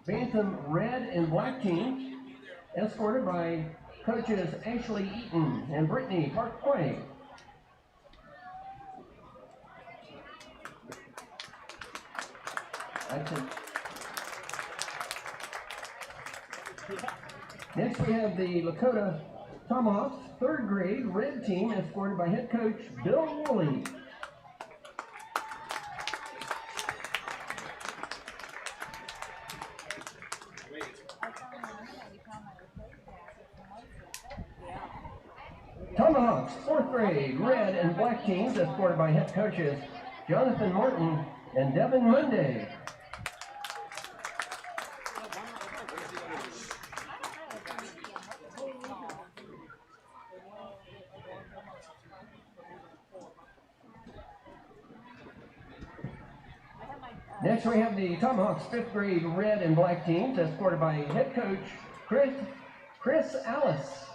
Bantam red and black teams, escorted by coaches Ashley Eaton and Brittany Parkway. Next we have the Lakota Tomahawks, 3rd grade red team, escorted by head coach Bill Woolley. Tomahawks, 4th grade red and black teams, escorted by head coaches Jonathan Martin and Devin Monday. Next we have the Tomahawks 5th grade red and black teams, escorted by head coach Chris Alice.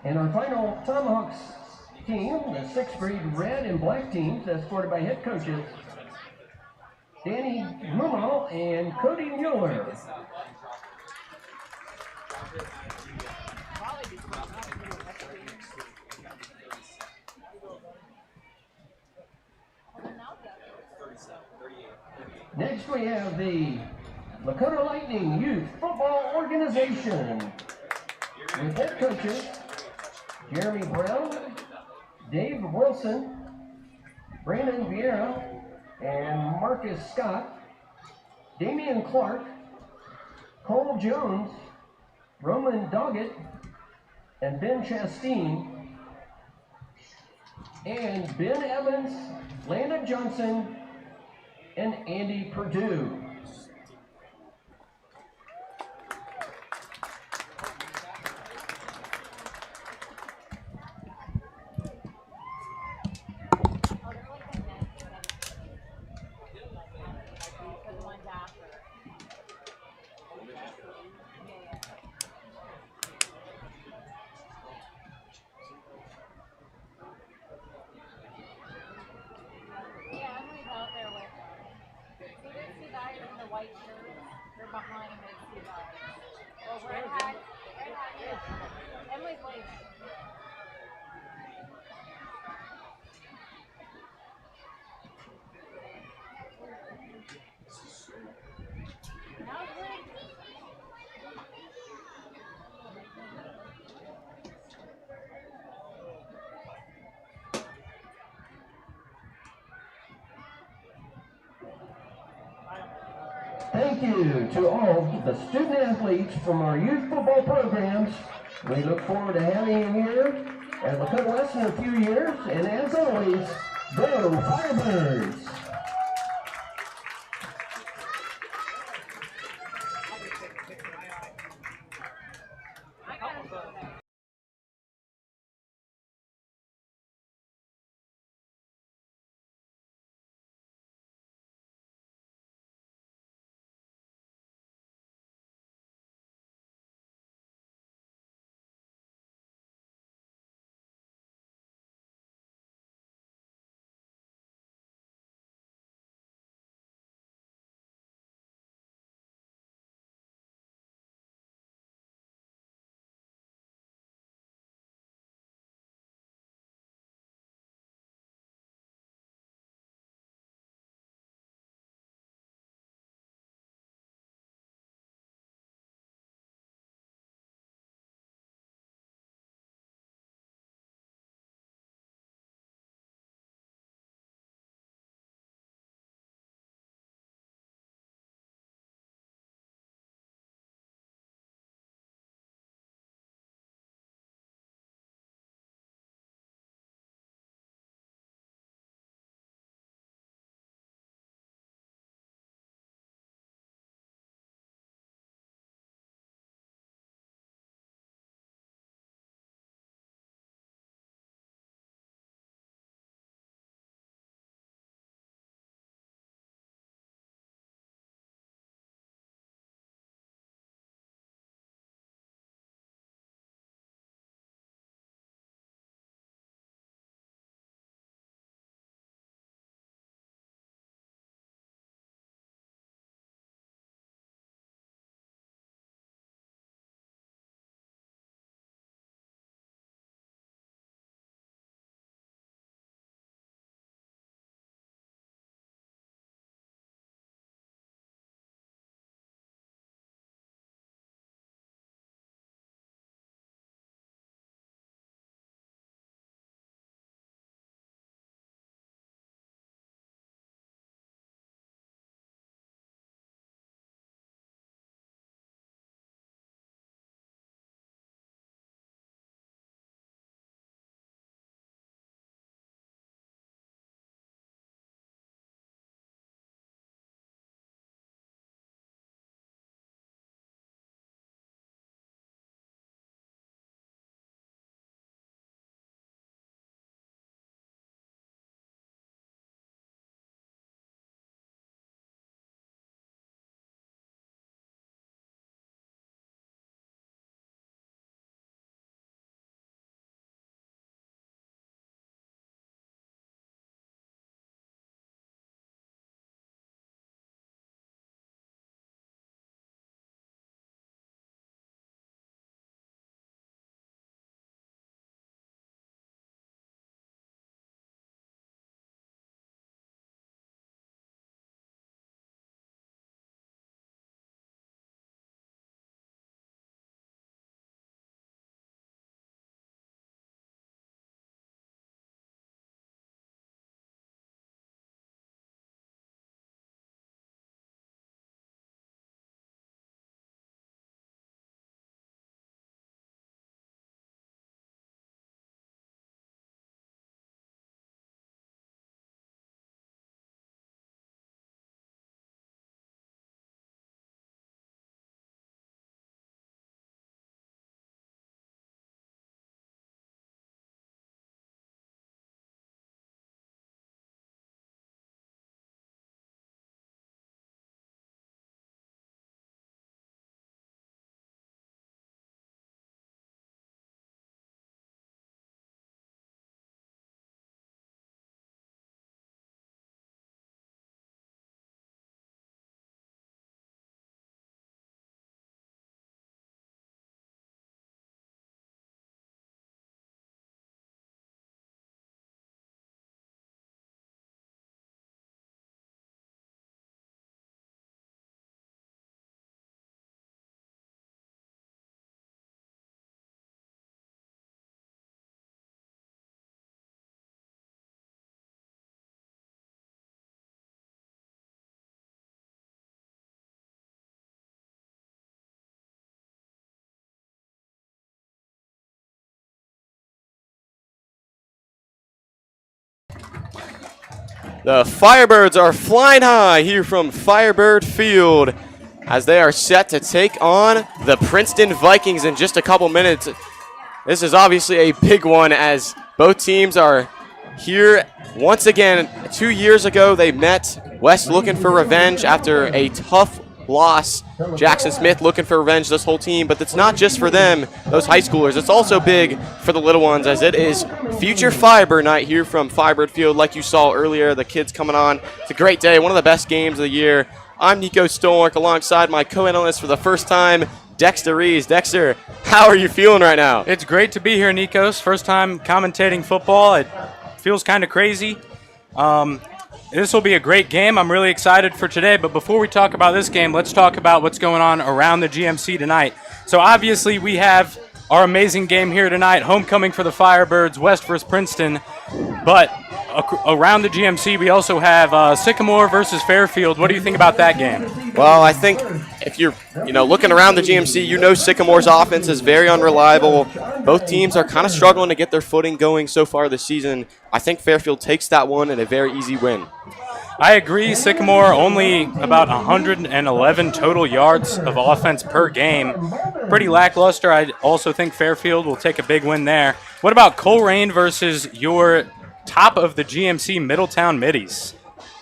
And our final Tomahawks team, the 6th grade red and black teams, escorted by head coaches Danny Mumal and Cody Mueller. Next we have the Lakota Lightning Youth Football Organization with head coaches Jeremy Brown, Dave Wilson, Brandon Vieira, and Marcus Scott, Damian Clark, Cole Jones, Roman Doggett, and Ben Chasteen, and Ben Evans, Landon Johnson, and Andy Perdue. White shirt, they're behind those 2 guys. Well, red hat, yeah. Emily's late. Thank you to all the student athletes from our youth football programs. We look forward to having you here at Lakota West in a few years. And as always, go Firebirds! The Firebirds are flying high here from Firebird Field as they are set to take on the Princeton Vikings in just a couple minutes. This is obviously a big one as both teams are here once again. 2 years ago they met. West looking for revenge after a tough loss. Jackson Smith looking for revenge, this whole team, but it's not just for them, those high schoolers. It's also big for the little ones as it is future Firebird night here from Firebird Field. Like you saw earlier, the kids coming on. It's a great day, one of the best games of the year. I'm Nico Stolmark alongside my co-analyst for the first time, Dexter Rees. Dexter, how are you feeling right now? It's great to be here, Nikos. First time commentating football. It feels kind of crazy. This will be a great game. I'm really excited for today. But before we talk about this game, let's talk about what's going on around the GMC tonight. So obviously we have our amazing game here tonight, homecoming for the Firebirds, West versus Princeton. But around the GMC, we also have Sycamore versus Fairfield. What do you think about that game? Well, I think if you're looking around the GMC, Sycamore's offense is very unreliable. Both teams are kind of struggling to get their footing going so far this season. I think Fairfield takes that one in a very easy win. I agree. Sycamore only about 111 total yards of offense per game. Pretty lackluster. I also think Fairfield will take a big win there. What about Coleraine versus your top of the GMC Middletown Middies?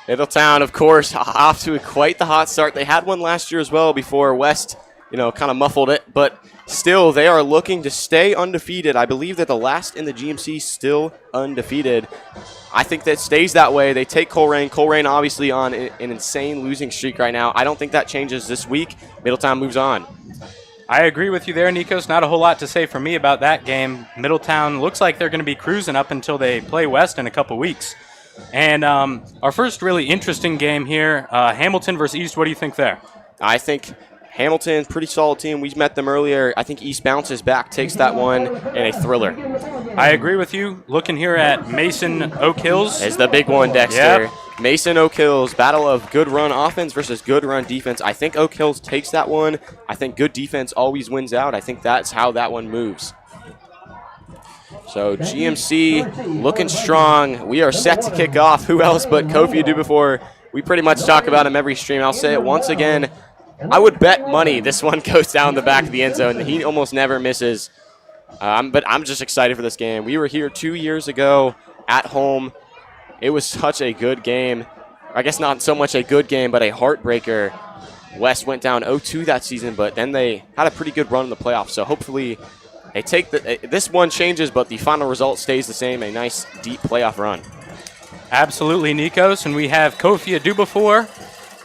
Middletown, of course, off to quite the hot start. They had one last year as well before West, kind of muffled it. But still, they are looking to stay undefeated. I believe that the last in the GMC still undefeated. I think that stays that way. They take Coleraine. Coleraine obviously on an insane losing streak right now. I don't think that changes this week. Middletown moves on. I agree with you there, Nikos. Not a whole lot to say for me about that game. Middletown looks like they're going to be cruising up until they play West in a couple weeks. And our first really interesting game here, Hamilton versus East. What do you think there? I think Hamilton, pretty solid team. We met them earlier. I think East bounces back, takes that one in a thriller. I agree with you. Looking here at Mason Oak Hills. Is the big one, Dexter. Yep. Mason Oak Hills, battle of good run offense versus good run defense. I think Oak Hills takes that one. I think good defense always wins out. I think that's how that one moves. So GMC looking strong. We are set to kick off. Who else but Kofi Dubefore? We pretty much talk about him every stream. I'll say it once again. I would bet money this one goes down the back of the end zone. He almost never misses. But I'm just excited for this game. We were here 2 years ago at home. It was such a good game. I guess not so much a good game, but a heartbreaker. West went down 0-2 that season, but then they had a pretty good run in the playoffs. So hopefully they take this one changes, but the final result stays the same. A nice deep playoff run. Absolutely, Nikos. And we have Kofi Dubefore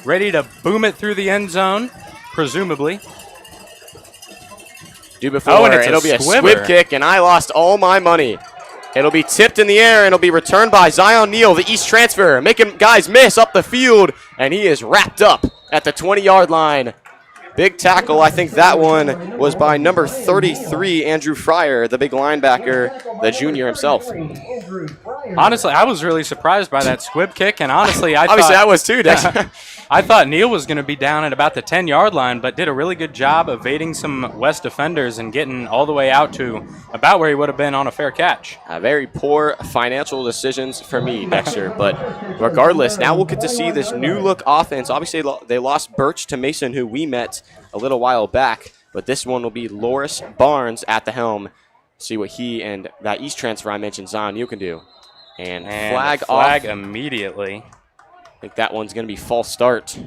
ready to boom it through the end zone, presumably. Dubefore, and it'll be a squib kick, and I lost all my money. It'll be tipped in the air, and it'll be returned by Zion Neal, the East transfer, making guys miss up the field, and he is wrapped up at the 20-yard line. Big tackle. I think that one was by number 33, Andrew Fryer, the big linebacker, the junior himself. Honestly, I was really surprised by that squib kick, and honestly, obviously I was too, Dexter. I thought Neal was going to be down at about the 10-yard line, but did a really good job evading some West defenders and getting all the way out to about where he would have been on a fair catch. Very poor financial decisions for me, Dexter. But regardless, now we'll get to see this new look offense. Obviously, they lost Birch to Mason, who we met a little while back, but this one will be Loris Barnes at the helm. See what he and that East transfer I mentioned, Zion, you can do. And flag off immediately. I think that one's going to be false start.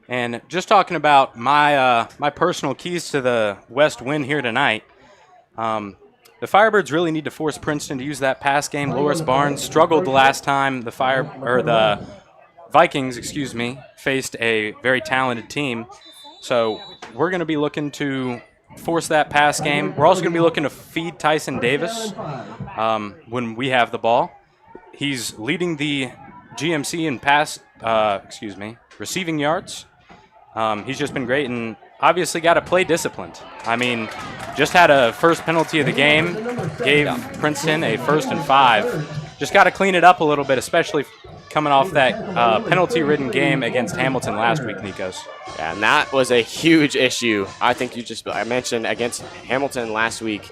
And just talking about my my personal keys to the West win here tonight, the Firebirds really need to force Princeton to use that pass game. Loris Barnes struggled the last time the Vikings, faced a very talented team. So we're going to be looking to force that pass game. We're also going to be looking to feed Tyson Davis when we have the ball. He's leading the GMC in receiving yards. He's just been great, and obviously got to play disciplined. I mean, just had a first penalty of the game, gave Princeton a 1st and 5. Just got to clean it up a little bit, especially coming off that penalty-ridden game against Hamilton last week, Nikos. Yeah, and that was a huge issue. I think I mentioned against Hamilton last week.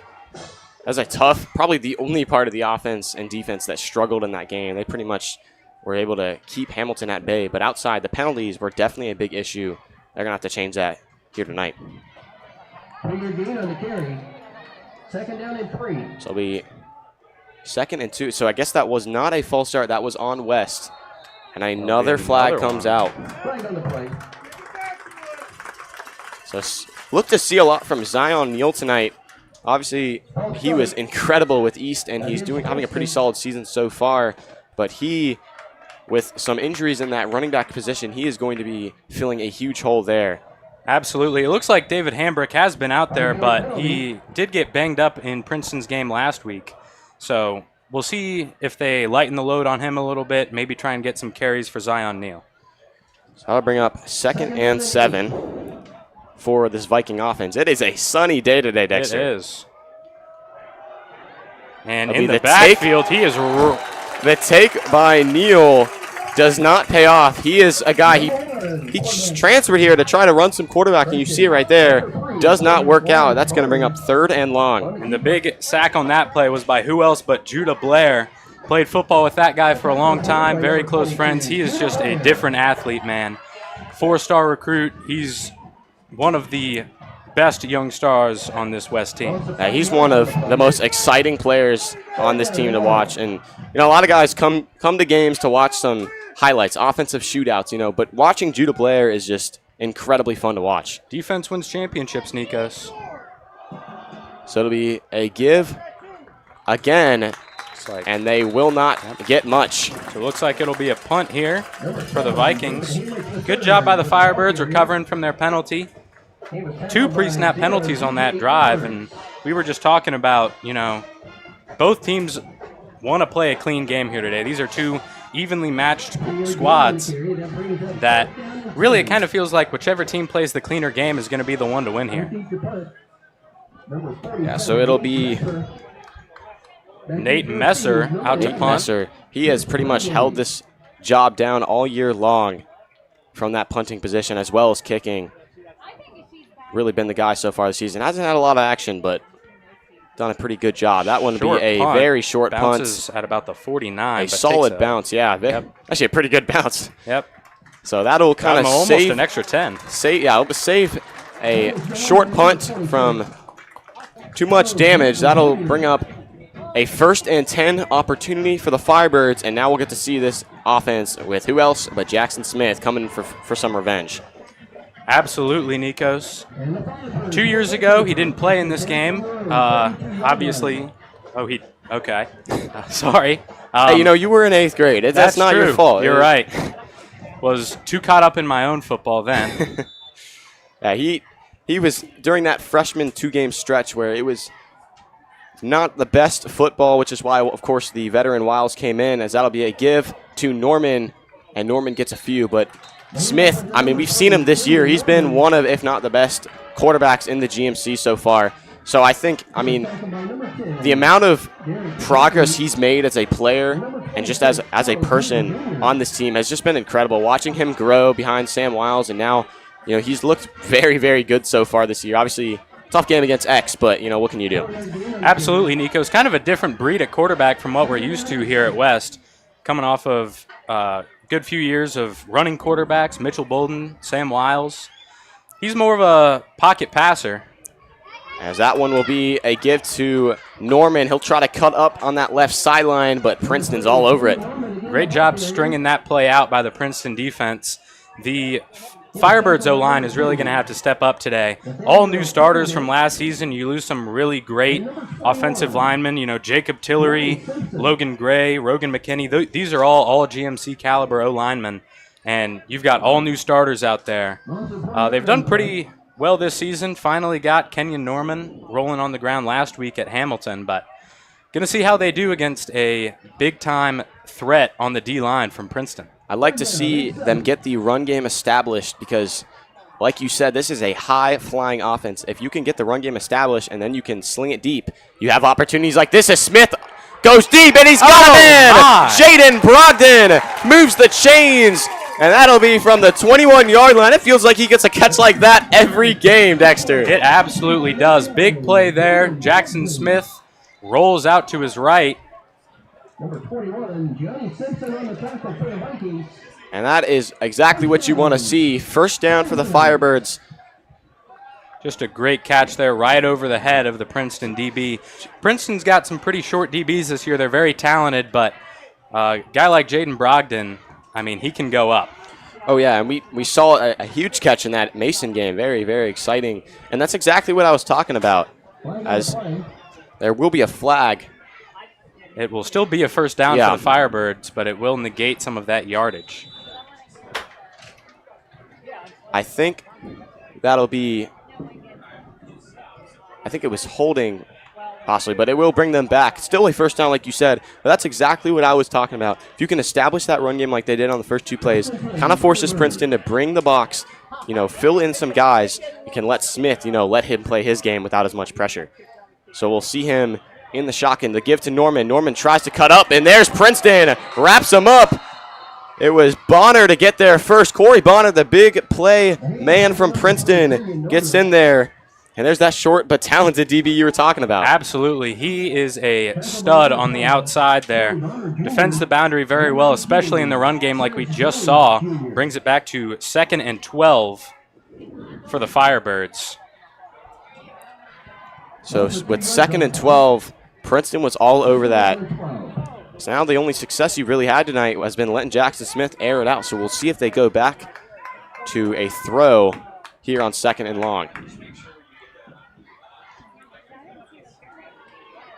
That That's a tough, probably the only part of the offense and defense that struggled in that game. They pretty much were able to keep Hamilton at bay, but outside, the penalties were definitely a big issue. They're going to have to change that here tonight. Dean on the carry. 2nd down and 3. So it'll be 2nd and 2. So I guess that was not a false start. That was on West. And another flag comes out. Flag on the play. So look to see a lot from Zion Neal tonight. Obviously, he was incredible with East, and he's having a pretty solid season so far. But he, with some injuries in that running back position, he is going to be filling a huge hole there. Absolutely. It looks like David Hambrick has been out there, but he did get banged up in Princeton's game last week. So we'll see if they lighten the load on him a little bit, maybe try and get some carries for Zion Neal. So I'll bring up 2nd and 7 for this Viking offense. It is a sunny day today, Dexter. It is. And in the backfield, he is... The take by Neal does not pay off. He is a guy, he transferred here to try to run some quarterback, and you see it right there. Does not work out. That's going to bring up 3rd and long. And the big sack on that play was by who else but Judah Blair. Played football with that guy for a long time, very close friends. He is just a different athlete, man. 4-star recruit. He's one of the best young stars on this West team. He's one of the most exciting players on this team to watch. And, a lot of guys come to games to watch some highlights, offensive shootouts, but watching Judah Blair is just incredibly fun to watch. Defense wins championships, Nikos. So it'll be a give again, and they will not get much. So it looks like it'll be a punt here for the Vikings. Good job by the Firebirds recovering from their penalty. 2 pre-snap penalties on that drive, and we were just talking about, both teams want to play a clean game here today. These are 2 evenly matched squads that really it kind of feels like whichever team plays the cleaner game is going to be the one to win here. Yeah, so it'll be Nate Messer out to punt. Messer. He has pretty much held this job down all year long from that punting position as well as kicking. Really been the guy so far this season. Hasn't had a lot of action, but done a pretty good job. That one would be a very short punt. Bounces at about the 49. A solid bounce, yeah. Yep. Actually, a pretty good bounce. Yep. So that'll kind of almost save an extra 10. It'll save a short punt from too much damage. That'll bring up a 1st and 10 opportunity for the Firebirds, and now we'll get to see this offense with who else but Jackson Smith coming for some revenge. Absolutely, Nikos. 2 years ago, he didn't play in this game. Obviously. Okay. Sorry. Hey, you were in 8th grade. That's not true. Your fault. You're right. Was too caught up in my own football then. Yeah, he was during that freshman 2-game stretch where it was not the best football, which is why, of course, the veteran Wiles came in, as that'll be a give to Norman, and Norman gets a few, but Smith, we've seen him this year. He's been one of, if not the best, quarterbacks in the GMC so far. So I think, the amount of progress he's made as a player and just as a person on this team has just been incredible. Watching him grow behind Sam Wiles, and now, he's looked very, very good so far this year. Obviously, tough game against X, but, what can you do? Absolutely, Nico. It's kind of a different breed at quarterback from what we're used to here at West. Coming off of good few years of running quarterbacks, Mitchell Bolden, Sam Wiles. He's more of a pocket passer. As that one will be a give to Norman. He'll try to cut up on that left sideline, but Princeton's all over it. Great job stringing that play out by the Princeton defense. The Firebirds O-line is really going to have to step up today. All new starters from last season. You lose some really great offensive linemen. Jacob Tillery, Logan Gray, Rogan McKinney. These are all GMC caliber O-linemen. And you've got all new starters out there. They've done pretty well this season. Finally got Kenyon Norman rolling on the ground last week at Hamilton. But going to see how they do against a big-time threat on the D-line from Princeton. I'd like to see them get the run game established because, like you said, this is a high-flying offense. If you can get the run game established and then you can sling it deep, you have opportunities like this as Smith goes deep, and he's got him in! Jaden Brogdon moves the chains, and that'll be from the 21-yard line. It feels like he gets a catch like that every game, Dexter. It absolutely does. Big play there. Jackson Smith rolls out to his right. Number 21, Johnny Simpson on the tackle for the Vikings. And that is exactly what you want to see. First down for the Firebirds. Just a great catch there right over the head of the Princeton DB. Princeton's got some pretty short DBs this year. They're very talented, but a guy like Jaden Brogdon, I mean, he can go up. Oh, yeah, and we saw a huge catch in that Mason game. Very, very exciting. And that's exactly what I was talking about, as there will be a flag. It will still be a first down for the Firebirds, but it will negate some of that yardage. I think that'll be, I think it was holding possibly, but it will bring them back. Still a first down like you said, but that's exactly what I was talking about. If you can establish that run game like they did on the first 2 plays, kind of forces Princeton to bring the box, fill in some guys. You can let Smith, let him play his game without as much pressure. So we'll see him in the shotgun. The give to Norman. Norman tries to cut up, and there's Princeton. Wraps him up. It was Bonner to get there first. Corey Bonner, the big play man from Princeton, gets in there. And there's that short but talented DB you were talking about. Absolutely. He is a stud on the outside there. Defends the boundary very well, especially in the run game like we just saw. Brings it back to 2nd and 12 for the Firebirds. So with 2nd and 12, Princeton was all over that. So now the only success you really had tonight has been letting Jackson Smith air it out. So we'll see if they go back to a throw here on 2nd and long.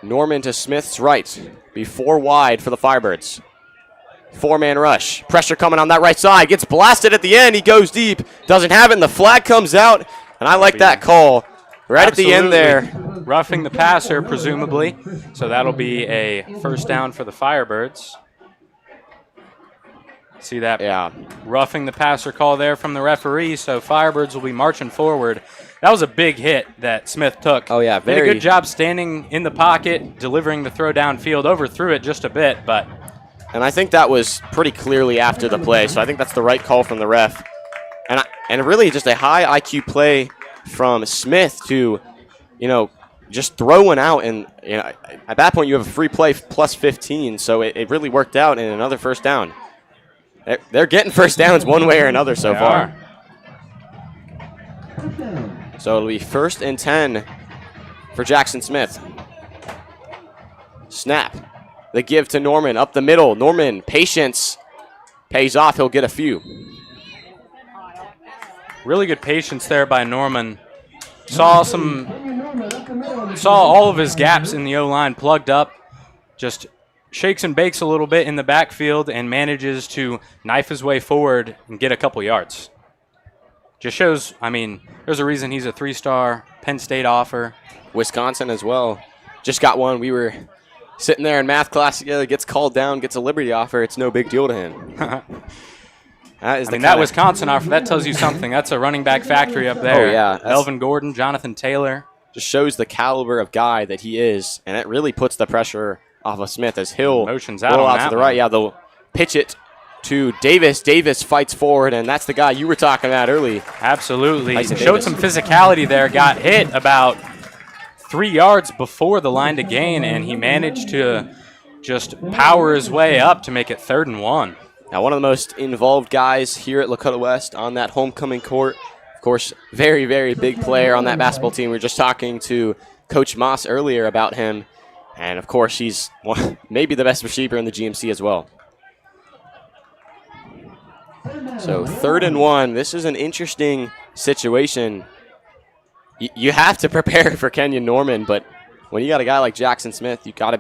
Norman to Smith's right. Be 4 wide for the Firebirds. 4-man rush. Pressure coming on that right side. Gets blasted at the end. He goes deep. Doesn't have it, and the flag comes out. And I like that call right at the end there. Roughing the passer, presumably. So that'll be a first down for the Firebirds. See that? Yeah. Roughing the passer call there from the referee. So Firebirds will be marching forward. That was a big hit that Smith took. Oh, yeah. Did a good job standing in the pocket, delivering the throw downfield, overthrew it just a bit, but. And I think that was pretty clearly after the play, so I think that's the right call from the ref. And really just a high IQ play from Smith to, just throw one out. And at that point you have a free play plus 15, so it really worked out in another first down. They're getting first downs one way or another so far. So it'll be 1st and 10 for Jackson Smith. Snap. The give to Norman up the middle. Norman, patience, pays off. He'll get a few. Really good patience there by Norman. Saw all of his gaps in the O-line plugged up. Just shakes and bakes a little bit in the backfield and manages to knife his way forward and get a couple yards. Just shows, there's a reason he's a 3-star Penn State offer. Wisconsin as well. Just got one. We were sitting there in math class together, gets called down, gets a Liberty offer. It's no big deal to him. That Wisconsin offer, that tells you something. That's a running back factory up there. Oh, yeah. Elvin Gordon, Jonathan Taylor. Just shows the caliber of guy that he is, and it really puts the pressure off of Smith as Hill motions out roll on out to the right. Yeah, they'll pitch it to Davis. Davis fights forward, and that's the guy you were talking about early. Absolutely. Tyson Showed Davis. some physicality there. Got hit about 3 yards before the line to gain, and he managed to just power his way up to make it 3rd and 1. Now, one of the most involved guys here at Lakota West on that homecoming court. Of course, very, very big player on that basketball team. We were just talking to Coach Moss earlier about him. And, of course, he's maybe the best receiver in the GMC as well. So 3rd and 1. This is an interesting situation. You have to prepare for Kenyon Norman, but when you got a guy like Jackson Smith, you got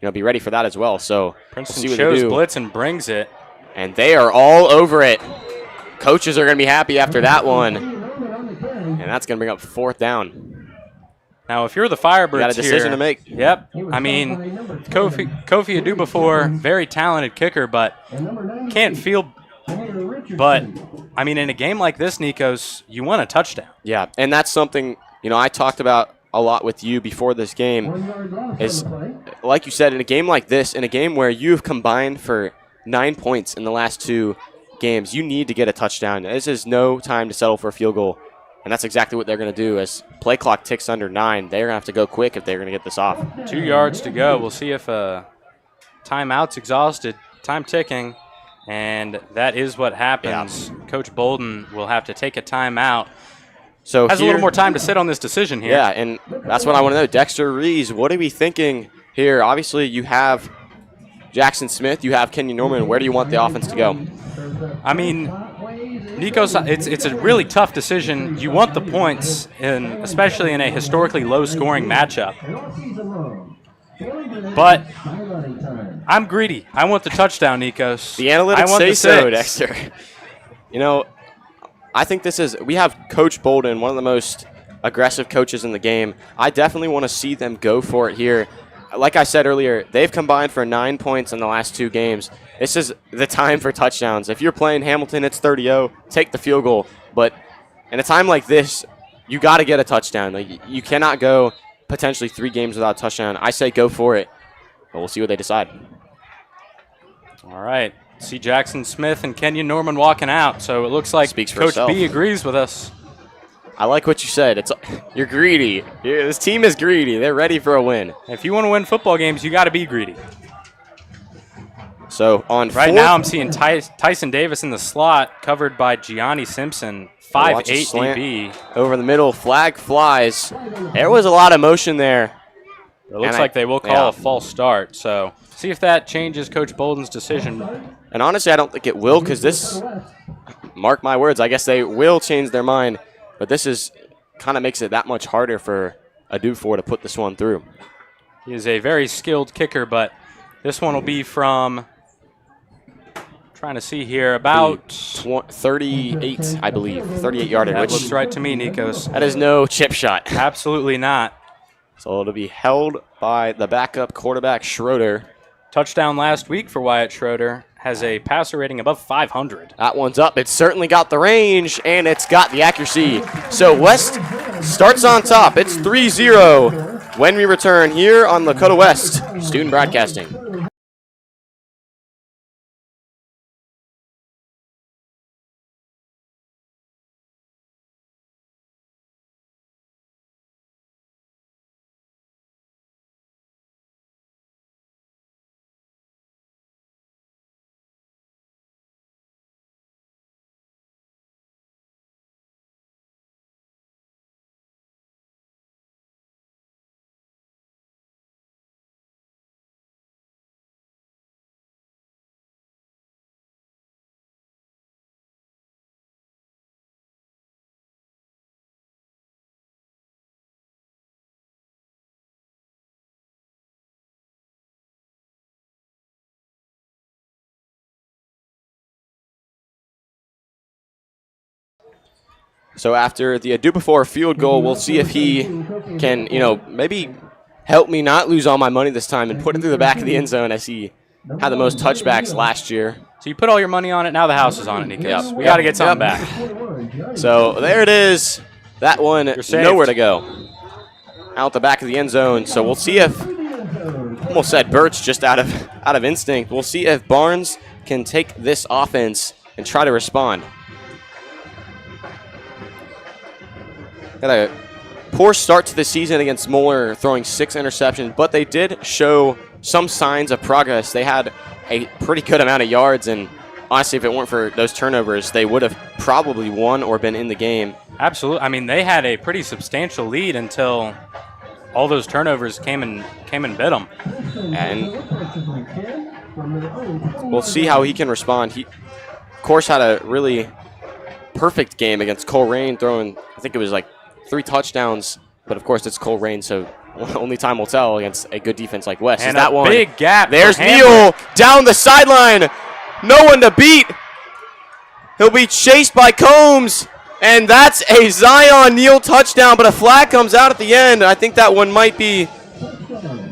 to be ready for that as well. So Princeton we'll see what shows they do. blitz and brings it. And they are all over it. Coaches are going to be happy after that one. And that's going to bring up 4th down. Now, if you're the Firebirds You got a decision to make. Yep. Kofi Adubafor, very talented kicker, but can't feel. But, in a game like this, Nikos, you want a touchdown. Yeah, and that's something, I talked about a lot with you before this game is, like you said, in a game like this, in a game where you've combined for 9 points in the last 2 games, you need to get a touchdown. This is no time to settle for a field goal. And that's exactly what they're going to do. As play clock ticks under 9, they're going to have to go quick if they're going to get this off. 2 yards to go. We'll see if timeout's exhausted. Time ticking. And that is what happens. Yeah. Coach Bolden will have to take a timeout. So has a little more time to sit on this decision here. Yeah, and that's what I want to know. Dexter Rees, what are we thinking here? Obviously, you have Jackson Smith, you have Kenyon Norman. Where do you want the offense to go? I mean, Nico's, it's a really tough decision. You want the points, especially in a historically low-scoring matchup. But I'm greedy. I want the touchdown, Nikos. The analytics say so, Dexter. You know, I think we have Coach Bolden, one of the most aggressive coaches in the game. I definitely want to see them go for it here. Like I said earlier, they've combined for 9 points in the last 2 games. This is the time for touchdowns. If you're playing Hamilton, it's 30-0. Take the field goal. But in a time like this, you got to get a touchdown. Like, you cannot go potentially 3 games without a touchdown. I say go for it, but we'll see what they decide. All right. See Jackson Smith and Kenyon Norman walking out, so it looks like Coach B agrees with us. I like what you said. You're greedy. This team is greedy. They're ready for a win. If you want to win football games, you got to be greedy. So on right now, I'm seeing Tyson Davis in the slot, covered by Gianni Simpson, 5'8" DB. Over the middle, flag flies. There was a lot of motion there. It looks like they will call a false start, so see if that changes Coach Bolden's decision. And honestly, I don't think it will, because this, mark my words, I guess they will change their mind. But this is kind of makes it that much harder for Adu4 to put this one through. He is a very skilled kicker, but this one will be from, trying to see here, about 38, I believe, 38-yarder. That looks right to me, Nikos. That is no chip shot. Absolutely not. So it'll be held by the backup quarterback, Schroeder. Touchdown last week for Wyatt Schroeder. Has a passer rating above 500. That one's up. It's certainly got the range, and it's got the accuracy. So West starts on top. It's 3-0 when we return here on Lakota West Student Broadcasting. So after the Adu4 field goal, we'll see if he can, maybe help me not lose all my money this time and put it through the back of the end zone as he had the most touchbacks last year. So you put all your money on it, now the house is on it, Nikos. Yep. We got to get something back. So there it is. That one, nowhere to go. Out the back of the end zone. So we'll see if, almost said Birch just out of instinct. We'll see if Barnes can take this offense and try to respond. Got a poor start to the season against Moeller, throwing 6 interceptions, but they did show some signs of progress. They had a pretty good amount of yards, and honestly, if it weren't for those turnovers, they would have probably won or been in the game. Absolutely. I mean, they had a pretty substantial lead until all those turnovers came and bit them. And we'll see how he can respond. He, of course, had a really perfect game against Colerain, throwing, I think it was like 3 touchdowns, but of course it's Colerain, so only time will tell against a good defense like West. And a big gap. There's Neal down the sideline. No one to beat. He'll be chased by Combs, and that's a Zion Neal touchdown, but a flag comes out at the end. I think that one might be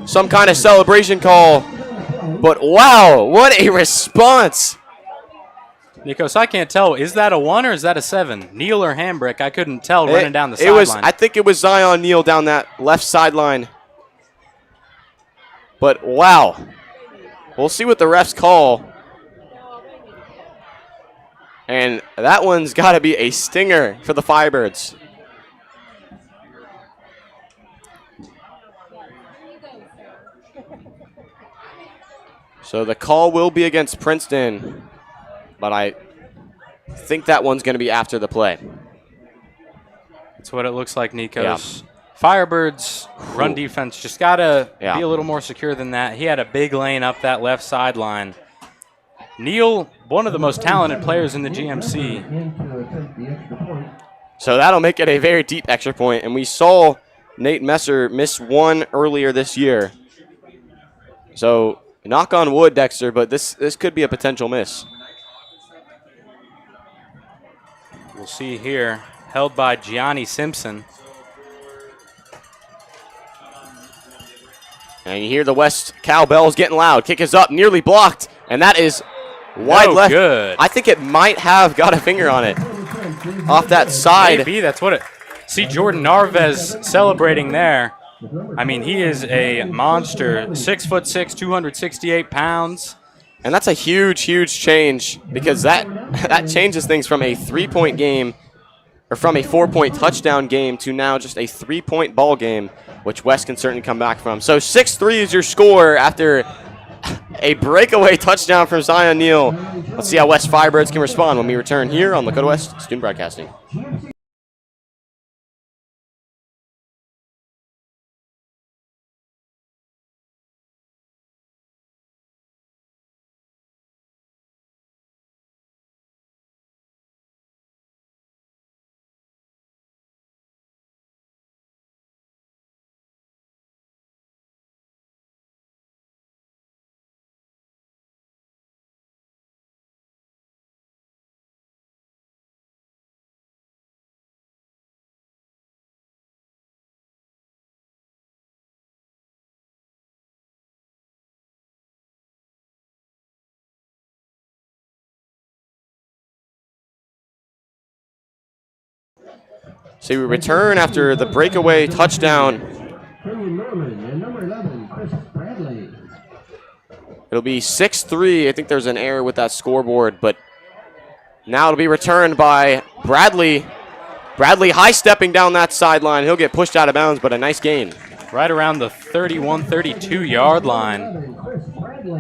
some kind of celebration call, but wow, what a response. Nikos, I can't tell. Is that a 1 or is that a 7? Neal or Hambrick? I couldn't tell running down the sideline. I think it was Zion Neal down that left sideline. But wow. We'll see what the refs call. And that one's got to be a stinger for the Firebirds. So the call will be against Princeton, but I think that one's going to be after the play. That's what it looks like, Nikos. Firebirds run defense just got to be a little more secure than that. He had a big lane up that left sideline. Neal, one of the most talented players in the GMC. So that'll make it a very deep extra point, and we saw Nate Messer miss one earlier this year. So knock on wood, Dexter, but this could be a potential miss. We'll see here, held by Gianni Simpson. And you hear the West cowbells getting loud. Kick is up, nearly blocked, and that is wide left. Good. I think it might have got a finger on it off that side. Maybe that's what it. See Jordan Narvez celebrating there. I mean, he is a monster. 6'6", 268 pounds. And that's a huge, huge change because that changes things from a 3-point game or from a 4-point touchdown game to now just a 3-point ball game, which West can certainly come back from. So 6-3 is your score after a breakaway touchdown from Zion Neal. Let's see how West Firebirds can respond when we return here on Lakota West Student Broadcasting. So we return after the breakaway touchdown. It'll be 6-3. I think there's an error with that scoreboard, but now it'll be returned by Bradley. Bradley high-stepping down that sideline. He'll get pushed out of bounds, but a nice gain. Right around the 31, 32-yard line.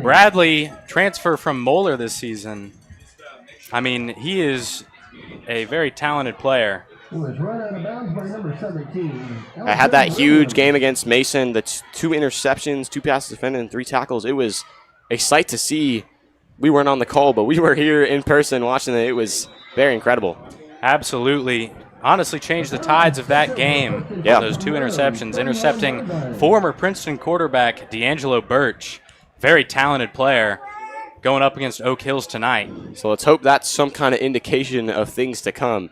Bradley, transfer from Moeller this season. I mean, he is a very talented player. I had that huge game against Mason, the 2 interceptions, 2 passes defended, and 3 tackles. It was a sight to see. We weren't on the call, but we were here in person watching it. It was very incredible. Absolutely. Honestly changed the tides of that game. Yeah. Those 2 interceptions, intercepting former Princeton quarterback D'Angelo Birch. Very talented player going up against Oak Hills tonight. So let's hope that's some kind of indication of things to come.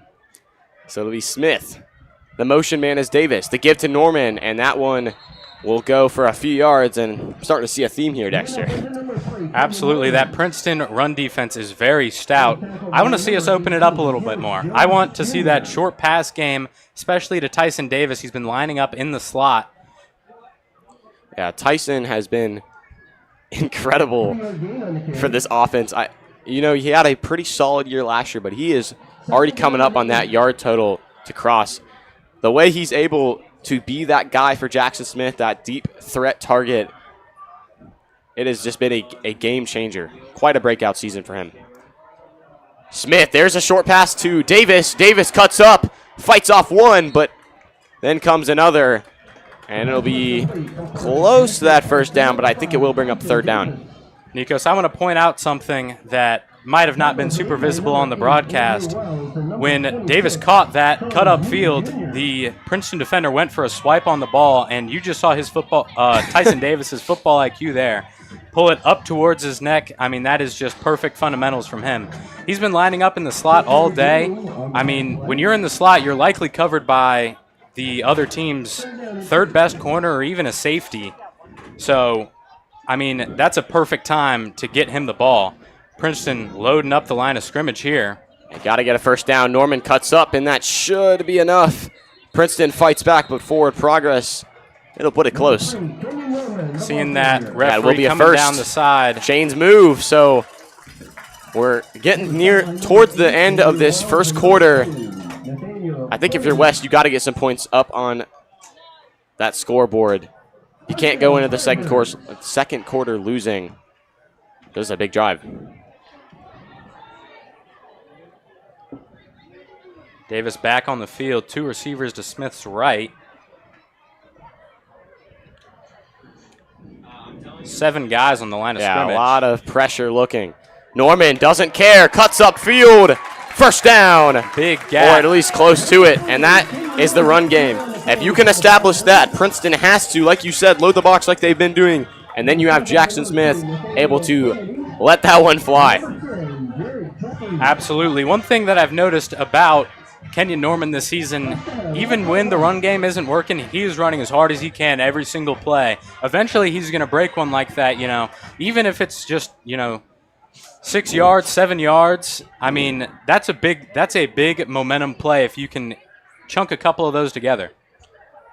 So it'll be Smith. The motion man is Davis. The give to Norman, and that one will go for a few yards, and I'm starting to see a theme here, Dexter. Absolutely. That Princeton run defense is very stout. I want to see us open it up a little bit more. I want to see that short pass game, especially to Tyson Davis. He's been lining up in the slot. Yeah, Tyson has been incredible for this offense. He had a pretty solid year last year, but he is already coming up on that yard total to cross. The way he's able to be that guy for Jackson Smith, that deep threat target, it has just been a game changer. Quite a breakout season for him. Smith, there's a short pass to Davis. Davis cuts up, fights off one, but then comes another, and it'll be close to that first down, but I think it will bring up 3rd down. Nikos, I want to point out something that might have not been super visible on the broadcast. When Davis caught that cut up field, the Princeton defender went for a swipe on the ball, and you just saw his Tyson Davis's football IQ there. Pull it up towards his neck. I mean, that is just perfect fundamentals from him. He's been lining up in the slot all day. I mean, when you're in the slot, you're likely covered by the other team's 3rd best corner or even a safety. So, I mean, that's a perfect time to get him the ball. Princeton loading up the line of scrimmage here. Got to get a first down. Norman cuts up, and that should be enough. Princeton fights back, but forward progress, it'll put it close. Seeing that referee will be a coming first. down the side. Chains move, so we're getting towards the end of this first quarter. I think if you're West, you got to get some points up on that scoreboard. You can't go into the second quarter losing. This is a big drive. Davis back on the field. 2 receivers to Smith's right. 7 guys on the line of scrimmage. Yeah, a lot of pressure looking. Norman doesn't care, cuts upfield. First down. Big Or gap. at least close to it, and that is the run game. If you can establish that, Princeton has to, like you said, load the box like they've been doing, and then you have Jackson Smith able to let that one fly. Absolutely. One thing that I've noticed about Kenyon Norman this season, even when the run game isn't working, he's running as hard as he can every single play. Eventually, he's going to break one like that, you know, even if it's just, you know, 6 yards, 7 yards. I mean, that's a big momentum play if you can chunk a couple of those together.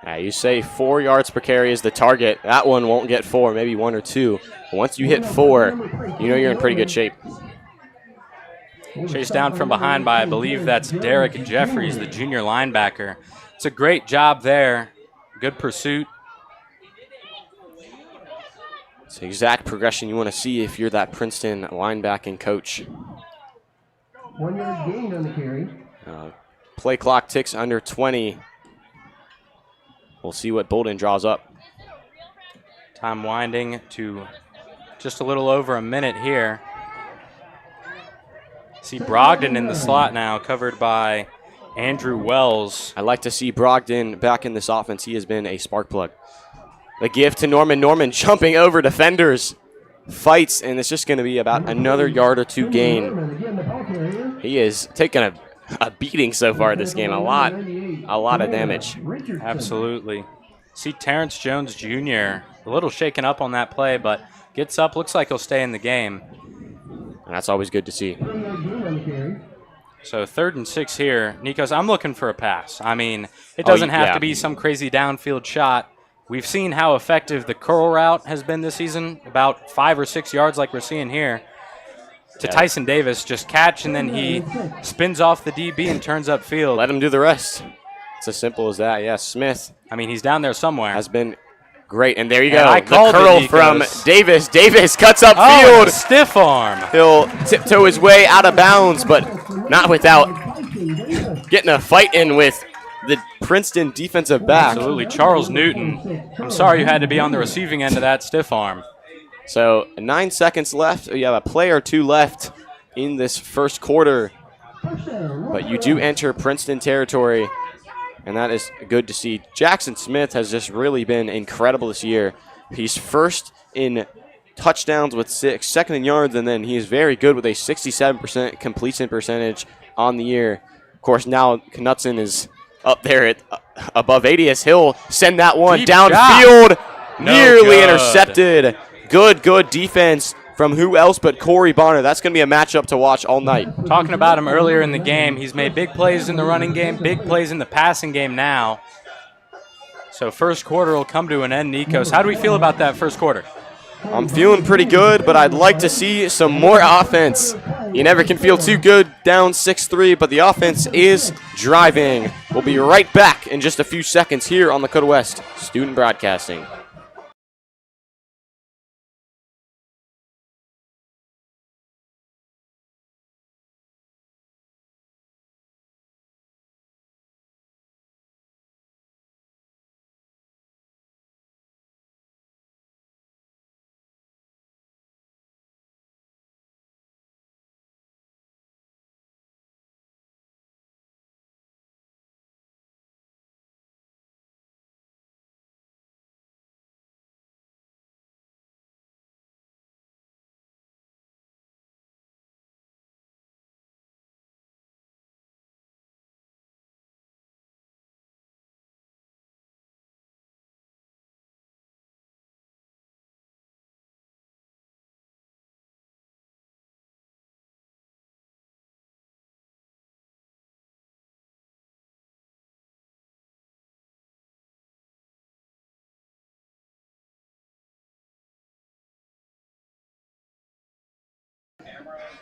You say 4 yards per carry is the target. That one won't get 4, maybe 1 or 2. But once you hit 4, you know you're in pretty good shape. Chased down from behind by, I believe that's Derek Jeffries, the junior linebacker. It's a great job there. Good pursuit. It's the exact progression you want to see if you're that Princeton linebacking coach. 1 yard gain on the carry. Play clock ticks under 20. We'll see what Bolden draws up. Time winding to just a little over a minute here. See Brogdon in the slot now, covered by Andrew Wells. I like to see Brogdon back in this offense. He has been a spark plug. The give to Norman. Norman jumping over defenders. Fights, and it's just going to be about another yard or 2 gain. He is taking a beating so far this game. A lot of damage. Absolutely. See Terrence Jones Jr. a little shaken up on that play, but gets up. Looks like he'll stay in the game. And that's always good to see. So 3rd and 6 here. Nikos, I'm looking for a pass. I mean, it doesn't have to be some crazy downfield shot. We've seen how effective the curl route has been this season, about 5 or 6 yards like we're seeing here. To Tyson Davis, just catch, and then he spins off the DB and turns upfield. Let him do the rest. It's as simple as that. Yeah, Smith. I mean, he's down there somewhere. Has been great. And there you And go. I The called it, curl Nikos. from Davis. Davis cuts Oh, upfield. and a stiff arm. He'll tiptoe his way out of bounds, but not without getting a fight in with the Princeton defensive back. Absolutely. Charles Newton. I'm sorry you had to be on the receiving end of that stiff arm. So 9 seconds left. You have a play or 2 left in this first quarter. But you do enter Princeton territory, and that is good to see. Jackson Smith has just really been incredible this year. He's first in touchdowns with 6, second in yards, and then he is very good with a 67% completion percentage on the year. Of course, now Knutson is up there at above 80 as he'll send that one Deep downfield. shot. No Nearly good. intercepted. Good defense from who else but Corey Bonner. That's going to be a matchup to watch all night. Talking about him earlier in the game, he's made big plays in the running game, big plays in the passing game now. So first quarter will come to an end, Nikos. How do we feel about that first quarter? I'm feeling pretty good, but I'd like to see some more offense. You never can feel too good down 6-3, but the offense is driving. We'll be right back in just a few seconds here on Lakota West Student Broadcasting.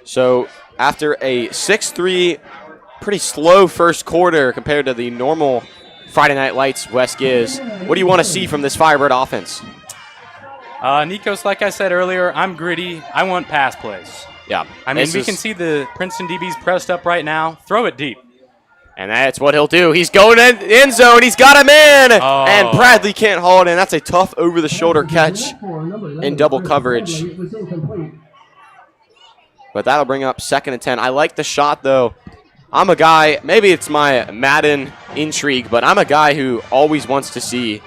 So after a 6-3, pretty slow first quarter compared to the normal Friday Night Lights West gives, what do you want to see from this Firebird offense? Nikos, like I said earlier, I'm gritty. I want pass plays. Yeah. I mean, we can see the Princeton DBs pressed up right now. Throw it deep. And that's what he'll do. He's going in end zone. He's got him in. Oh. And Bradley can't haul it in. That's a tough over-the-shoulder catch in double coverage. But that'll bring up 2nd and 10. I like the shot, though. I'm a guy, maybe it's my Madden intrigue, but I'm a guy who always wants to see,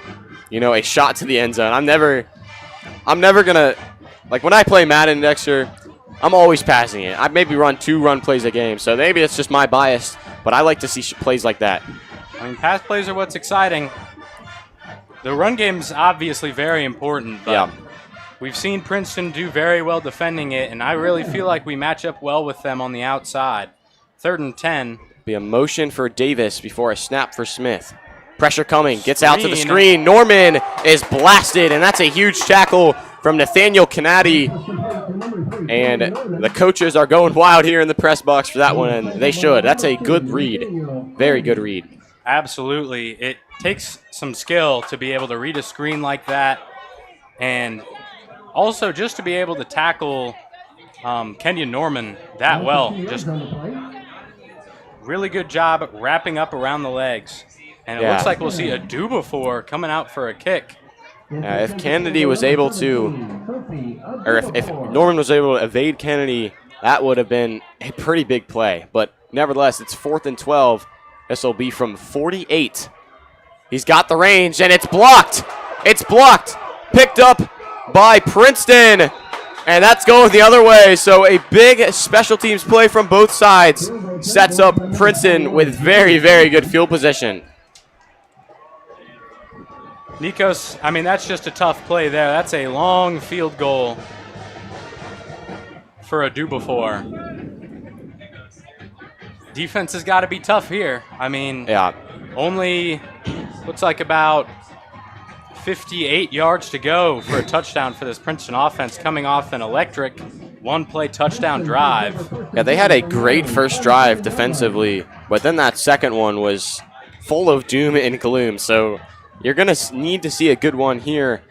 a shot to the end zone. I'm never going to, like when I play Madden, Dexter, I'm always passing it. I maybe run 2 run plays a game, so maybe it's just my bias, but I like to see plays like that. I mean, pass plays are what's exciting. The run game's obviously very important, but Yeah. we've seen Princeton do very well defending it, and I really feel like we match up well with them on the outside. 3rd and 10. Be a motion for Davis before a snap for Smith. Pressure coming, gets out to the Screen. screen. Norman is blasted, and that's a huge tackle from Nathaniel Canady. And the coaches are going wild here in the press box for that one, and they should. That's a good read. Very good read. Absolutely. It takes some skill to be able to read a screen like that, and also just to be able to tackle Kenyon Norman that well. Just really good job wrapping up around the legs. And it looks like we'll see a Dubofor coming out for a kick. If Kennedy was able to, or if Norman was able to evade Kennedy, that would have been a pretty big play. But nevertheless, it's 4th and 12. This will be from 48. He's got the range, and it's blocked. It's blocked. Picked up by Princeton. And that's going the other way. So a big special teams play from both sides sets up Princeton with very, very good field position. Nikos, I mean, that's just a tough play there. That's a long field goal for a Dubofor. Defense has got to be tough here. I mean, only looks like about 58 yards to go for a touchdown for this Princeton offense, coming off an electric one-play touchdown drive. Yeah, they had a great first drive defensively, but then that second one was full of doom and gloom. So you're going to need to see a good one here,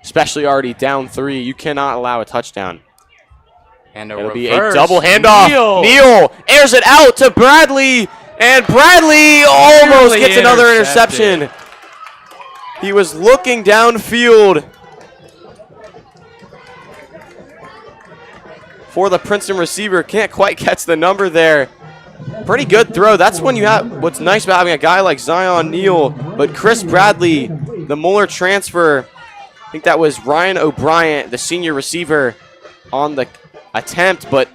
especially already down 3. You cannot allow a touchdown. And it'll be a double handoff. Neal airs it out to Bradley, and Bradley almost gets another interception. He was looking downfield for the Princeton receiver. Can't quite catch the number there. Pretty good throw. That's when you have what's nice about having a guy like Zion Neal. But Chris Bradley, the Mueller transfer, I think that was Ryan O'Brien, the senior receiver, on the attempt. But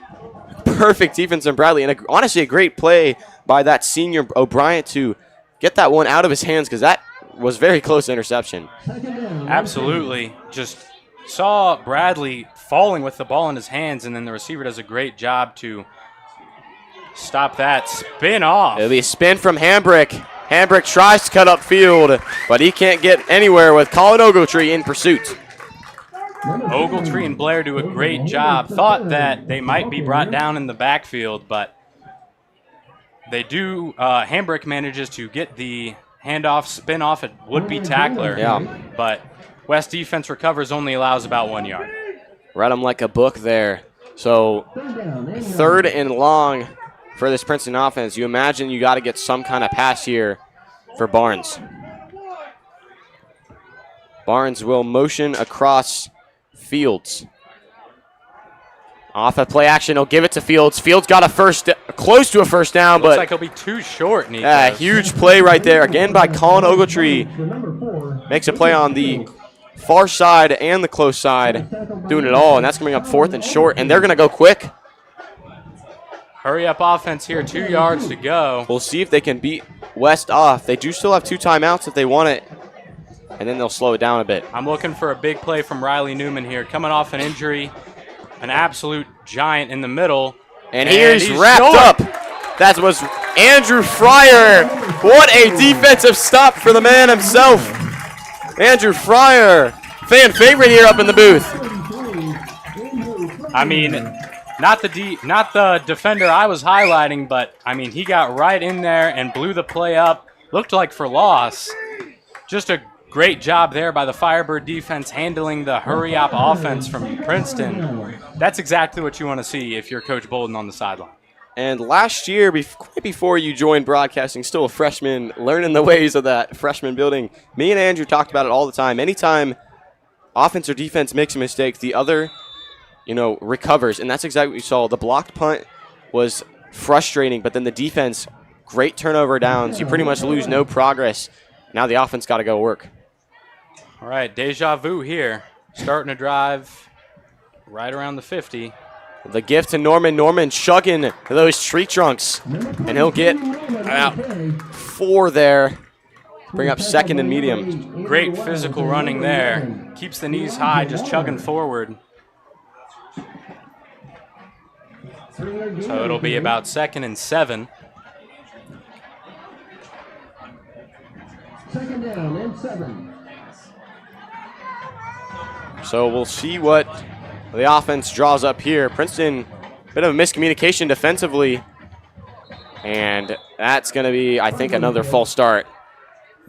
perfect defense on Bradley. And honestly, a great play by that senior O'Brien to get that one out of his hands, because that was very close to interception. Absolutely. Just saw Bradley falling with the ball in his hands, and then the receiver does a great job to stop that. Spin off. It'll be a spin from Hambrick. Hambrick tries to cut upfield, but he can't get anywhere with Colin Ogletree in pursuit. Ogletree and Blair do a great job. Thought that they might be brought down in the backfield, but they do. Hambrick manages to get the handoff, spin off a would-be tackler. Yeah. But West defense recovers, only allows about 1 yard. Read them like a book there. So 3rd and long for this Princeton offense. You imagine you got to get some kind of pass here for Barnes. Barnes will motion across Fields. Off at play action, he'll give it to Fields. Fields got close to a first down, Looks but like he'll be too short, Nico. yeah, huge play right there. Again by Colin Ogletree. Makes a play on the far side and the close side, doing it all, and that's coming up 4th and short, and they're going to go quick. Hurry up offense here, 2 yards to go. We'll see if they can beat West off. They do still have 2 timeouts if they want it, and then they'll slow it down a bit. I'm looking for a big play from Riley Newman here, coming off an injury. An absolute giant in the middle. And he's wrapped up. That was Andrew Fryer. What a defensive stop for the man himself. Andrew Fryer, fan favorite here up in the booth. I mean, not the defender I was highlighting, but I mean, he got right in there and blew the play up. Looked like for loss. Just a Great job there by the Firebird defense handling the hurry-up offense from Princeton. That's exactly what you want to see if you're Coach Bolden on the sideline. And last year, right before you joined broadcasting, still a freshman, learning the ways of that freshman building, me and Andrew talked about it all the time. Anytime offense or defense makes a mistake, the other, recovers. And that's exactly what you saw. The blocked punt was frustrating, but then the defense, great turnover downs. You pretty much lose no progress. Now the offense got to go work. All right, deja vu here. Starting to drive right around the 50. The gift to Norman. Norman chugging those tree trunks, and he'll get about 4 there. Bring up second and medium. Great physical running there. Keeps the knees high, just chugging forward. So it'll be about 2nd and 7. Second down and 7. So we'll see what the offense draws up here. Princeton, bit of a miscommunication defensively. And that's going to be, I think, another false start.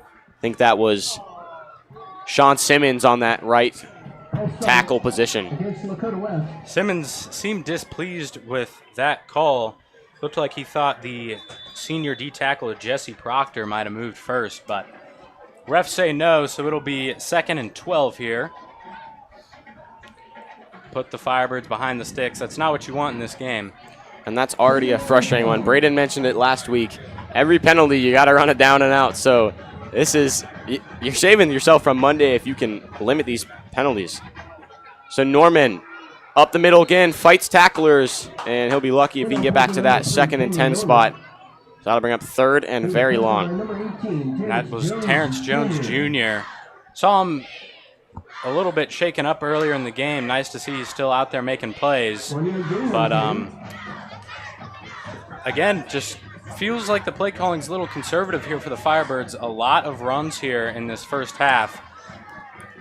I think that was Sean Simmons on that right tackle position. Simmons seemed displeased with that call. Looked like he thought the senior D tackle Jesse Proctor might have moved first, but refs say no, so it'll be 2nd and 12 here. Put the Firebirds behind the sticks. That's not what you want in this game. And that's already a frustrating one. Braden mentioned it last week. Every penalty, you got to run it down and out. So this is, you're saving yourself from Monday if you can limit these penalties. So Norman up the middle again, fights tacklers, and he'll be lucky if he can get back to that 2nd and 10 spot. So that'll bring up 3rd and very long. That was Terrence Jones Jr. Saw him a little bit shaken up earlier in the game. Nice to see he's still out there making plays. But, again, just feels like the play calling's a little conservative here for the Firebirds. A lot of runs here in this first half.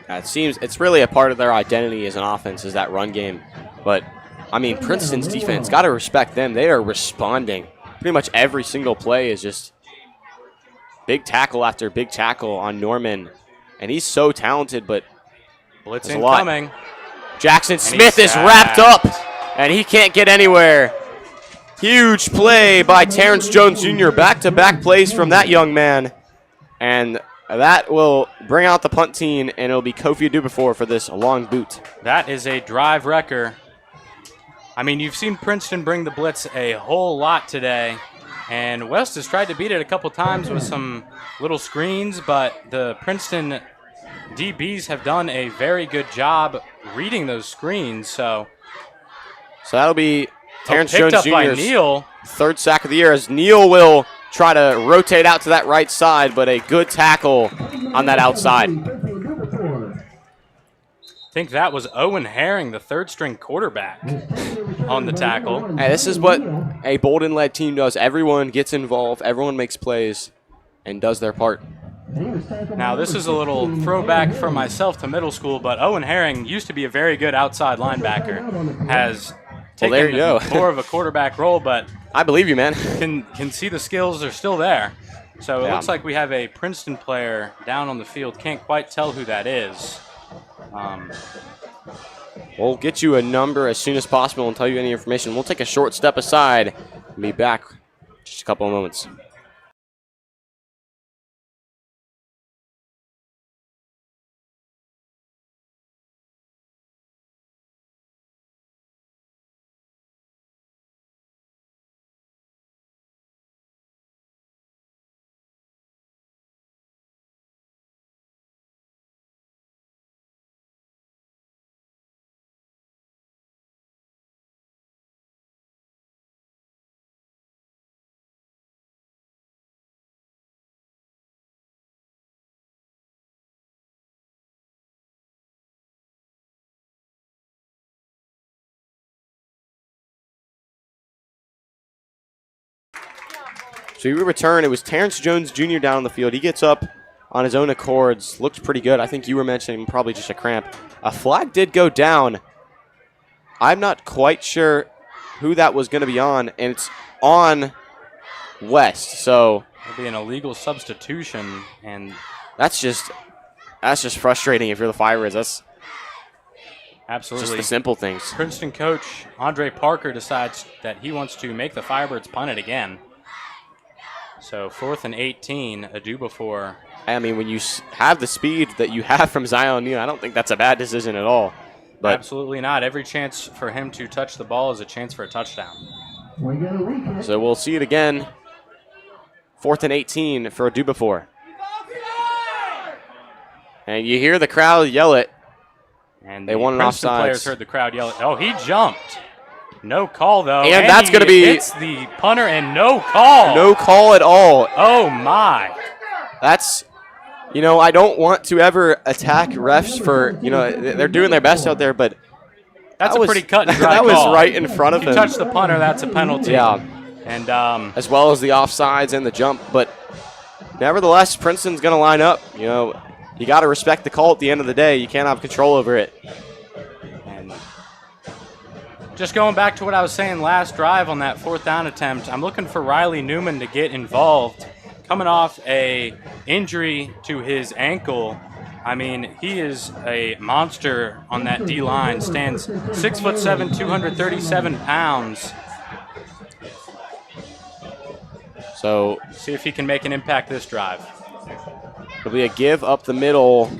It seems it's really a part of their identity as an offense is that run game. But, I mean, Princeton's defense, got to respect them. They are responding. Pretty much every single play is just big tackle after big tackle on Norman. And he's so talented, but blitz incoming. Jackson Smith is wrapped up, and he can't get anywhere. Huge play by Terrence Jones Jr. Back-to-back plays from that young man. And that will bring out the punt team, and it'll be Kofi Adubafor for this long boot. That is a drive wrecker. I mean, you've seen Princeton bring the blitz a whole lot today, and West has tried to beat it a couple times with some little screens, but the Princeton DBs have done a very good job reading those screens. So that'll be Terrence Jones picked up by Jr.'s Neal. 3rd sack of the year as Neal will try to rotate out to that right side, but a good tackle on that outside. I think that was Owen Herring, the 3rd-string quarterback, on the tackle. Hey, this is what a Bolden-led team does. Everyone gets involved, everyone makes plays, and does their part. Now, this is a little throwback from myself to middle school, but Owen Herring used to be a very good outside linebacker. Has taken more of a quarterback role, but I believe you, man. Can see the skills are still there. So it looks like we have a Princeton player down on the field. Can't quite tell who that is. We'll get you a number as soon as possible and tell you any information. We'll take a short step aside and be back in just a couple of moments. So we return. It was Terrence Jones Jr. down on the field. He gets up on his own accords. Looked pretty good. I think you were mentioning probably just a cramp. A flag did go down. I'm not quite sure who that was going to be on, and it's on West. So it'll be an illegal substitution, and that's just That's just frustrating if you're the Firebirds. That's Absolutely. just the simple things. Princeton coach Andre Parker decides that he wants to make the Firebirds punt it again. So 4th and 18, a do before. I mean, when you have the speed that you have from Zion Neal, I don't think that's a bad decision at all. But absolutely not. Every chance for him to touch the ball is a chance for a touchdown. So we'll see it again. 4th and 18 for a do before. And you hear the crowd yell it. And they want an Princeton offsides. Players heard the crowd yell it. Oh, he jumped. No call, though. And that's going to be... hits the punter and no call. No call at all. Oh, my. That's... You know, I don't want to ever attack refs for, you know, they're doing their best out there, but that's a pretty cut and dry that was call. right in front of him. If you touch the punter, that's a penalty. Yeah. And as well as the offsides and the jump, but nevertheless, Princeton's going to line up. You know, you got to respect the call at the end of the day. You can't have control over it. And just going back to what I was saying last drive on that 4th down attempt, I'm looking for Riley Newman to get involved. Coming off a injury to his ankle, I mean, he is a monster on that D-line. Stands 6'7", 237 pounds. So see if he can make an impact this drive. It'll be a give up the middle.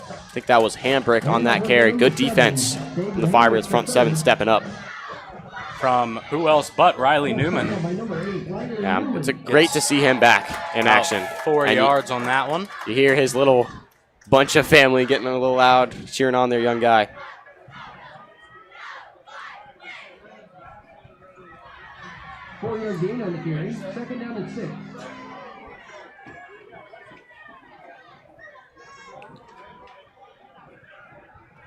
I think that was Hambrick on that carry. Good defense from the Firebirds front 7 stepping up. From who else but Riley Newman. Yeah, it's great to see him back in action. 4 and yards on that one. You hear his little bunch of family getting a little loud, cheering on their young guy. Four-yard gain on the carry. 2nd down and 6.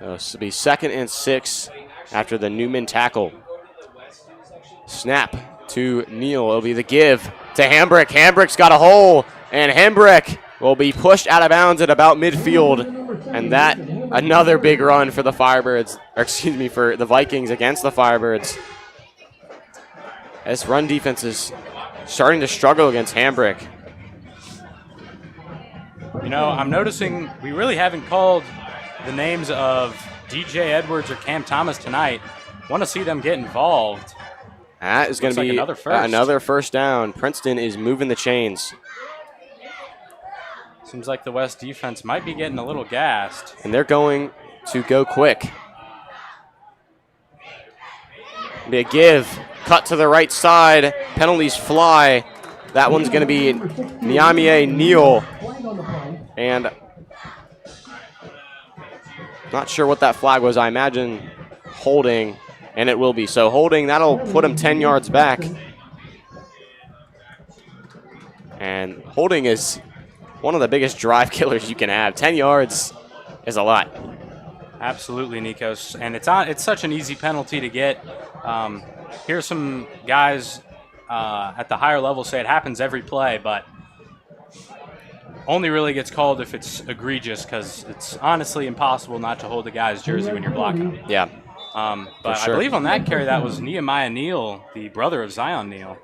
This will be 2nd and 6 after the Newman tackle. Snap to Neal. It'll be the give to Hambrick. Hambrick's got a hole, and Hambrick will be pushed out of bounds at about midfield. And that, another big run for the Firebirds, or excuse me, for the Vikings against the Firebirds. This run defense is starting to struggle against Hambrick. You know, I'm noticing we really haven't called the names of DJ Edwards or Cam Thomas tonight. Want to see them get involved. That is going to be another first down. Princeton is moving the chains. Seems like the West defense might be getting a little gassed. And they're going to go quick. Be a give. Cut to the right side. Penalties fly. That one's going to be Niamie Neal. And not sure what that flag was. I imagine holding. And it will be. So holding, that'll put him 10 yards back. And holding is one of the biggest drive killers you can have. 10 yards is a lot. Absolutely, Nikos. And it's such an easy penalty to get. Here's some guys at the higher level say it happens every play, but only really gets called if it's egregious, because it's honestly impossible not to hold the guy's jersey when you're blocking. Yeah. But sure. I believe on that carry that was Nehemiah Neal, the brother of Zion Neal.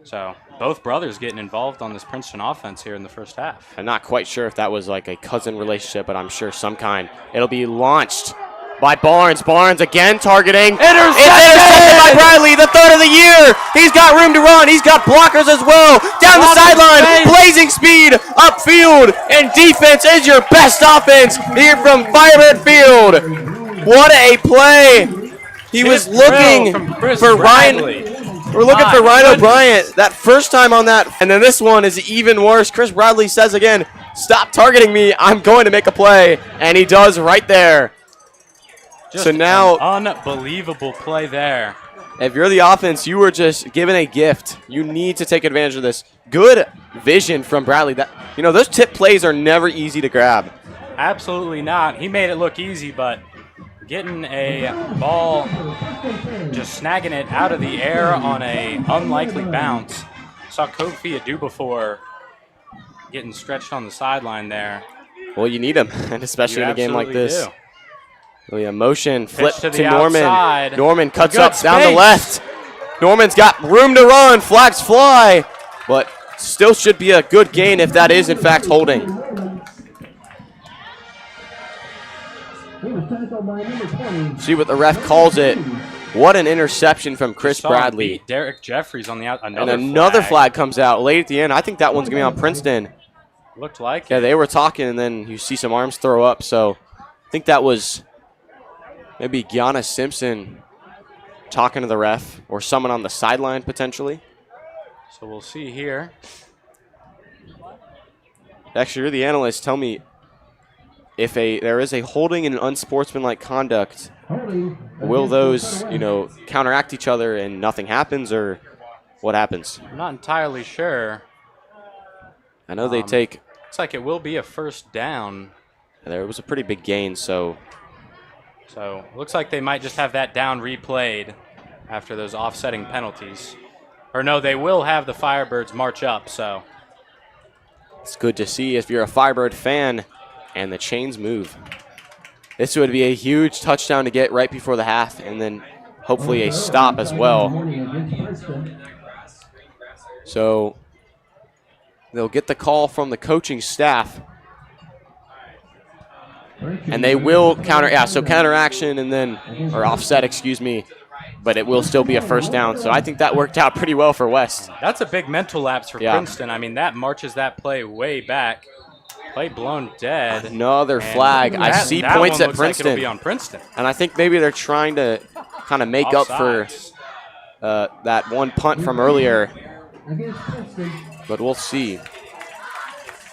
So both brothers getting involved on this Princeton offense here in the first half. I'm not quite sure if that was like a cousin relationship, but I'm sure some kind. It'll be launched by Barnes. Barnes again targeting. It's intercepted by Bradley, the 3rd of the year. He's got room to run. He's got blockers as well. Down the sideline, blazing speed, upfield, and defense is your best offense here from Firebird Field. What a play. He was looking for Ryan. We're looking for Ryan O'Brien that first time on that. And then this one is even worse. Chris Bradley says again, stop targeting me. I'm going to make a play. And he does right there. Just so now, an unbelievable play there. If you're the offense, you were just given a gift. You need to take advantage of this. Good vision from Bradley. That, you know, those tip plays are never easy to grab. Absolutely not. He made it look easy, but getting a ball, just snagging it out of the air on a unlikely bounce. Saw Kofi Adu before getting stretched on the sideline there. Well, you need him, and especially in a game like this. Do. Really a motion, flip to the Norman. Outside. Norman cuts up space. Down the left. Norman's got room to run, flags fly, but still should be a good gain if that is in fact holding. See what the ref calls it. What an interception from Chris Saw him Bradley. beat Derek Jeffries on the out. And another flag comes out late at the end. I think that one's going to be on Princeton. Looked like Yeah, it. they were talking, and then you see some arms throw up. So I think that was maybe Gianna Simpson talking to the ref or someone on the sideline potentially. So we'll see here. Actually, you're the analyst. Tell me if there is a holding and an unsportsmanlike conduct, will those, counteract each other and nothing happens, or what happens? I'm not entirely sure. I know they take. Looks like it will be a first down. There was a pretty big gain, so looks like they might just have that down replayed after those offsetting penalties. Or no, they will have the Firebirds march up, so. It's good to see if you're a Firebird fan and the chains move. This would be a huge touchdown to get right before the half, and then hopefully a stop as well. So they'll get the call from the coaching staff. And they will counteraction and then, or offset, excuse me, but it will still be a first down. So I think that worked out pretty well for West. That's a big mental lapse for Princeton. I mean, that marches that play way back. Play blown dead. Another flag. I see points at Princeton. Like it'll be on Princeton. And I think maybe they're trying to kind of make up for that one punt from earlier. But we'll see.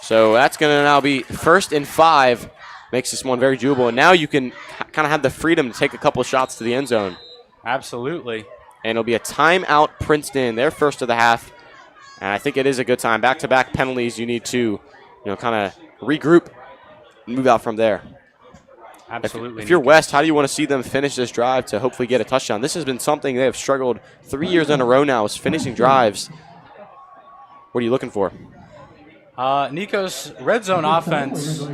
So that's going to now be 1st and 5. Makes this one very doable. And now you can kind of have the freedom to take a couple shots to the end zone. Absolutely. And it'll be a timeout Princeton, their first of the half. And I think it is a good time. Back-to-back penalties, you need to, kind of regroup and move out from there. Absolutely. If you're West, how do you want to see them finish this drive to hopefully get a touchdown? This has been something they have struggled 3 years in a row now, is finishing drives. What are you looking for? Nico's red zone offense,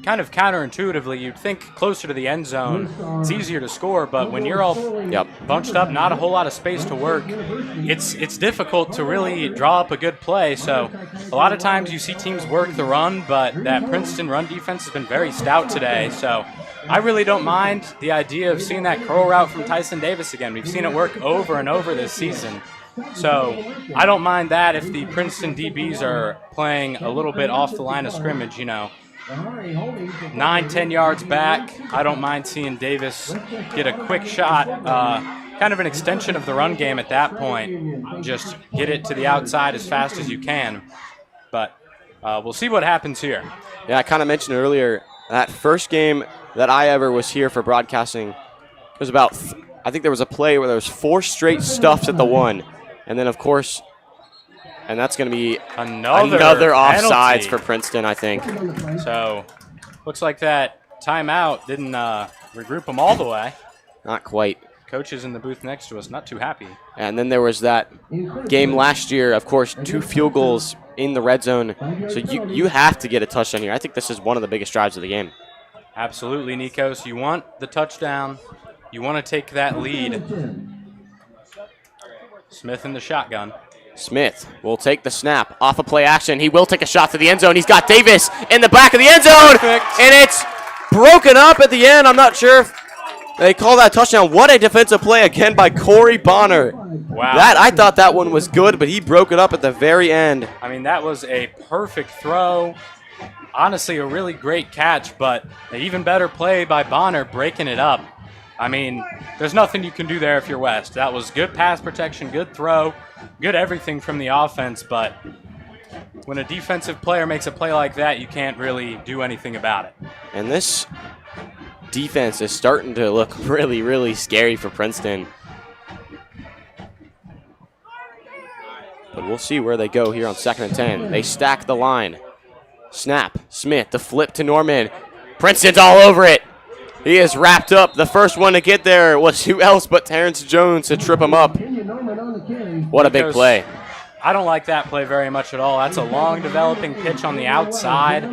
kind of counterintuitively, you'd think closer to the end zone, it's easier to score, but when you're all bunched up, not a whole lot of space to work, it's difficult to really draw up a good play. So a lot of times you see teams work the run, but that Princeton run defense has been very stout today. So I really don't mind the idea of seeing that curl route from Tyson Davis again. We've seen it work over and over this season. So I don't mind that if the Princeton DBs are playing a little bit off the line of scrimmage, 9-10 yards back. I don't mind seeing Davis get a quick shot, kind of an extension of the run game at that point. Just get it to the outside as fast as you can. But we'll see what happens here. Yeah, I kind of mentioned earlier, that first game that I ever was here for broadcasting, it was about, I think there was a play where there was 4 straight stuffs at the 1. And then, of course, and that's going to be another offsides for Princeton, I think. So, looks like that timeout didn't regroup them all the way. Not quite. Coaches in the booth next to us, not too happy. And then there was that game last year, of course, 2 field goals in the red zone. So you have to get a touchdown here. I think this is one of the biggest drives of the game. Absolutely, Nikos. You want the touchdown. You want to take that lead. Smith in the shotgun. Smith will take the snap off of play action. He will take a shot to the end zone. He's got Davis in the back of the end zone. Perfect. And it's broken up at the end. I'm not sure if they call that touchdown. What a defensive play again by Corey Bonner. Wow. I thought that one was good, but he broke it up at the very end. I mean, that was a perfect throw. Honestly, a really great catch, but an even better play by Bonner breaking it up. I mean, there's nothing you can do there if you're West. That was good pass protection, good throw, good everything from the offense, but when a defensive player makes a play like that, you can't really do anything about it. And this defense is starting to look really, really scary for Princeton. But we'll see where they go here on 2nd and 10. They stack the line. Snap, Smith, the flip to Norman. Princeton's all over it. He is wrapped up. The first one to get there was who else but Terrence Jones to trip him up. What a big play. I don't like that play very much at all. That's a long developing pitch on the outside.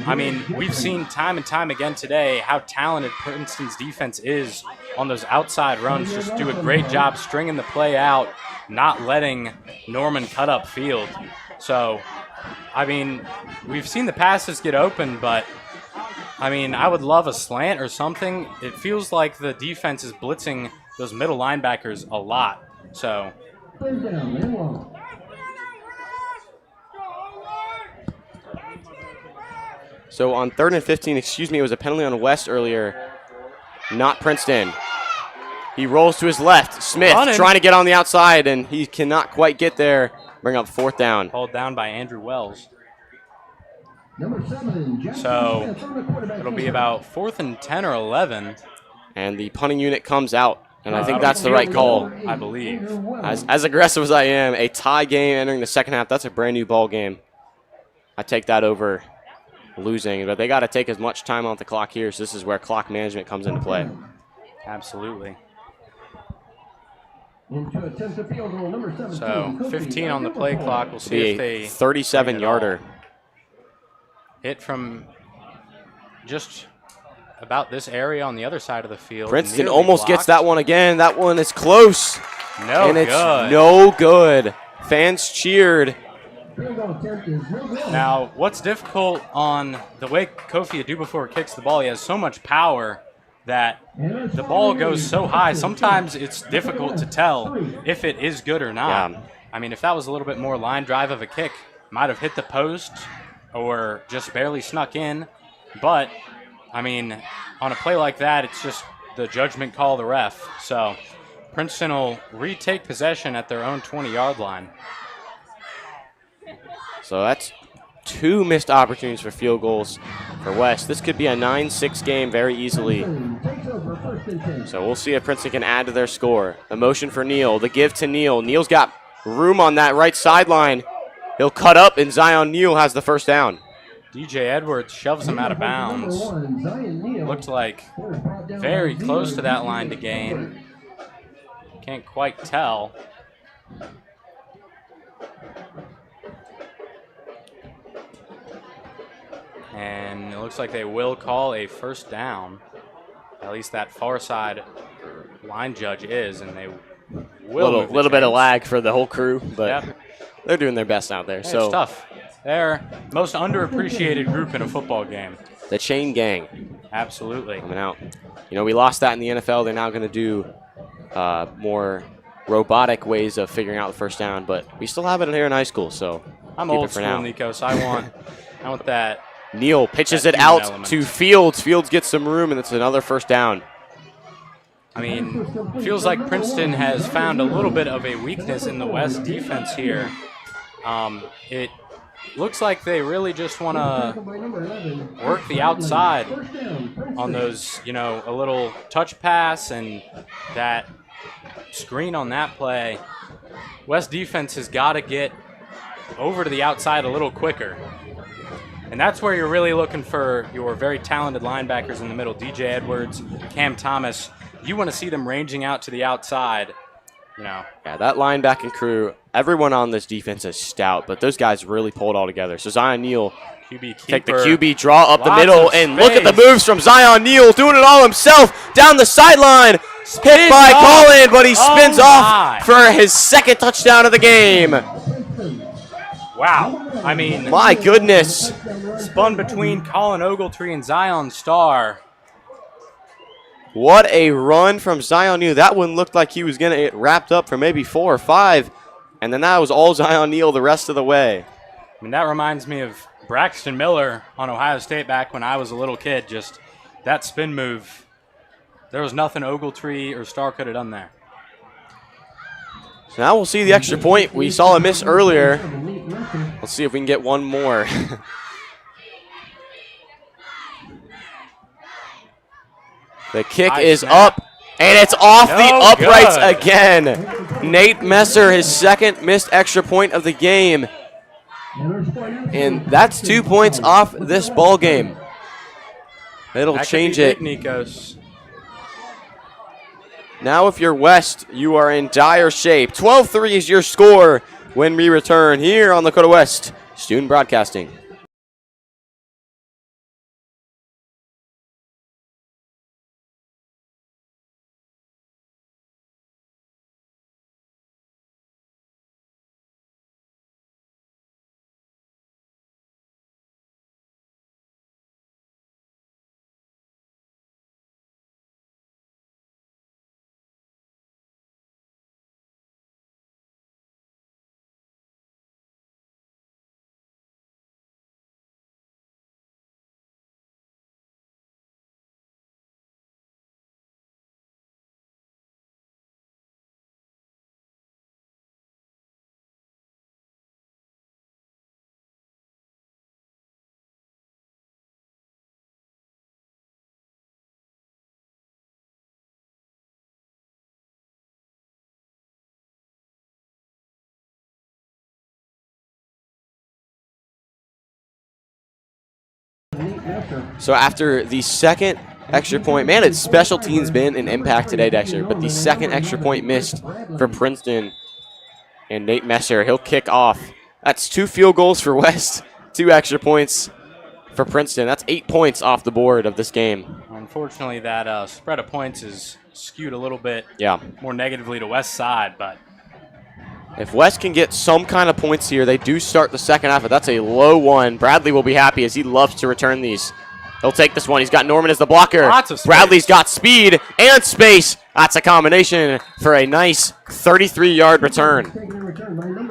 I mean, we've seen time and time again today how talented Princeton's defense is on those outside runs. Just do a great job stringing the play out, not letting Norman cut up field. So, I mean, we've seen the passes get open, but I mean, I would love a slant or something. It feels like the defense is blitzing those middle linebackers a lot. So, Third down and long. So on 3rd and 15, it was a penalty on West earlier, not Princeton. He rolls to his left. Smith trying to get on the outside, and he cannot quite get there. Bring up 4th down. Called down by Andrew Wells. Number 7, Jackson So Smith on the quarterback it'll be keeper. about 4th and 10 or 11, And the punting unit comes out, and I think that's the right call. I believe. As aggressive as I am, a tie game entering the second half, that's a brand new ball game. I take that over losing, but they got to take as much time off the clock here, so this is where clock management comes into play. Absolutely. Into attempt to field goal, number 17, So Kofi 15 on the play Liverpool. clock. We'll see if The they 37-yarder. hit from just about this area on the other side of the field. Princeton Immediately almost gets blocked. that one again. That one is close, No and it's good. no good. Fans cheered. Field goal attempt is no good. Now, what's difficult on the way Kofi Adubafore kicks the ball, he has so much power that the ball goes so high. Sometimes it's difficult to tell if it is good or not. Yeah. I mean, if that was a little bit more line drive of a kick, might have hit the post or just barely snuck in. But, I mean, on a play like that, it's just the judgment call of the ref. So Princeton will retake possession at their own 20-yard line. So that's 2 missed opportunities for field goals for West. This could be a 9-6 game very easily. Takes over, 1st and 10. So we'll see if Princeton can add to their score. The motion for Neal, the give to Neal. Neal's got room on that right sideline. He'll cut up, and Zion Neal has the 1st down. DJ Edwards shoves him out of bounds. Number 1, Zion Neal. Looked like Was brought down very by close to Zealand. that line to gain. Can't quite tell. And it looks like they will call a 1st down. At least that far side line judge is, and they will. move the Little bit of chains. lag for the whole crew, but Yep. they're doing their best out there. It's So tough. They're most underappreciated group in a football game. the chain gang Absolutely. coming out. You know, we lost that in the NFL. They're now going to do more robotic ways of figuring out the 1st down, but we still have it in here in high school. So I'm keep old it for school, now. Nikos. I want that. Neal pitches That it human out element. to Fields. Fields gets some room, and it's another 1st down. I mean, feels like Princeton has found a little bit of a weakness in the West defense here. It looks like they really just want to By number 11, work the outside 1st down, Princeton. on those, a little touch pass and that screen on that play. West defense has got to get over to the outside a little quicker. And that's where you're really looking for your very talented linebackers in the middle, DJ Edwards, Cam Thomas. You want to see them ranging out to the outside, Yeah, that linebacking crew, everyone on this defense is stout, but those guys really pulled all together. So Zion Neal QB take the keeper. QB draw up the Lots middle, of and look at the space. moves from Zion Neal, doing it all himself down the sideline. Hit by off. Colin, but he spins Oh, off my. for his 2nd touchdown of the game. Wow. I mean, My goodness. spun between Colin Ogletree and Zion Starr. What a run from Zion Neal. That one looked like he was going to get wrapped up for maybe 4 or 5, and then that was all Zion Neal the rest of the way. I mean, that reminds me of Braxton Miller on Ohio State back when I was a little kid. Just that spin move. There was nothing Ogletree or Starr could have done there. So now we'll see the extra point. We saw a miss earlier. Let's see if we can get one more. The kick High is snap. up, and it's off the No uprights good. again. Nate Messer, his 2nd missed extra point of the game. And that's 2 points off this ball game. It'll That could change be it. big, Nikos. Now if you're West, you are in dire shape. 12-3 is your score when we return here on Lakota West Student Broadcasting. So after the second extra point, man, it's special teams been an impact today, Dexter, but the second extra point missed for Princeton. And Nate Messer, he'll kick off. That's 2 field goals for West, 2 extra points for Princeton. That's 8 points off the board of this game. Unfortunately, that spread of points is skewed a little bit more negatively to West side, but if West can get some kind of points here, they do start the second half, but that's a low one. Bradley will be happy as he loves to return these. He'll take this one. He's got Norman as the blocker. Lots of space. Bradley's got speed and space. That's a combination for a nice 33-yard return.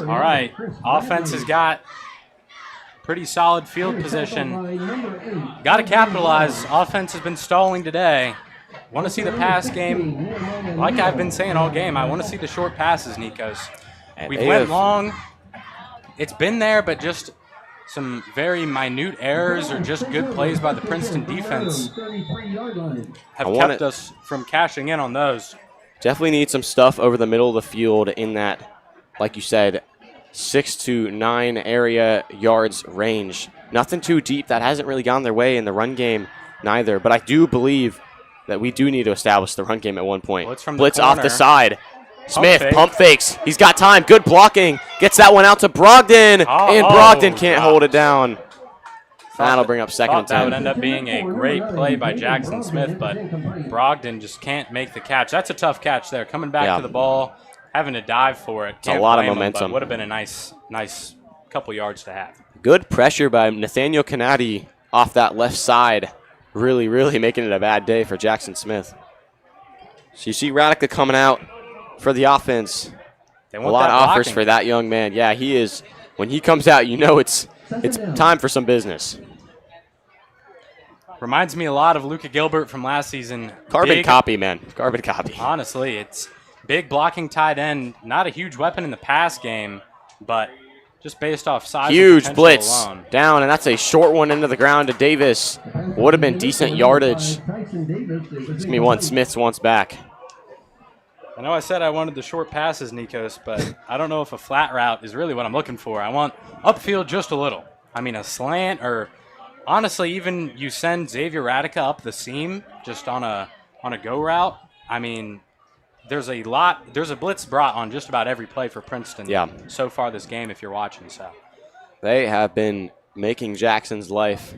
All right, offense has got pretty solid field position. Got to capitalize. Offense has been stalling today. Want to see the pass game. Like I've been saying all game, I want to see the short passes, Nikos. We went long. It's been there, but just some very minute errors or just good plays by the Princeton defense have kept us from cashing in on those. Definitely need some stuff over the middle of the field in that, like you said, 6 to 9 area yards range. Nothing too deep. That hasn't really gone their way in the run game neither. But I do believe that we do need to establish the run game at one point. Blitz off the side. Smith pump fakes. He's got time. Good blocking. Gets that one out to Brogdon. And Brogdon can't hold it down. That'll bring up second and 10. That would end up being a great play by Jackson Smith, but Brogdon just can't make the catch. That's a tough catch there. Coming back to the ball, having to dive for it. It's a lot of momentum. Would have been a nice couple yards to have. Good pressure by Nathaniel Canati off that left side. Really, really making it a bad day for Jackson Smith. So you see Radica coming out for the offense. A lot of offers for that young man. Yeah, he is. When he comes out, you know it's time for some business. Reminds me a lot of Luka Gilbert from last season. Carbon copy, man. Carbon copy. Honestly, it's big blocking tight end. Not a huge weapon in the pass game, but just based off size. Huge blitz alone. Down, and that's a short one into the ground to Davis. Would have been decent yardage. It's me one. Smith's wants back. I know I said I wanted the short passes, Nikos, but I don't know if a flat route is really what I'm looking for. I want upfield just a little. I mean, a slant, or honestly, even you send Xavier Radica up the seam just on a go route. I mean, there's a blitz brought on just about every play for Princeton so far this game, if you're watching. So they have been making Jackson's life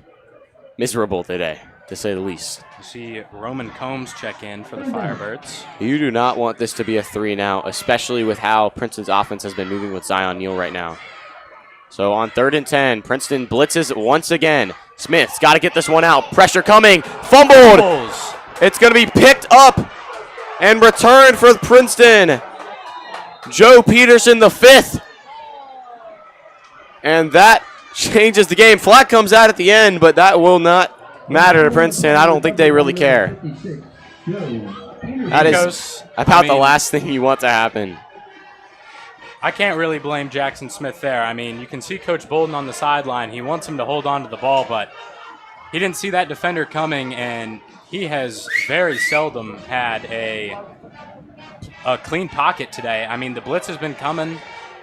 miserable today, to say the least. You see Roman Combs check in for the Firebirds. You do not want this to be a 3 now, especially with how Princeton's offense has been moving with Zion Neal right now. So on 3rd and 10, Princeton blitzes once again. Smith's got to get this one out. Pressure coming. Fumbled. It's going to be picked up and returned for Princeton. Joe Peterson, the 5th. And that changes the game. Flag comes out at the end, but that will not matter to Princeton. I don't think they really care. That is about the last thing you want to happen. I can't really blame Jackson Smith there. I mean, you can see Coach Bolden on the sideline. He wants him to hold on to the ball, but he didn't see that defender coming, and he has very seldom had a clean pocket today. I mean, the blitz has been coming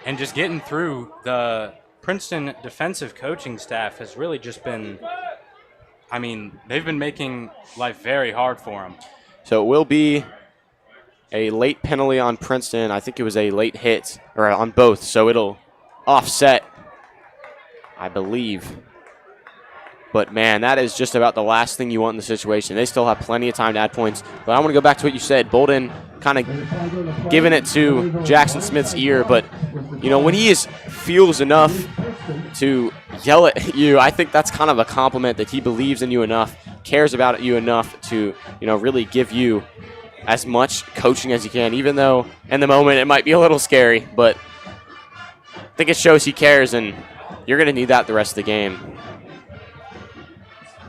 and just getting through. The Princeton defensive coaching staff has really just been, I mean, they've been making life very hard for him. So it will be a late penalty on Princeton. I think it was a late hit, or on both, so it'll offset, I believe. But, man, that is just about the last thing you want in the situation. They still have plenty of time to add points. But I want to go back to what you said. Bolden kind of giving it to Jackson Smith's ear. But, you know, when he feels enough to yell at you, I think that's kind of a compliment that he believes in you enough, cares about you enough to, you know, really give you as much coaching as he can, even though in the moment it might be a little scary. But I think it shows he cares, and you're going to need that the rest of the game.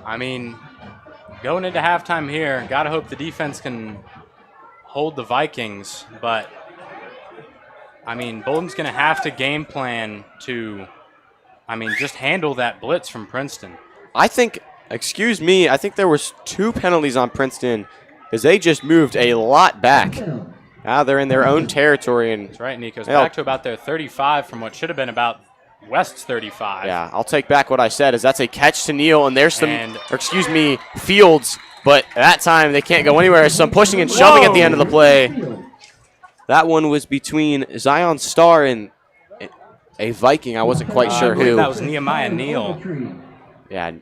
I mean, going into halftime here, got to hope the defense can hold the Vikings. But, I mean, Bolden's going to have to game plan to, I mean, just handle that blitz from Princeton. I think, excuse me, I think there was 2 penalties on Princeton because they just moved a lot back. Now they're in their own territory. And that's right, Nico's back to about their 35 from what should have been about West's 35. Yeah, I'll take back what I said, as that's a catch to Neal, and there's Fields, but at that time they can't go anywhere. Some pushing and shoving at the end of the play. That one was between Zion Starr and a Viking. I wasn't quite sure who. That was Nehemiah Neal. Yeah.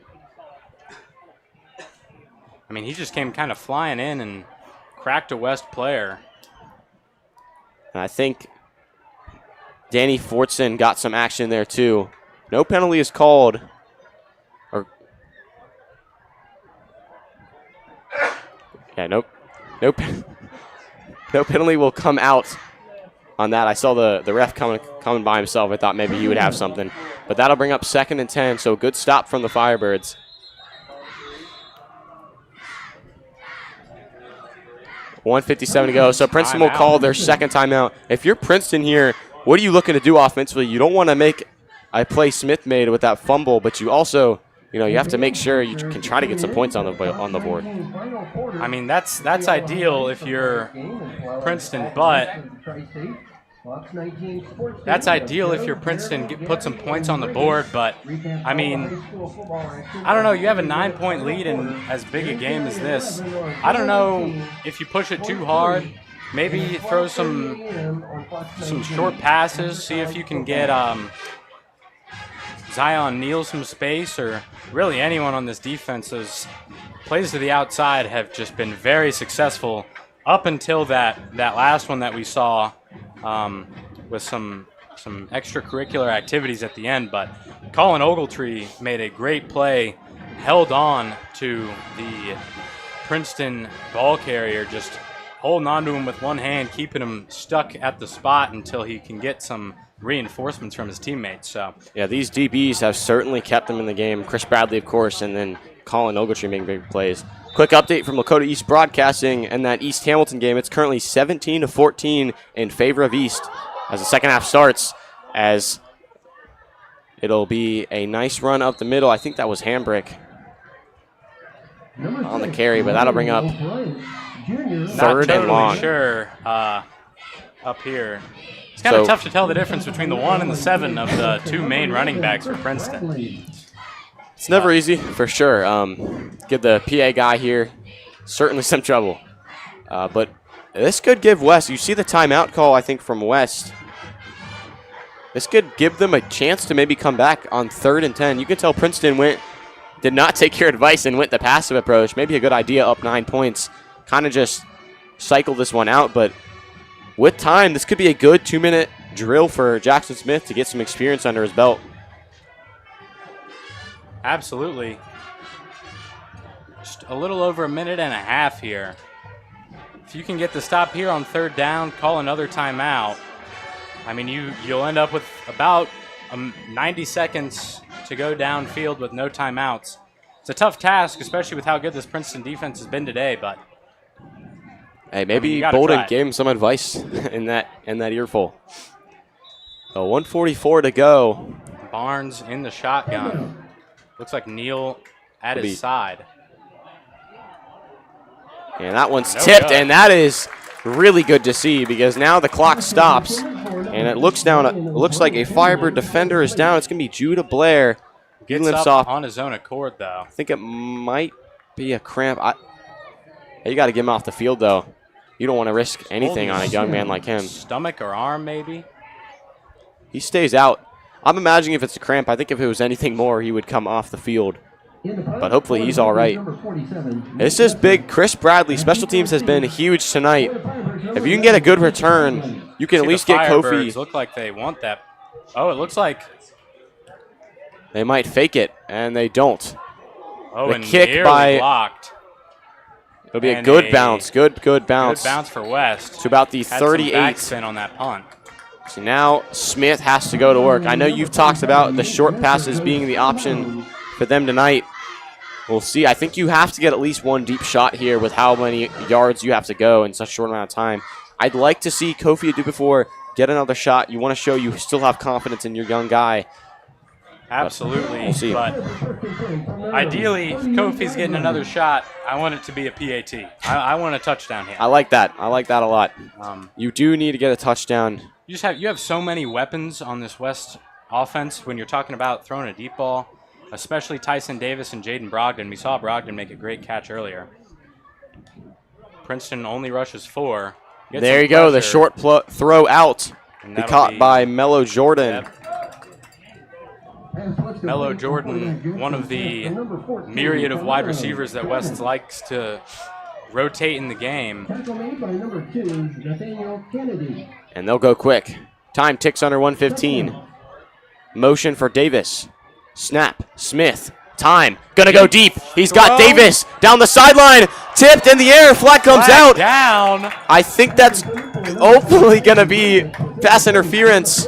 I mean, he just came kind of flying in and cracked a West player. And I think Danny Fortson got some action there too. No penalty is called. Nope. No penalty will come out on that. I saw the ref coming by himself. I thought maybe he would have something. But that'll bring up 2nd and 10, so good stop from the Firebirds. .157 to go. So Princeton will call their second timeout. If you're Princeton here, what are you looking to do offensively? You don't want to make a play Smith made with that fumble, but you also, you have to make sure you can try to get some points on the board. I mean, that's ideal if you're Princeton, but that's ideal if you're Princeton, put some points on the board. But I mean, I don't know. You have a 9-point lead in as big a game as this. I don't know if you push it too hard. Maybe throw some short passes. See if you can get Zion Neal some space, or really anyone on this defense. Those plays to the outside have just been very successful up until that last one that we saw with some extracurricular activities at the end. But Colin Ogletree made a great play, held on to the Princeton ball carrier, just holding on to him with one hand, keeping him stuck at the spot until he can get some reinforcements from his teammates. So yeah, these DBs have certainly kept them in the game. Chris Bradley, of course, and then Colin Ogletree making big plays. Quick update from Lakota East Broadcasting and that East Hamilton game. It's currently 17-14 in favor of East as the second half starts, as it'll be a nice run up the middle. I think that was Hambrick on the carry, but that'll bring up 3rd and long. Sure, up here. It's kind of tough to tell the difference between the 1 and the 7 of the 2 main running backs for Princeton. It's never easy, for sure. Give the PA guy here certainly some trouble. But this could give West, you see the timeout call, I think, from West. This could give them a chance to maybe come back on 3rd and 10. You can tell Princeton did not take your advice and went the passive approach. Maybe a good idea, up 9 points. Kind of just cycle this one out, but with time, this could be a good 2-minute drill for Jackson Smith to get some experience under his belt. Absolutely. Just a little over a minute and a half here. If you can get the stop here on 3rd down, call another timeout. I mean, you'll end up with about 90 seconds to go downfield with no timeouts. It's a tough task, especially with how good this Princeton defense has been today, but hey, maybe Bolden gave him some advice in that earful. So 1:44 to go. Barnes in the shotgun. Looks like Neal at his side. And that one's tipped, and that is really good to see, because now the clock stops, and it looks like a Firebird defender is down. It's going to be Judah Blair. He Gets limps up off on his own accord, though. I think it might be a cramp. You got to get him off the field, though. You don't want to risk anything on a young man like him. Stomach or arm, maybe? He stays out. I'm imagining if it's a cramp, I think if it was anything more, he would come off the field. But hopefully he's all right. This is big. Chris Bradley, special teams has been huge tonight. If you can get a good return, you can at least get Kofi. Look like they want that. Oh, it looks like they might fake it, and they don't. Oh, the and kick by blocked. It'll be a good bounce. Good bounce. Good bounce for West. To about the 38. Had some backspin on that punt. So now Smith has to go to work. I know you've talked about the short passes being the option for them tonight. We'll see. I think you have to get at least one deep shot here with how many yards you have to go in such a short amount of time. I'd like to see Kofi Adubafor get another shot. You want to show you still have confidence in your young guy. Absolutely. We'll see. But ideally, if Kofi's getting another shot, I want it to be a PAT. I want a touchdown here. I like that. I like that a lot. You do need to get a touchdown. You have so many weapons on this West offense when you're talking about throwing a deep ball, especially Tyson Davis and Jaden Brogdon. We saw Brogdon make a great catch earlier. Princeton only rushes 4. There you go, the short throw out. Be caught by Mello Jordan. Yep. Mello Jordan, one of the myriad of wide receivers that West likes to rotate in the game. And they'll go quick. Time ticks under 1:15. Motion for Davis. Snap. Smith. Time. Gonna go deep. He's got Davis down the sideline. Tipped in the air. Flag comes out. Down. I think that's hopefully gonna be pass interference.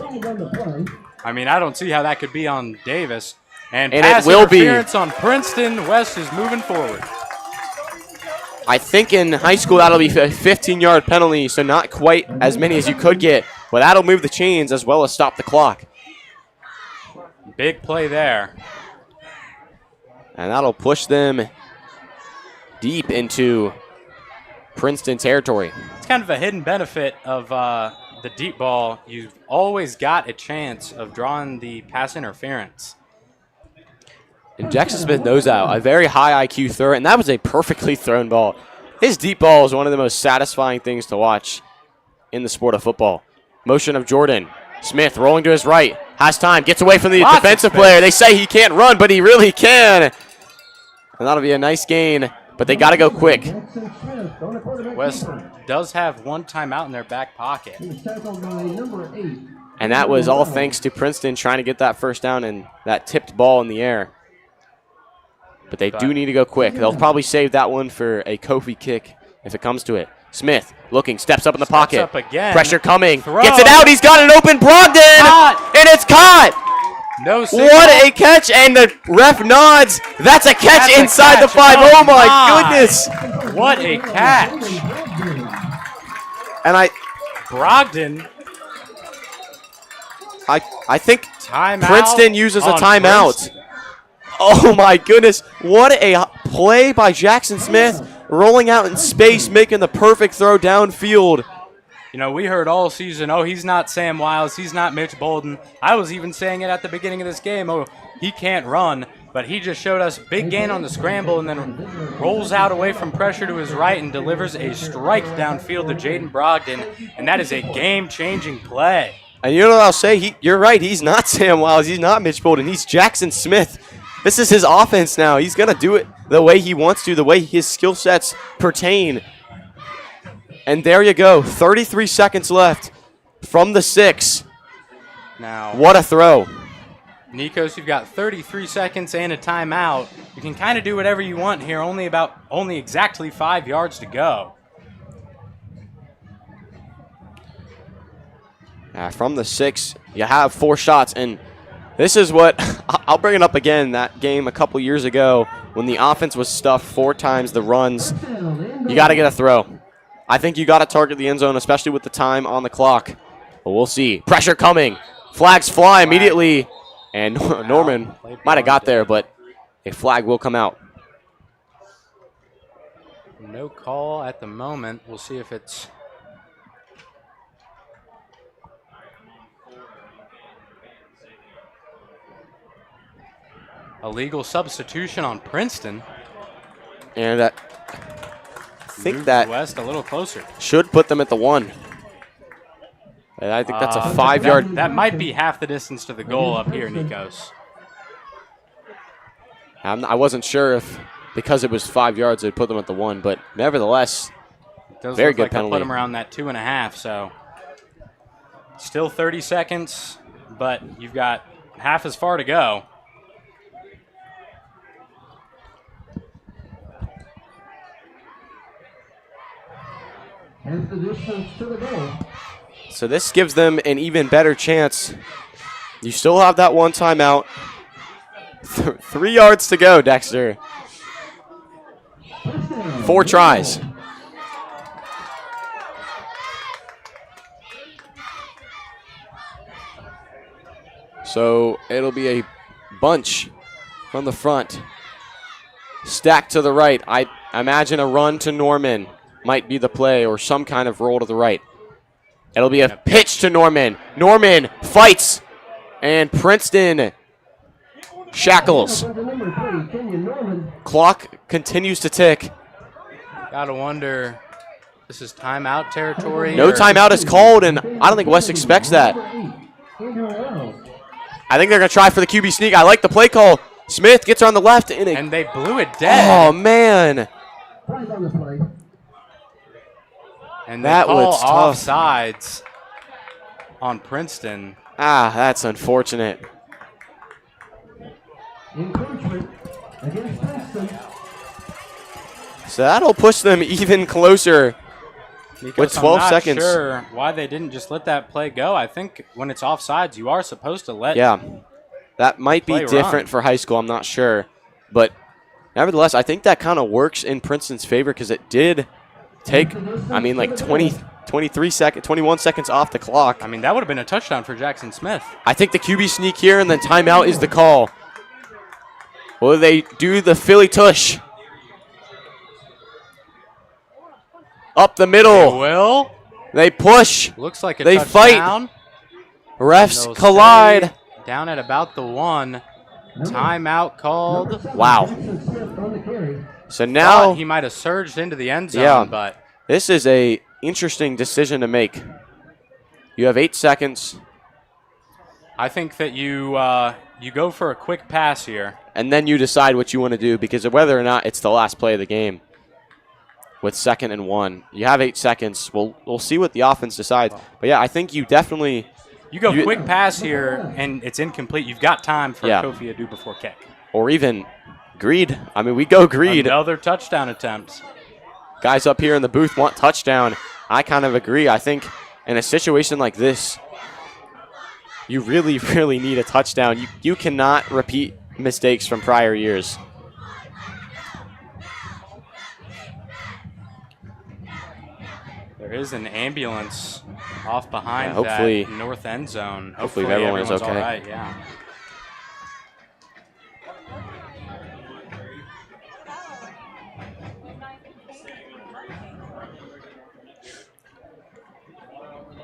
I mean, I don't see how that could be on Davis. And it pass will be. interference on Princeton. West is moving forward. I think in high school that'll be a 15-yard penalty, so not quite as many as you could get, but that'll move the chains as well as stop the clock. Big play there. And that'll push them deep into Princeton territory. It's kind of a hidden benefit of the deep ball. You've always got a chance of drawing the pass interference. And Jackson Smith knows that. A very high IQ throw, and that was a perfectly thrown ball. His deep ball is one of the most satisfying things to watch in the sport of football. Motion of Jordan. Smith rolling to his right. Has time. Gets away from the defensive player. They say he can't run, but he really can. And that'll be a nice gain, but they got to go quick. West does have 1 timeout in their back pocket. And that was all thanks to Princeton trying to get that first down and that tipped ball in the air. But they do need to go quick. They'll probably save that one for a Kofi kick if it comes to it. Smith looking, steps up in the pocket. Up again. Pressure coming. Throw. Gets it out. He's got an open Brogdon. Caught. And it's caught. No signal. What a catch. And the ref nods. That's a catch That's inside a the 5. catch. Oh, my goodness. What a catch. And Brogdon. I think Timeout Princeton uses a on timeout. Princeton. Oh, my goodness. What a play by Jackson Smith. Rolling out in space, making the perfect throw downfield. You know, we heard all season, oh, he's not Sam Wiles, he's not Mitch Bolden. I was even saying it at the beginning of this game, oh, he can't run. But he just showed us big gain on the scramble and then rolls out away from pressure to his right and delivers a strike downfield to Jaden Brogdon. And that is a game-changing play. And you know what I'll say? You're right. He's not Sam Wiles. He's not Mitch Bolden. He's Jackson Smith. This is his offense now. He's going to do it the way he wants to, the way his skill sets pertain. And there you go. 33 seconds left from the 6. Now, what a throw. Nikos, you've got 33 seconds and a timeout. You can kind of do whatever you want here, only exactly 5 yards to go. From the 6, you have 4 shots, and this is what I'll bring it up again. That game a couple years ago when the offense was stuffed 4 times the runs, you got to get a throw. I think you got to target the end zone, especially with the time on the clock. But we'll see. Pressure coming. Flags fly immediately, and Norman might have got there, but a flag will come out. No call at the moment. We'll see if it's... a legal substitution on Princeton. And I think that West a little closer. Should put them at the 1. And I think that's a 5-yard. That might be half the distance to the goal up here, Nikos. I wasn't sure if because it was 5 yards they'd put them at the 1, but nevertheless, very good penalty. Put them around that 2.5. So still 30 seconds, but you've got half as far to go. Half the distance to the goal. So this gives them an even better chance. You still have that 1 timeout. 3 yards to go, Dexter. 4 tries. So it'll be a bunch from the front. Stacked to the right. I imagine a run to Norman might be the play, or some kind of roll to the right. It'll be a pitch to Norman. Norman fights. And Princeton shackles. Clock continues to tick. Gotta wonder, this is timeout territory? No or- timeout is called, and I don't think West expects that. I think they're going to try for the QB sneak. I like the play call. Smith gets on the left. And they blew it dead. Oh, man. And they That call was tough. offsides on Princeton. Ah, that's unfortunate. Encroachment against Princeton. So that'll push them even closer. Because With 12 I'm not seconds. sure why they didn't just let that play go. I think when it's offsides, you are supposed to let. Yeah, that might be Play different run. for high school. I'm not sure. But nevertheless, I think that kind of works in Princeton's favor because it did take, like 21 seconds off the clock. I mean, that would have been a touchdown for Jackson Smith. I think the QB sneak here and then timeout is the call. Will they do the Philly tush? Up the They middle. will. They push. Looks like a They fight. touchdown. Refs They'll collide. stay down at about the 1. Timeout called. Wow. So now Thought he might have surged into the end zone, Yeah. but this is a interesting decision to make. You have 8 seconds, I think that you go for a quick pass here. and then you decide what you want to do because of whether or not it's the last play of the game. With 2nd and 1, you have 8 seconds. We'll see what the offense decides. But yeah, I think you definitely. You go quick pass here, and it's incomplete. You've got time for Yeah. Kofi Adu before kick. Or even greed. I mean, we go greed. Another touchdown attempt. Guys up here in the booth want touchdown. I kind of agree. I think in a situation like this, you really, really need a touchdown. You cannot repeat mistakes from prior years. There is an ambulance off behind Yeah, hopefully- that north end zone. hopefully everyone is everyone's okay. all right, yeah.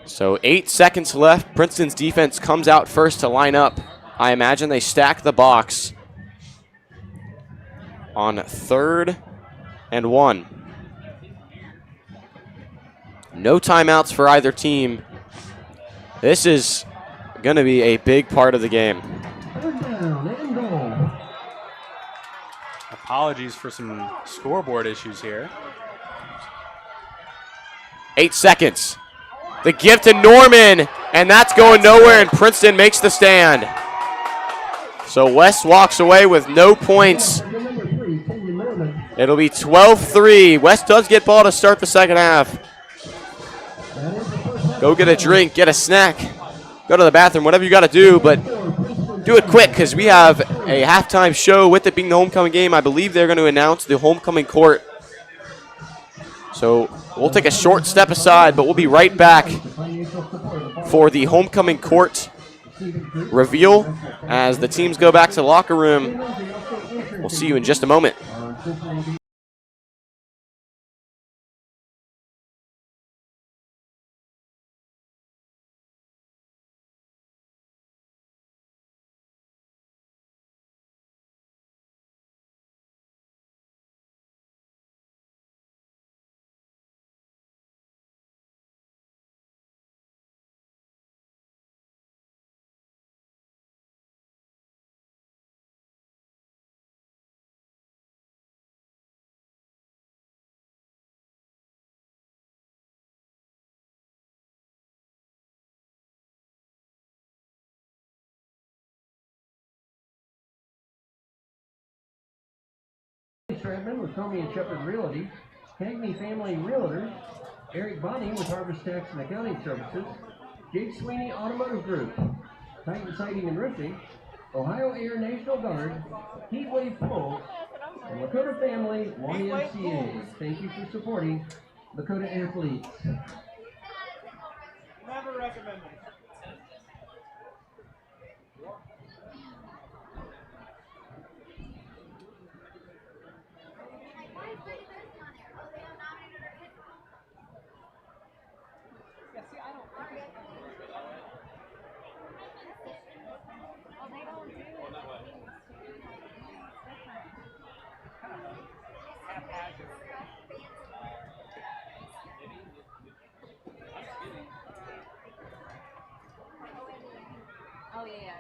So 8 seconds left. Princeton's defense comes out first to line up. I imagine they stack the box on 3rd and 1. No timeouts for either team. This is going to be a big part of the game. Third down and goal. Apologies for some scoreboard issues here. 8 seconds. The give to Norman, and that's going nowhere, and Princeton makes the stand. So West walks away with no points. The number 3, Kenyon Norman. It'll be 12-3. West does get ball to start the second half. That is the first half. Go get a drink, get a snack, go to the bathroom, whatever you got to do, but do it quick because we have a halftime show. With it being the homecoming game, I believe they're going to announce the homecoming court. So we'll take a short step aside, but we'll be right back for the homecoming court reveal as the teams go back to the locker room. We'll see you in just a moment. Stratman with Comey and Shepherd Realty, Cagney Family Realtors, Eric Bonney with Harvest Tax and Accounting Services, Jake Sweeney Automotive Group, Titan Siding and Roofing, Ohio Air National Guard, Heatwave Pools, and Lakota Family YMCA. Thank you for supporting Lakota athletes. Never recommend it. yeah.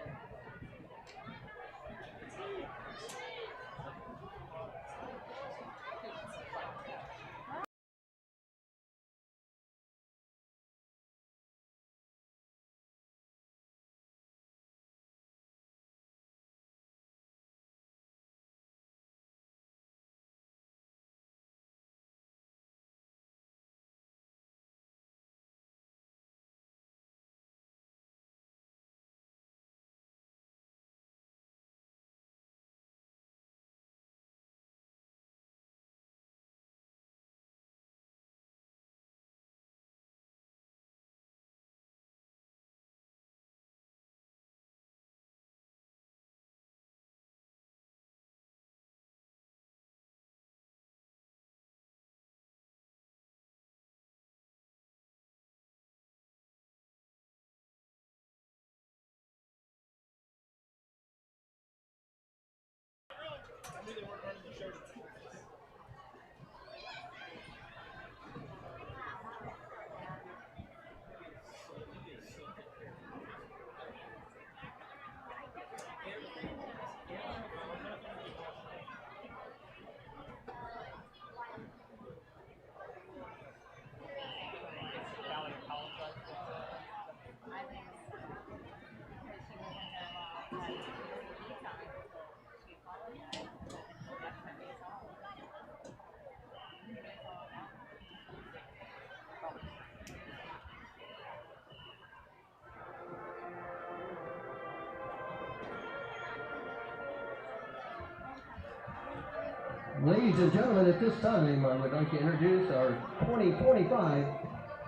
Ladies and gentlemen, at this time, I would like to introduce our 2025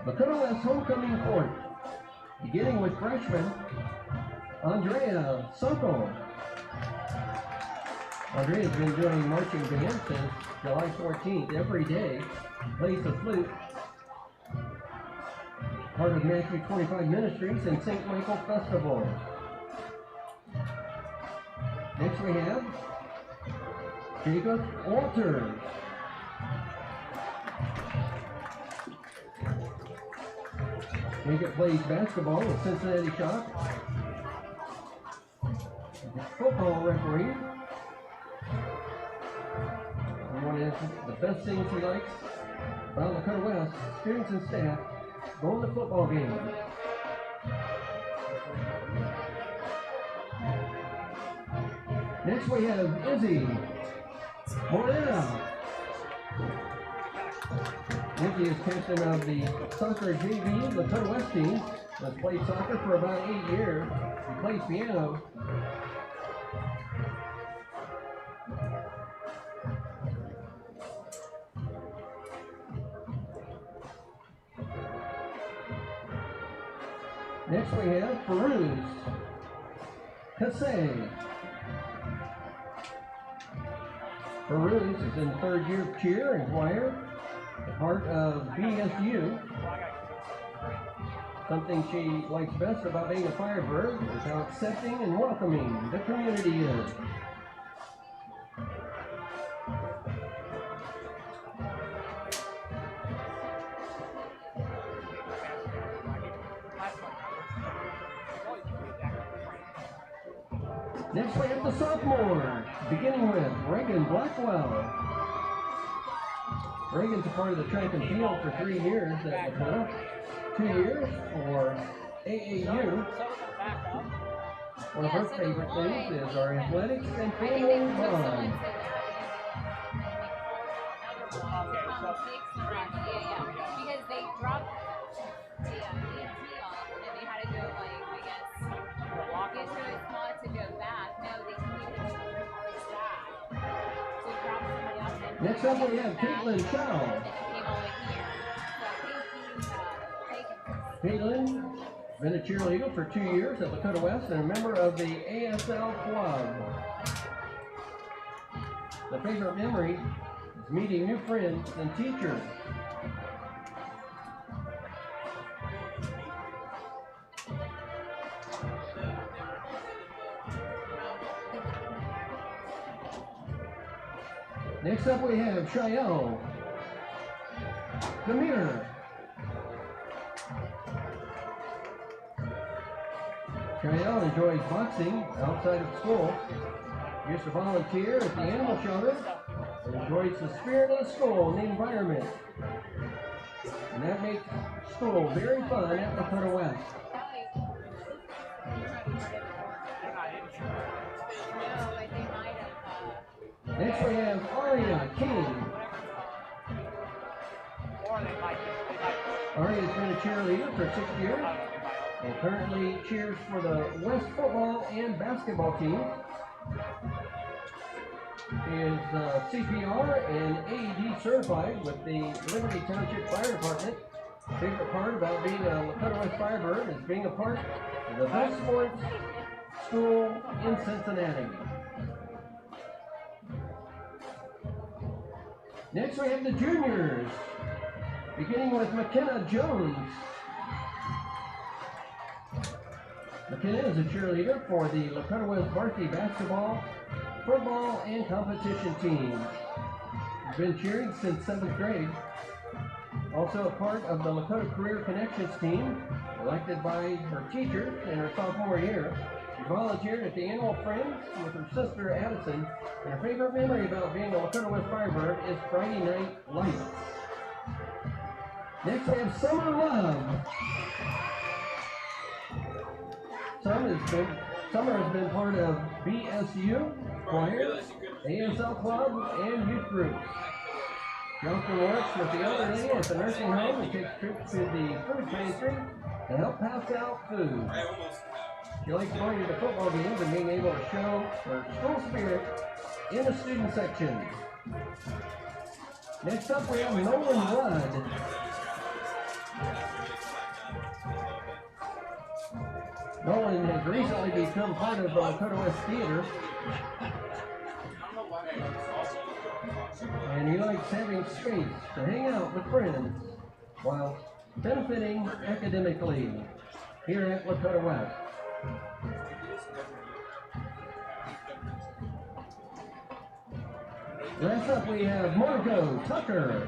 Lakota West Homecoming Court, beginning with freshman Andrea Sokol. Andrea's been doing marching band since July 14th every day, plays the flute, part of Matthew 25 Ministries and St. Michael Festival. Next we have Jacob Walters. Jacob plays basketball with Cincinnati Shock. Football referee. And one of the best things he likes about Lakota West, students and staff going to football games. Next we have Izzy Morena. Izzy is captain of the soccer JV, the Lakota West team. Has played soccer for about 8 years. He plays piano. Next we have Peruz Kasey. Peruz is in third year of cheer and choir, part of BSU. Something she likes best about being a Firebird is how accepting and welcoming the community is. Next we have the sophomores, beginning with Reagan Blackwell. Reagan's a part of the track and field for 3 years at Lakota, 2 years for AAU. One of her favorite things is our athletics and family bond. Because they dropped the EMT off and they had to go, like, I guess, walk into a spot to go back. No, they completed the staff. So drop somebody off and Next up we have Caitlin Chow. and she came all the way here. So Caitlin, been a cheerleader for 2 years at Lakota West and a member of the ASL Club. The favorite memory is meeting new friends and teachers. Next up we have Shael Demir. Kyle enjoys boxing outside of school. Used to volunteer at the animal shelter and enjoys the spirit of school and the environment. And that makes school very fun at Lakota West. Next we have Aria King. Aria's been a cheerleader for 6 years and currently cheers for the West football and basketball team. She is CPR and AED certified with the Liberty Township Fire Department. Favorite part about being a Lakota West Firebird is being a part of the best sports school in Cincinnati. Next we have the juniors, beginning with McKenna Jones. McKenna is a cheerleader for the Lakota West varsity basketball, football, and competition teams. She's been cheering since 7th grade. Also a part of the Lakota Career Connections team, elected by her teachers in her sophomore year. She volunteered at the Annual Friends with her sister Addison, and her favorite memory about being a Lakota West Firebird is Friday Night Lights. Next we have Summer Love. Summer has been part of BSU, choir, ASL club, and youth groups. She often works with the elderly at the nursing home and takes trips to the food pantry to help pass out food. She likes going to the football games and being able to show her school spirit in the student section. Next up we have Nolan Rudd. Nolan has recently become part of Lakota West Theater. And he likes having space to hang out with friends while benefiting academically here at Lakota West. Last up we have Margot Tucker.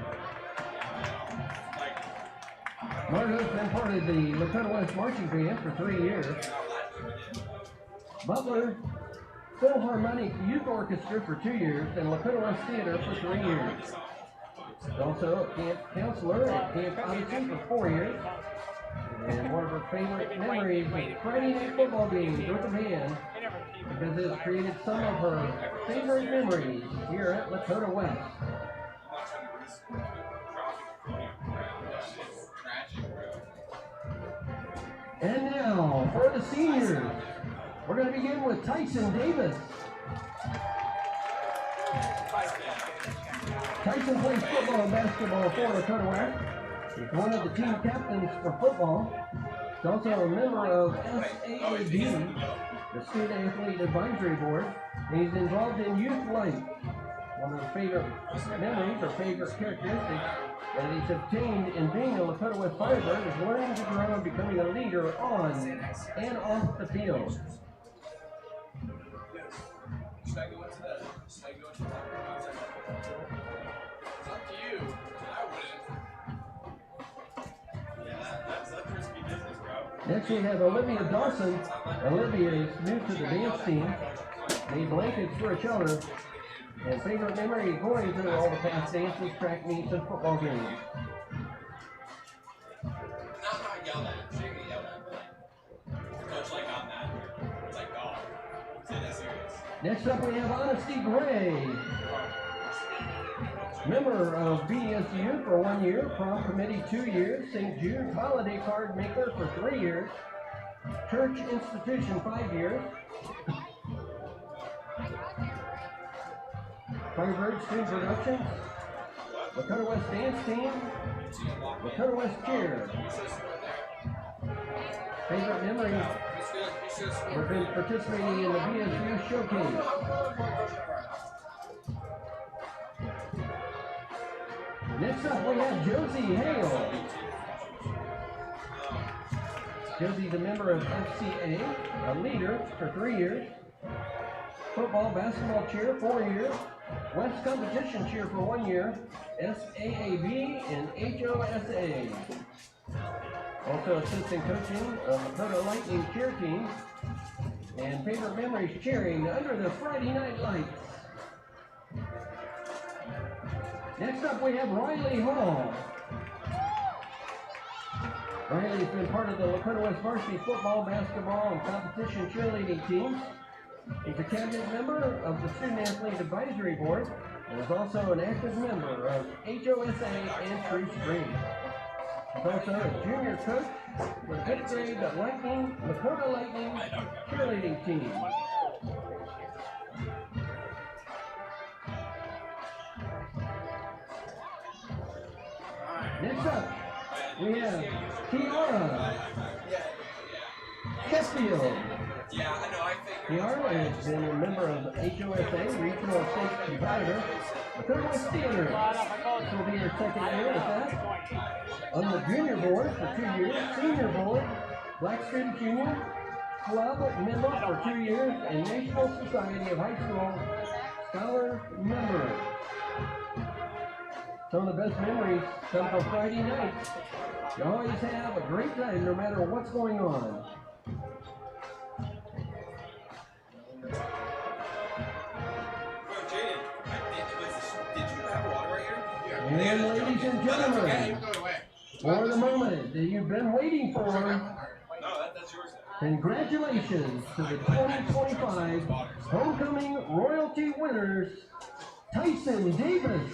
Margot's been part of the Lakota West marching band for 3 years. Butler Philharmonic Youth Orchestra for 2 years and Lakota West Theater for 3 years. She's also a camp counselor at Camp Odyssey for 4 years. And one of her favorite memories is Friday night football games with the band because it has created some of her favorite memories here at Lakota West. And now for the seniors, we're going to begin with Tyson Davis. Tyson plays football and basketball for Lakota West. He's one of the team captains for football. He's also a member of SAAB, the Student Athlete Advisory Board, and he's involved in youth life. One of his favorite memories or favorite characteristics that he's obtained in being a Lakota West Firebird is learning to grow and becoming a leader on and off the field. Should I go into that? It's up to you. I wouldn't. Yeah, that's a risky business, bro. Next we have Olivia Dawson. Olivia is new to the dance team. Made blankets for a shelter. And favorite memory going to all the past dances, track meets, and football games. Not yelled at. Shouldn't get yelled at. Coach like on that. It's like golf. Say that serious. Next up we have Honesty Gray. Member of BSU for 1 year, prom committee 2 years, St. Jude holiday card maker for 3 years, church institution 5 years, Firebirds Student Productions, Lakota West Dance Team, Lakota West Cheer. Favorite memory have been participating in the BSU Showcase. Next up we have Josie Hale. Josie's a member of FCA, a leader for 3 years, football, basketball cheer 4 years, West competition cheer for 1 year, SAAB and HOSA. Also assistant coaching Lakota Lightning cheer team. And favorite memories cheering under the Friday night lights. Next up we have Riley Hall. Riley's been part of the Lakota West varsity football, basketball, and competition cheerleading teams. He's a cabinet member of the Student Athlete Advisory Board and is also an active member of HOSA and True Stream. He's also a junior coach for the 5th grade Lakota Lightning cheerleading team. Next up, we have Kiara Sheffield. Yeah, I know, I figured. Kiara has been a member of HOSA, Regional State Competitor, Lakota West Theater. This will be her second year with that. On the junior board for 2 years, senior board, Black Student Union, club member for 2 years, and National Society of High School Scholar member. Some of the best memories come from Friday nights. You always have a great time no matter what's going on. Did you have water right here? And ladies and gentlemen, for the moment that you've been waiting for, No, that's yours. congratulations to the 2025 Homecoming Royalty winners, Tyson Davis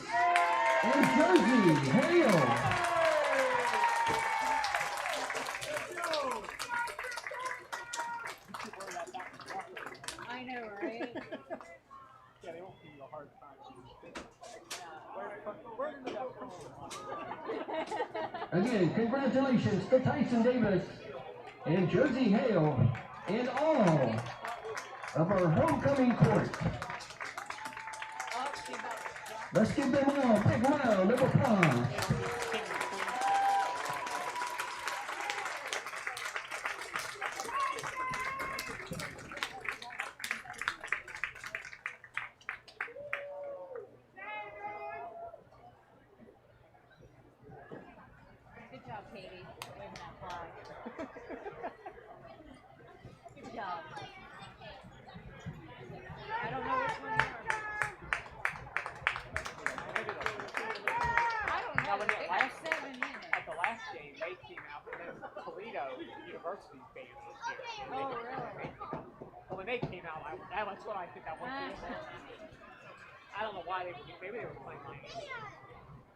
and Josie Hale. I know, right? Yeah, they won't give you a hard time. Again, congratulations to Tyson Davis and Josie Hale and all of our homecoming court. Let's give them all a big round of applause. Good job, Katie. Waving that flag. Good job. I don't know which one you are. I don't know. Now, when It was 7 minutes. At the last game, they came out, and then Toledo University's band was here. And they Oh, came out. really? Well, when they came out, that's what I think that was. I don't know why they were. Maybe they were playing like.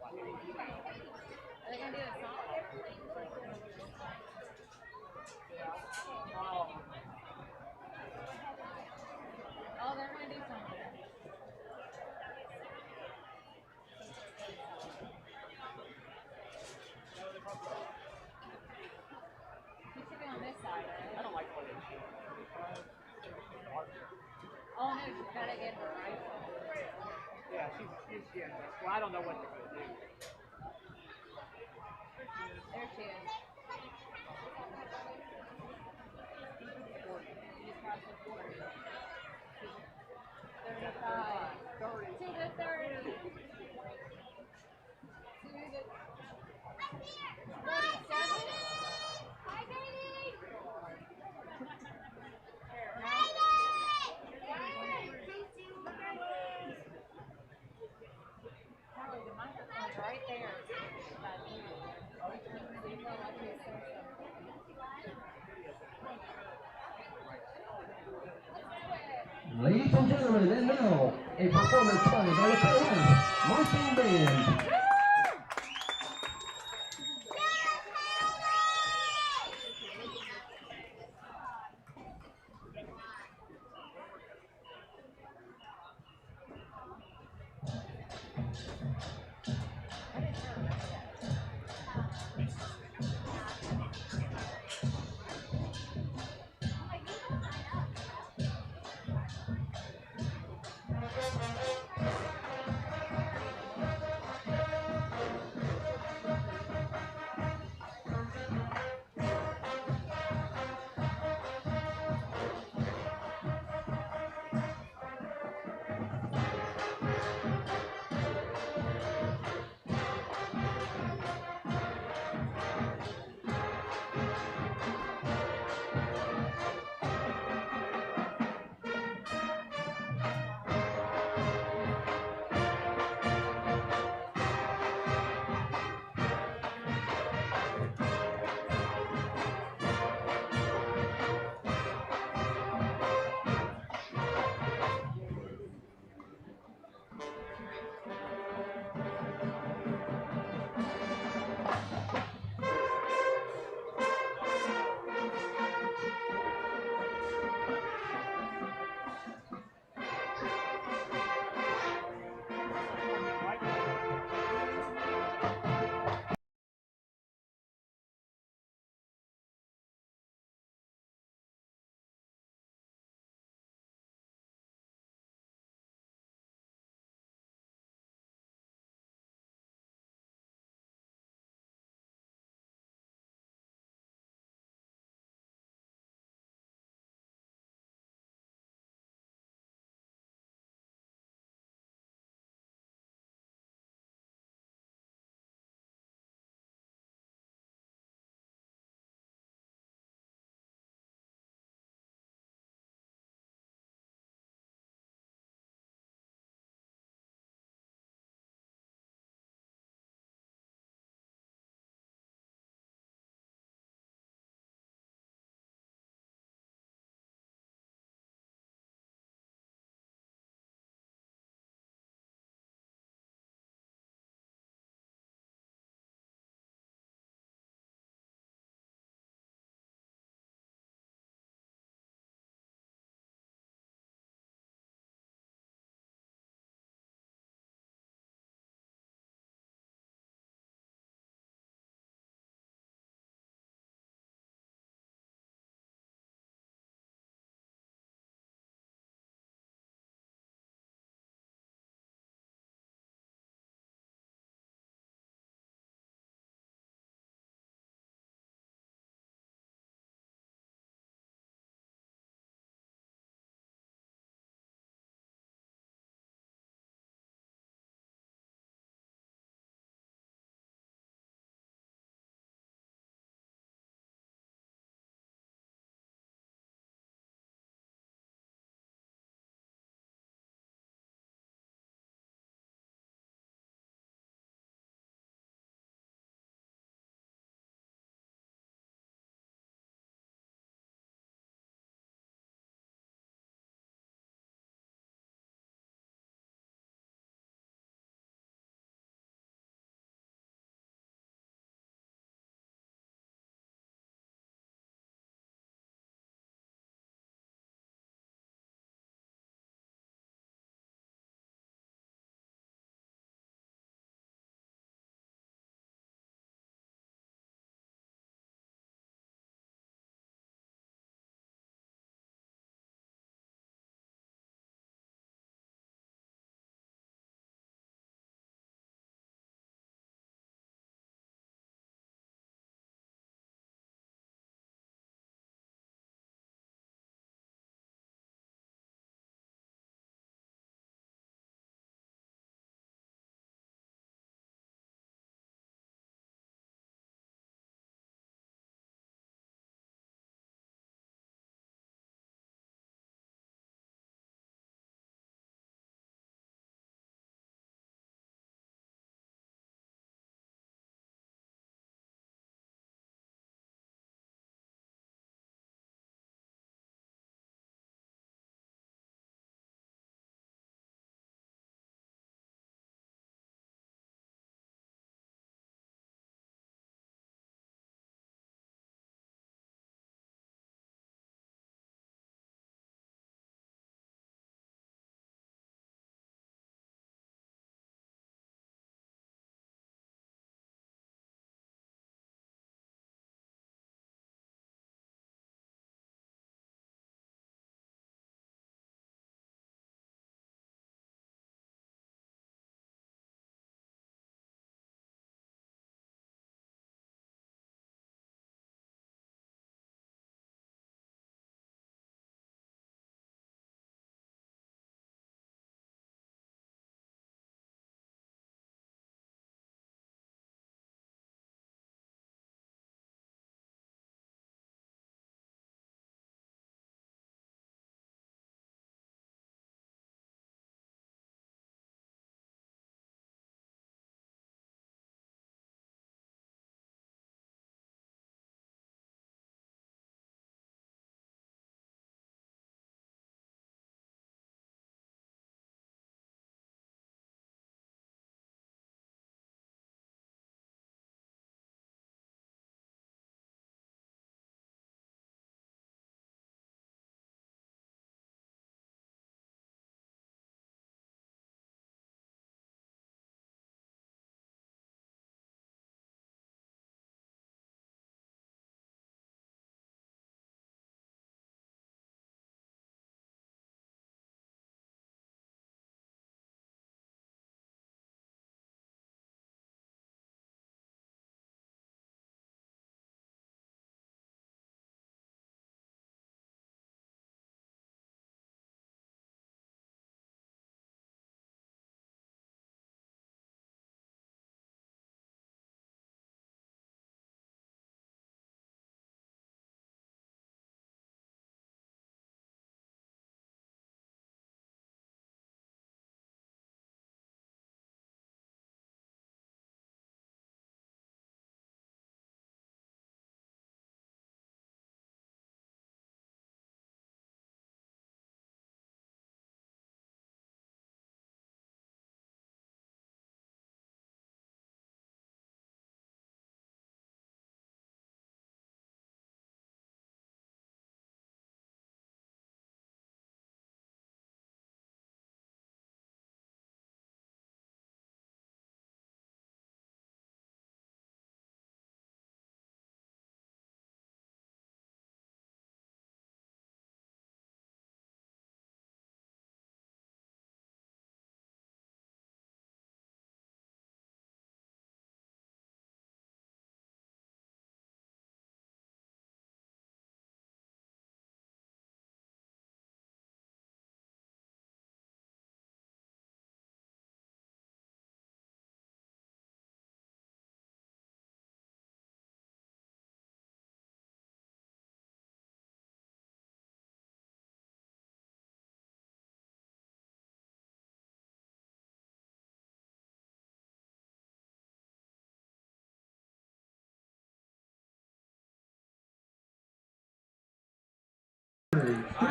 Are they going to do a song? Oh, they're going to do something. You should be on this side, right? I don't like what they do. Oh, no, she's got to get her rifle. Yeah, she's getting this. Well, I don't know what they're going to do. There she is. You just crossed the 40. 35. 30. To the 30. To the 47. Hi, baby. Charlie, the microphone's right there. Ladies and gentlemen, and now a performance by the Lakota West Marching Band.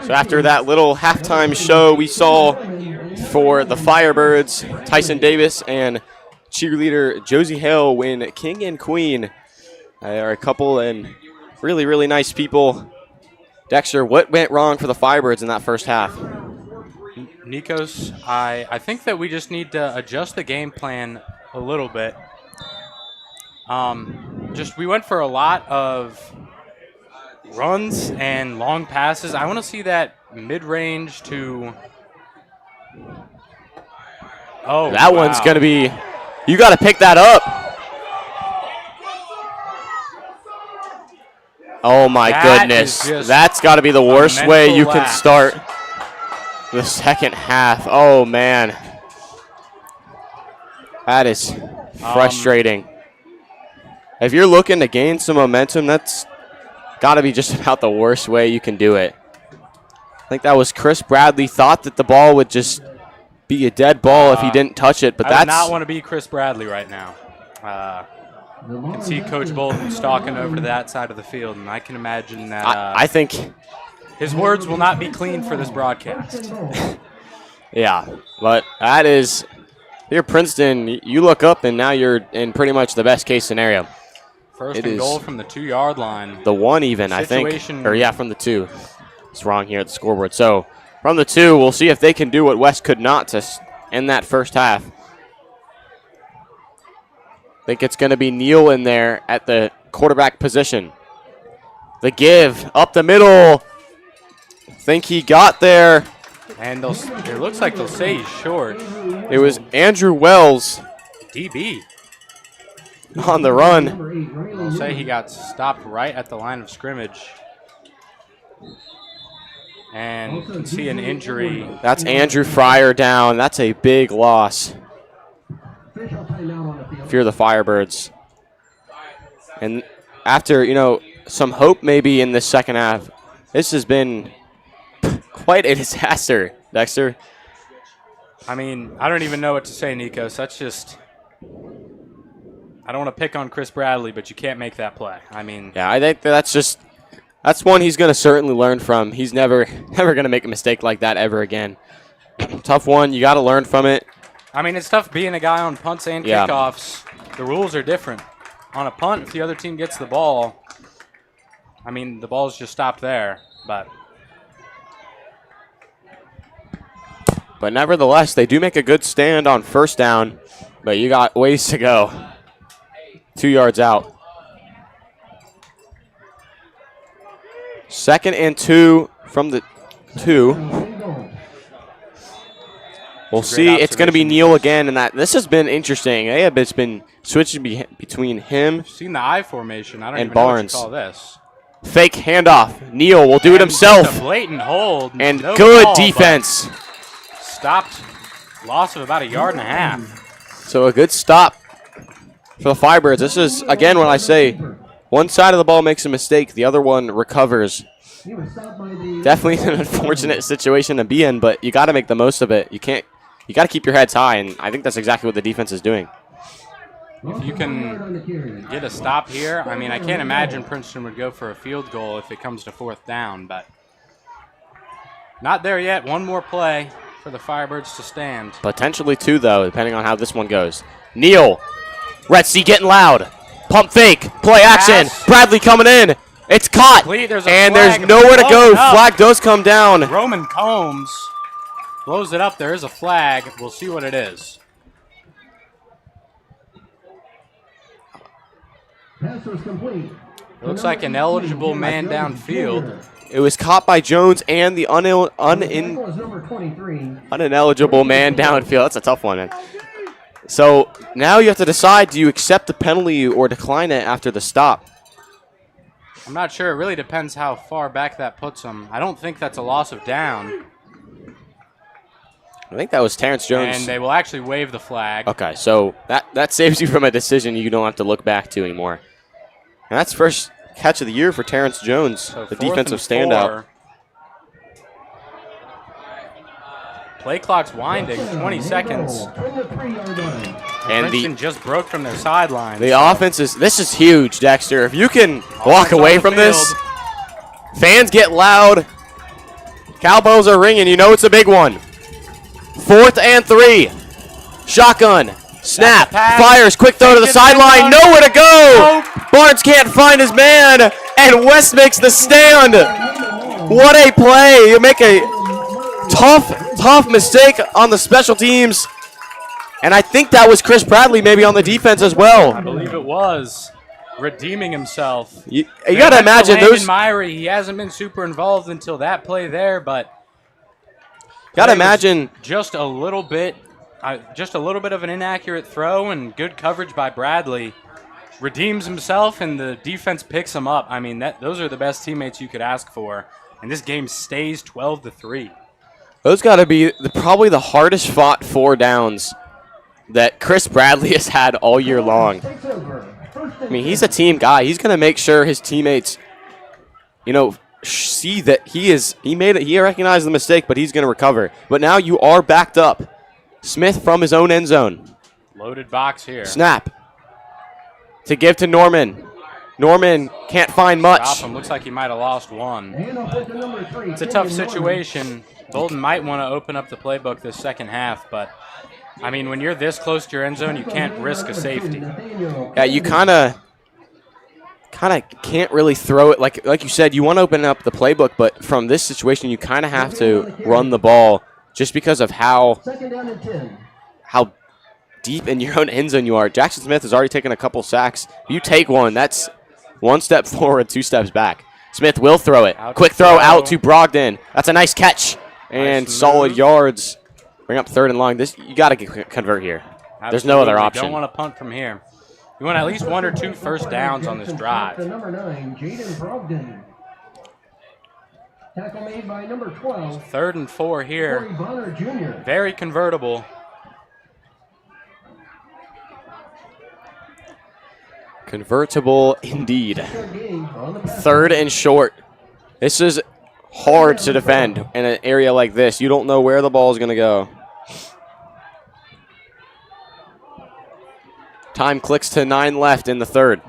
So after that little halftime show we saw for the Firebirds, Tyson Davis and cheerleader Josie Hale win King and Queen. They are a couple and really, really nice people. Dexter, what went wrong for the Firebirds in that first half? Nikos, I think that we just need to adjust the game plan a little bit. We went for a lot of runs and long passes. I want to see that mid-range to... Oh, that one's going to be... You got to pick that up. Oh, my goodness. That's got to be the worst way you can start the second half. Oh, man. That is frustrating. If you're looking to gain some momentum, that's got to be just about the worst way you can do it. I think that was Chris Bradley thought that the ball would just be a dead ball if he didn't touch it, but I would not want to be Chris Bradley right now. You can see Coach Bolton stalking over to that side of the field, and I can imagine that I think his words will not be clean for this broadcast. Yeah, but that is, here Princeton, you look up and now you're in pretty much the best case scenario. First and goal from the 2-yard line. The 1 even, I think. Or yeah, from the 2. It's wrong here at the scoreboard. So from the 2, we'll see if they can do what West could not to end that first half. I think it's going to be Neal in there at the quarterback position. The give up the middle. Think he got there. And it looks like they'll say he's short. It was Andrew Wells. DB. On the run. They'll say he got stopped right at the line of scrimmage. And you can see an injury. That's Andrew Fryer down. That's a big loss if you're the Firebirds. And after, some hope maybe in this second half, this has been quite a disaster, Dexter. I mean, I don't even know what to say, Nikos. That's just... I don't want to pick on Chris Bradley, but you can't make that play. I mean... Yeah, I think that's one he's going to certainly learn from. He's never going to make a mistake like that ever again. Tough one. You got to learn from it. I mean, it's tough being a guy on punts and kickoffs. The rules are different. On a punt, if the other team gets the ball, I mean, the ball's just stopped there. But nevertheless, they do make a good stand on first down, but you got ways to go. 2 yards out. 2nd and 2 from the 2. We'll see. It's going to be Neal again, and this has been interesting. It's been switching between him I've seen the I formation. I don't and even Barnes. know what you call this. Fake handoff. Neal will do it himself. A blatant hold. And no good ball, defense. Stopped. Loss of about 1.5 yards. So a good stop for the Firebirds. This is, again, when I say one side of the ball makes a mistake, the other one recovers. Definitely an unfortunate situation to be in, but you got to make the most of it. You got to keep your heads high, and I think that's exactly what the defense is doing. If you can get a stop here, I mean, I can't imagine Princeton would go for a field goal if it comes to 4th down, but not there yet. One more play for the Firebirds to stand. Potentially 2, though, depending on how this one goes. Neal, Red Sea getting loud. Pump fake, play action. Bradley coming in. It's caught, and there's nowhere to go. Flag does come down. Roman Combs blows it up. There is a flag. We'll see what it is. It looks like an eligible man downfield. It was caught by Jones and the unineligible man downfield. That's a tough one, man. So now you have to decide, do you accept the penalty or decline it after the stop? I'm not sure. It really depends how far back that puts them. I don't think that's a loss of down. I think that was Terrence Jones. And they will actually wave the flag. Okay, so that saves you from a decision you don't have to look back to anymore. And that's first catch of the year for Terrence Jones, so the defensive standout. Play clock's winding, 20 seconds. And Princeton just broke from their sideline. The offense this is huge, Dexter. If you can walk away from this, fans get loud. Cowbells are ringing. You know it's a big one. 4th and 3. Shotgun. Snap. Fires. Quick throw to the sideline. Nowhere to go. Barnes can't find his man. And West makes the stand. What a play. You make a tough mistake on the special teams. And I think that was Chris Bradley maybe on the defense as well. I believe it was. Redeeming himself. You got to imagine those. Myrie, he hasn't been super involved until that play there, but got to imagine just a little bit of an inaccurate throw and good coverage by Bradley. Redeems himself and the defense picks him up. I mean, those are the best teammates you could ask for. And this game stays 12-3. Those got to be probably the hardest fought 4 downs that Chris Bradley has had all year long. I mean, he's a team guy. He's going to make sure his teammates, see that he recognized the mistake, but he's going to recover. But now you are backed up. Smith from his own end zone. Loaded box here. Snap. To give to Norman. Norman can't find much. Stop him. Looks like he might have lost one. It's a tough situation. Bolden might want to open up the playbook this second half, but I mean, when you're this close to your end zone, you can't risk a safety. Yeah, you kind of can't really throw it. Like you said, you want to open up the playbook, but from this situation, you kind of have to run the ball just because of how deep in your own end zone you are. Jackson Smith has already taken a couple sacks. If you take one, that's 1 step forward, 2 steps back. Smith will throw it. Quick throw out to Brogdon. That's a nice catch. And solid yards. Bring up 3rd and long. You got to convert here. Absolutely. There's no other option. You don't want to punt from here. You want at least 1 or 2 first downs on this drive. Number 9, Jaden Brogdon. Tackle made by number 12. 3rd and 4 here. Corey Bonner Jr. Very convertible. Convertible indeed. 3rd and short. This is hard to defend in an area like this. You don't know where the ball is going to go. Time clicks to 9 left in the 3rd.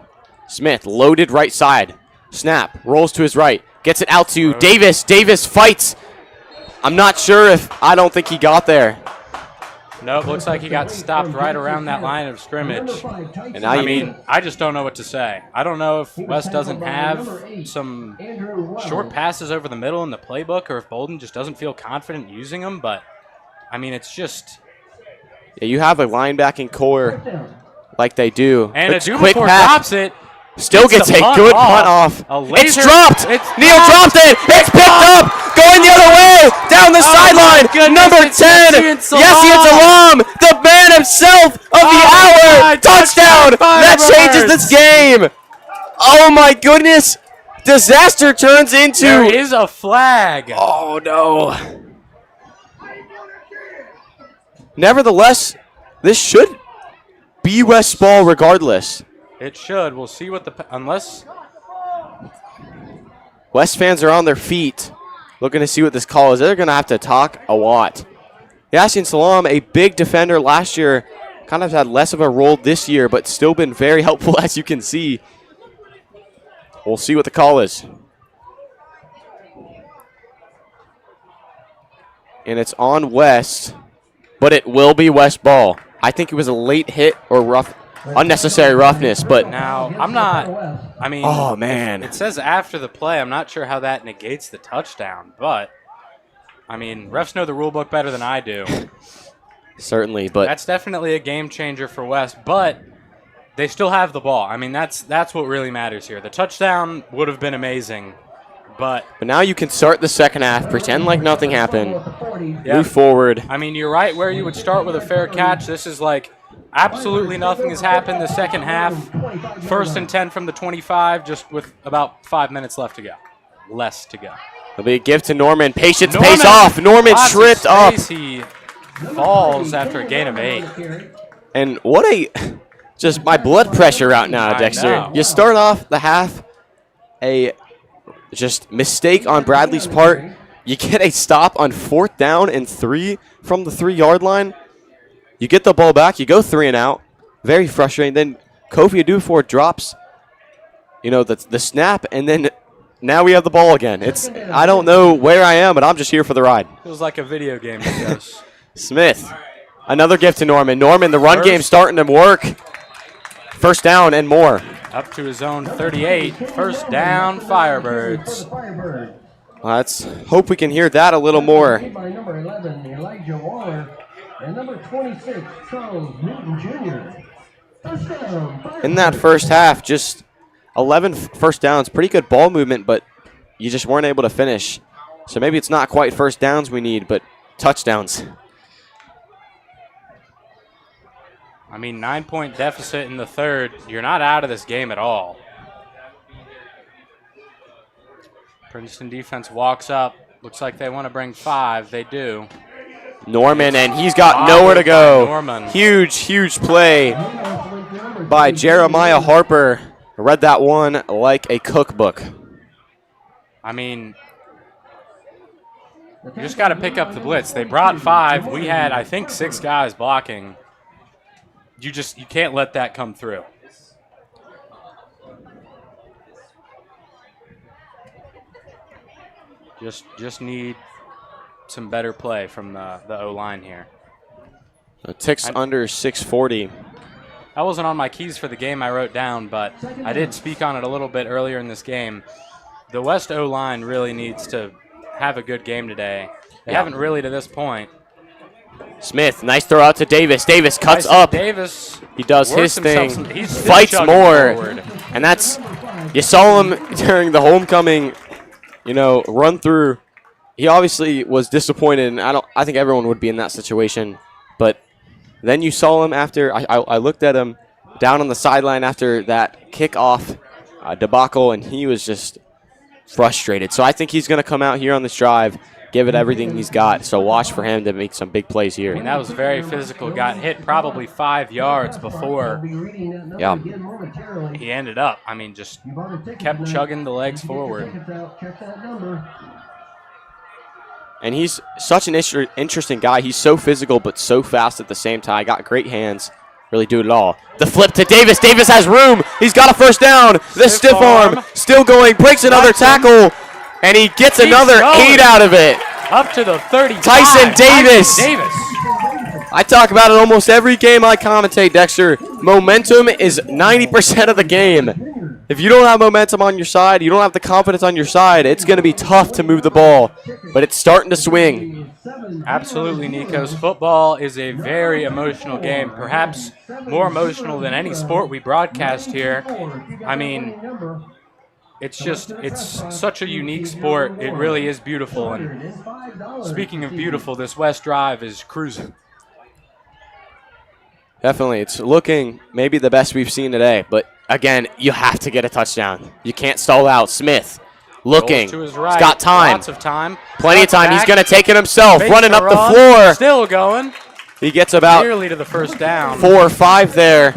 Smith loaded right side. Snap. Rolls to his right. Gets it out to Davis. Davis fights. I don't think he got there. Nope, looks like he got stopped right around that line of scrimmage. And now I just don't know what to say. I don't know if West doesn't have some short passes over the middle in the playbook or if Bolden just doesn't feel confident using them, but, I mean, it's just... Yeah, you have a linebacking core like they do. And It's a quick Dubois pass. drops it. Still gets a good punt off. It's dropped. Neal dropped it. It's picked up. Going the other way. Down the sideline. Number 10. Yassine Salam, the man himself of the hour. Touchdown. That changes this game. Oh, my goodness. Disaster turns into... There is a flag. Oh, no. Nevertheless, this should be West ball regardless. It should. We'll see what unless West fans are on their feet looking to see what this call is. They're going to have to talk a lot. Yassine Salam, a big defender last year, kind of had less of a role this year, but still been very helpful, as you can see. We'll see what the call is. And it's on West, but it will be West ball. I think it was a late hit or unnecessary roughness, but now I'm not. I mean, oh man, it says after the play. I'm not sure how that negates the touchdown, but I mean, refs know the rule book better than I do. Certainly, but that's definitely a game changer for West. But they still have the ball. I mean, that's what really matters here. The touchdown would have been amazing, but now you can start the second half, pretend like nothing happened, move forward. I mean, you're right where you would start with a fair catch. This is like absolutely nothing has happened the second half. 1st and 10 from the 25, just with about 5 minutes left to go. Less to go. It'll be a give to Norman. Patience pays off. Norman tripped up. He falls after a gain of 8. And just my blood pressure out now, Dexter. You start off the half, a just mistake on Bradley's part. You get a stop on 4th down and 3 from the 3-yard line. You get the ball back. You go 3 and out. Very frustrating. Then Kofi Adufor drops, the snap, and then now we have the ball again. I don't know where I am, but I'm just here for the ride. Feels like a video game to us. Smith, another gift to Norman. Norman, the run game starting to work. First down and more. Up to his own 38. First down, Firebirds. Let's hope we can hear that a little more. By number 11, Elijah Waller, and number 26, Charles Newton Jr. First down, In that first half, just 11 first downs. Pretty good ball movement, but you just weren't able to finish. So maybe it's not quite first downs we need, but touchdowns. I mean, 9-point deficit in the third. You're not out of this game at all. Princeton defense walks up. Looks like they want to bring 5. They do. Norman, and he's got nowhere to go. Norman. Huge play by Jeremiah Harper. Read that one like a cookbook. I mean, you just got to pick up the blitz. They brought 5. We had, I think, 6 guys blocking. You can't let that come through. Just need some better play from the O-line here. It ticks under 640. That wasn't on my keys for the game I wrote down, but I did speak on it a little bit earlier in this game. The West O-line really needs to have a good game today. They haven't really to this point. Smith, nice throw out to Davis. Davis cuts up. Davis. He does his thing. He's Fights more. Forward. And that's, you saw him during the homecoming, run through. He obviously was disappointed, and I think everyone would be in that situation. But then you saw him after, I looked at him down on the sideline after that kickoff debacle, and he was just frustrated. So I think he's going to come out here on this drive, give it everything he's got. So watch for him to make some big plays here. I mean, that was very physical. Got hit probably 5 yards before he ended up. I mean, just kept chugging the legs forward. And he's such an interesting guy. He's so physical but so fast at the same time. Got great hands. Really do it all. The flip to Davis. Davis has room. He's got a first down. The stiff arm still going. Breaks another tackle. And he gets another 8 out of it. Up to the 35. Tyson Davis. I talk about it almost every game I commentate, Dexter. Momentum is 90% of the game. If you don't have momentum on your side, you don't have the confidence on your side, it's going to be tough to move the ball. But it's starting to swing. Absolutely, Nikos. Football is a very emotional game, perhaps more emotional than any sport we broadcast here. I mean, it's such a unique sport. It really is beautiful. And speaking of beautiful, this West Drive is cruising. Definitely. It's looking maybe the best we've seen today. But, again, you have to get a touchdown. You can't stall out. Smith looking. To his right. He's got time. Lots of time. Plenty of time. He's going to take it himself. Running up the floor. Still going. He gets about nearly to the first down. 4 or 5 there.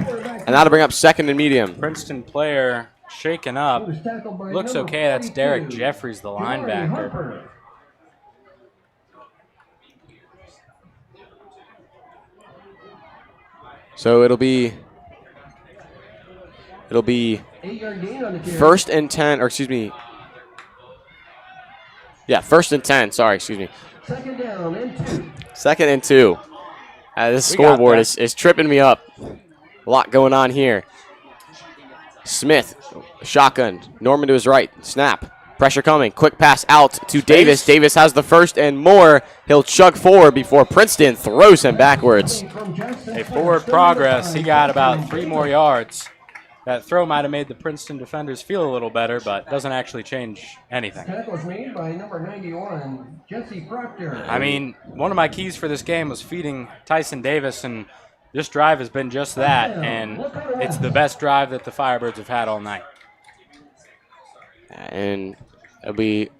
And that'll bring up second and medium. Princeton player shaken up. Looks okay. That's Derek Jeffries, the linebacker. So it'll be first and 10, or excuse me. Yeah, first and 10. Sorry, excuse me. Second and 2. This scoreboard is tripping me up. A lot going on here. Smith, shotgun. Norman to his right. Snap. Pressure coming. Quick pass out to Davis. Davis has the first and more. He'll chug forward before Princeton throws him backwards. A forward progress. He got about 3 more yards. That throw might have made the Princeton defenders feel a little better, but doesn't actually change anything. I mean, one of my keys for this game was feeding Tyson Davis, and this drive has been just that, and it's the best drive that the Firebirds have had all night. And it'll be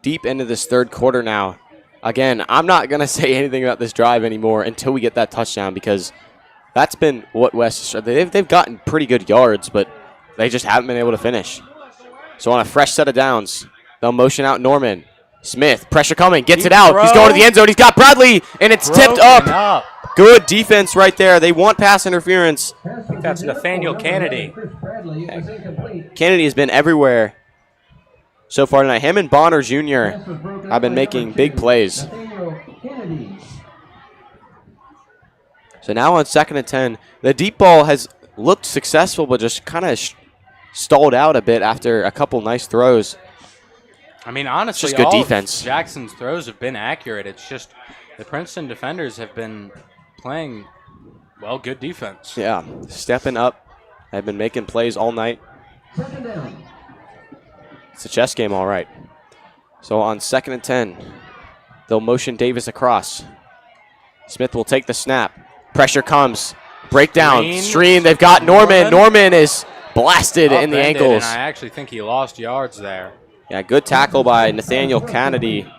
deep into this third quarter now. Again, I'm not going to say anything about this drive anymore until we get that touchdown, because that's been what West – they've gotten pretty good yards, but they just haven't been able to finish. So on a fresh set of downs, they'll motion out Norman. Smith, pressure coming, gets it out. He's going to the end zone. He's got Bradley, and it's tipped up. Good defense right there. They want pass interference. I think that's Nathaniel Kennedy. Kennedy has been everywhere. so far tonight. Him and Bonner Jr. have been making big plays. So now on 2nd and 10, the deep ball has looked successful, but just kind of stalled out a bit after a couple nice throws. I mean, honestly, just good all defense. Of Jackson's throws have been accurate. It's just the Princeton defenders have been playing, well, good defense. Yeah, stepping up. They've been making plays all night. It's a chess game, all right. So on 2nd and 10, they'll motion Davis across. Smith will take the snap. Pressure comes. Breakdown. Stream. They've got Norman. Norman is blasted in the ankles. And I actually think he lost yards there. Yeah, good tackle by Nathaniel Kennedy.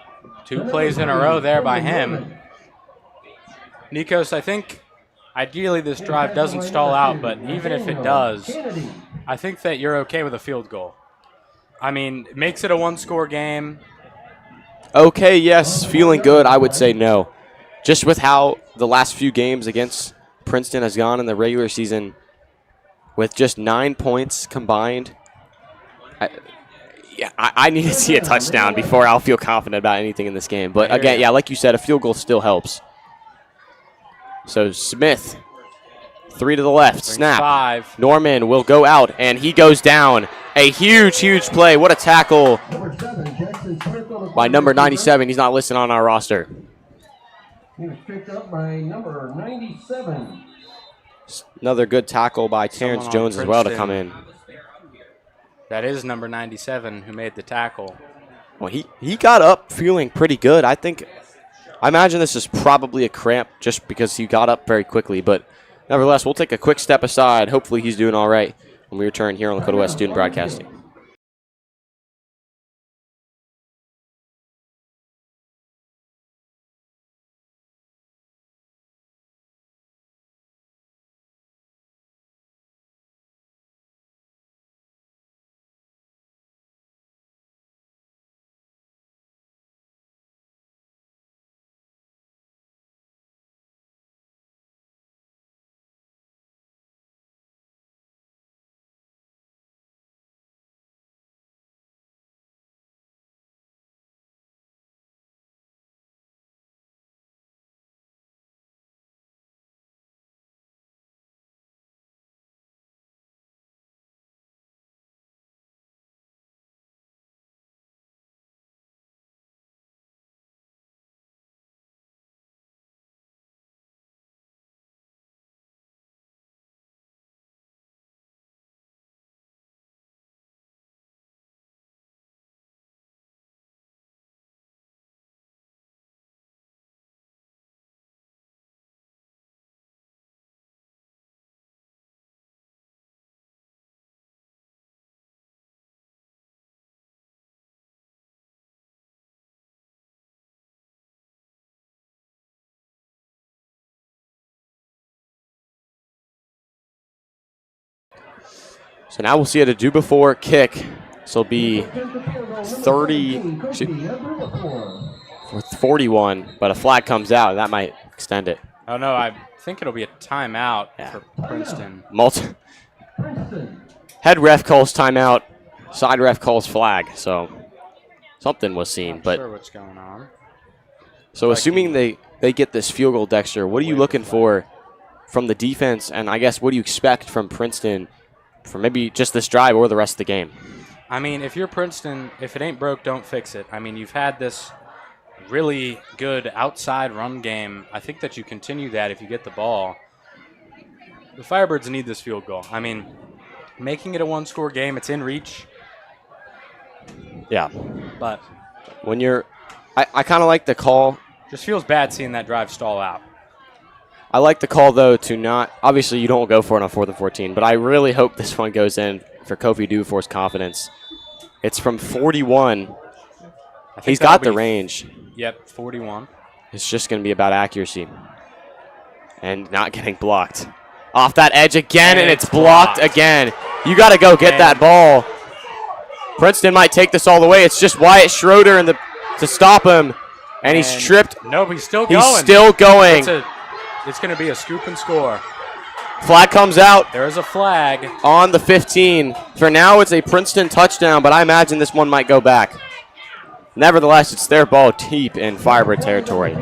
2 plays in a row there by him. Nikos, I think ideally this drive doesn't stall out, but even if it does, I think that you're okay with a field goal. I mean, it makes it a 1-score game. Okay, yes, feeling good. I would say no. Just with how the last few games against Princeton has gone in the regular season, with just 9 points combined, I need to see a touchdown before I'll feel confident about anything in this game. But again, yeah, like you said, a field goal still helps. So Smith, 3 to the left, snap. 5. Norman will go out, and he goes down. A huge, huge play. What a tackle by number 97. He's not listed on our roster. He was picked up by number 97. Another good tackle by Terrence Jones as well to come in. That is number 97 who made the tackle. Well, he got up feeling pretty good. I imagine this is probably a cramp just because he got up very quickly. But nevertheless, we'll take a quick step aside. Hopefully he's doing all right when we return here on Lakota West Student Broadcasting. So now we'll see a do before kick. This will be 41, but a flag comes out, and that might extend it. Oh, no, I think it'll be a timeout for Princeton. Head ref calls timeout, side ref calls flag, so something was seen. Not but sure what's going on. So assuming they get this field goal, Dexter, what are you looking for from the defense, and I guess what do you expect from Princeton for maybe just this drive or the rest of the game? I mean, if you're Princeton, if it ain't broke, don't fix it. I mean, you've had this really good outside run game. I think that you continue that if you get the ball. The Firebirds need this field goal. I mean, making it a one-score game, it's in reach. Yeah. But when you're – I kind of like the call. Just feels bad seeing that drive stall out. I like the call, though, to not – obviously, you don't go for it on 4th and 14, but I really hope this one goes in for Kofi Dufour's confidence. It's from 41. He's got the range. Yep, 41. It's just going to be about accuracy and not getting blocked. Off that edge again, and it's blocked again. You got to go get that ball. Princeton might take this all the way. It's just Wyatt Schroeder to stop him, and he's tripped. No, he's still going. He's still going. It's going to be a scoop and score. Flag comes out There is a flag. on the 15. For now, it's a Princeton touchdown, but I imagine this one might go back. Nevertheless, it's their ball deep in Firebird territory.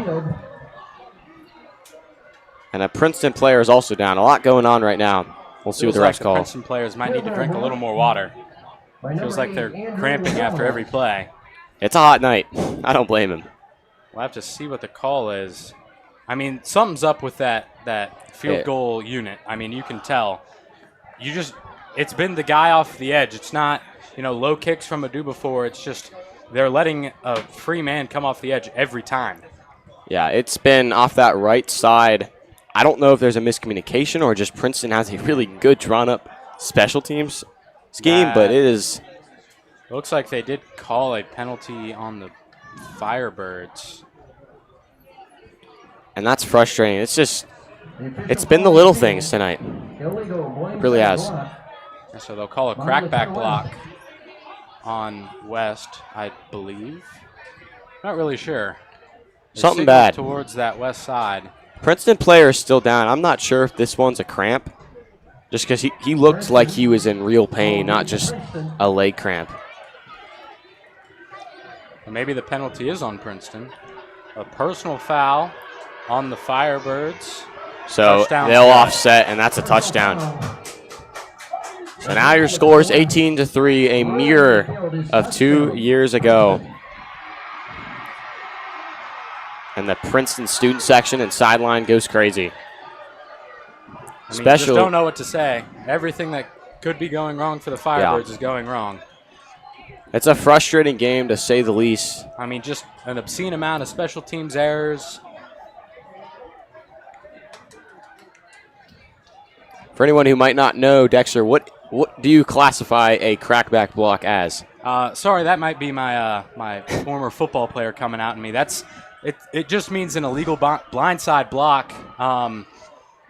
And a Princeton player is also down. A lot going on right now. We'll see what the refs The call. Princeton players might need to drink a little more water. Feels like they're cramping after every play. It's a hot night. I don't blame him. We'll have to see what the call is. I mean, something's up with that field goal unit. I mean, you can tell. It's been the guy off the edge. It's not, low kicks from a do before. It's just they're letting a free man come off the edge every time. Yeah, it's been off that right side. I don't know if there's a miscommunication or just Princeton has a really good drawn-up special teams scheme, but it is. Looks like they did call a penalty on the Firebirds. And that's frustrating. It's been the little things tonight. It really has. So they'll call a crackback block on West, I believe. Not really sure. They Something signaled bad. Towards that west side. Princeton player is still down. I'm not sure if this one's a cramp, just because he looked like he was in real pain, not just a leg cramp. And maybe the penalty is on Princeton. A personal foul on the Firebirds. So Touchdown they'll score. offset, and that's a touchdown. So now your score is 18-3, a mirror of 2 years ago. And the Princeton student section and sideline goes crazy. You just don't know what to say. Everything that could be going wrong for the Firebirds is going wrong. It's a frustrating game, to say the least. I mean, just an obscene amount of special teams errors. For anyone who might not know, Dexter, what do you classify a crackback block as? Sorry, that might be my my former football player coming out in me. It just means an illegal blindside block.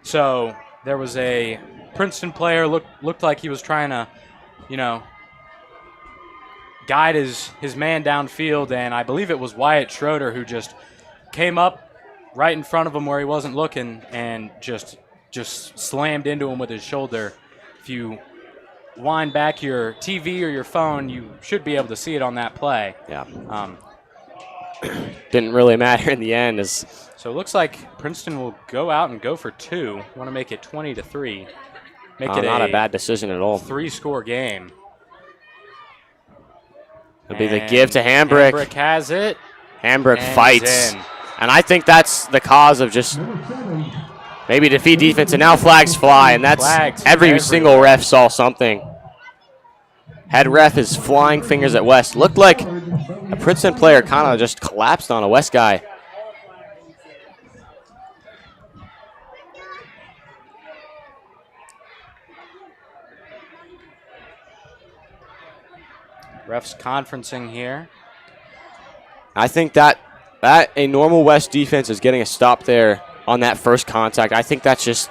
So there was a Princeton player looked like he was trying to, guide his man downfield, and I believe it was Wyatt Schroeder who just came up right in front of him where he wasn't looking and just slammed into him with his shoulder. If you wind back your TV or your phone, you should be able to see it on that play. Yeah. Didn't really matter in the end. So it looks like Princeton will go out and go for two. Want to make it 20-3. Make it not a bad decision at all. 3-score game. It'll be the give to Hambrick. Hambrick has it. Hambrick And fights. he's in. And I think that's the cause of just maybe defeat defense. And now flags fly, and that's Flags every single ref saw something. Head ref is flying fingers at West. Looked like a Princeton player kind of just collapsed on a West guy. Refs conferencing here. I think that a normal West defense is getting a stop there on that first contact. I think that's just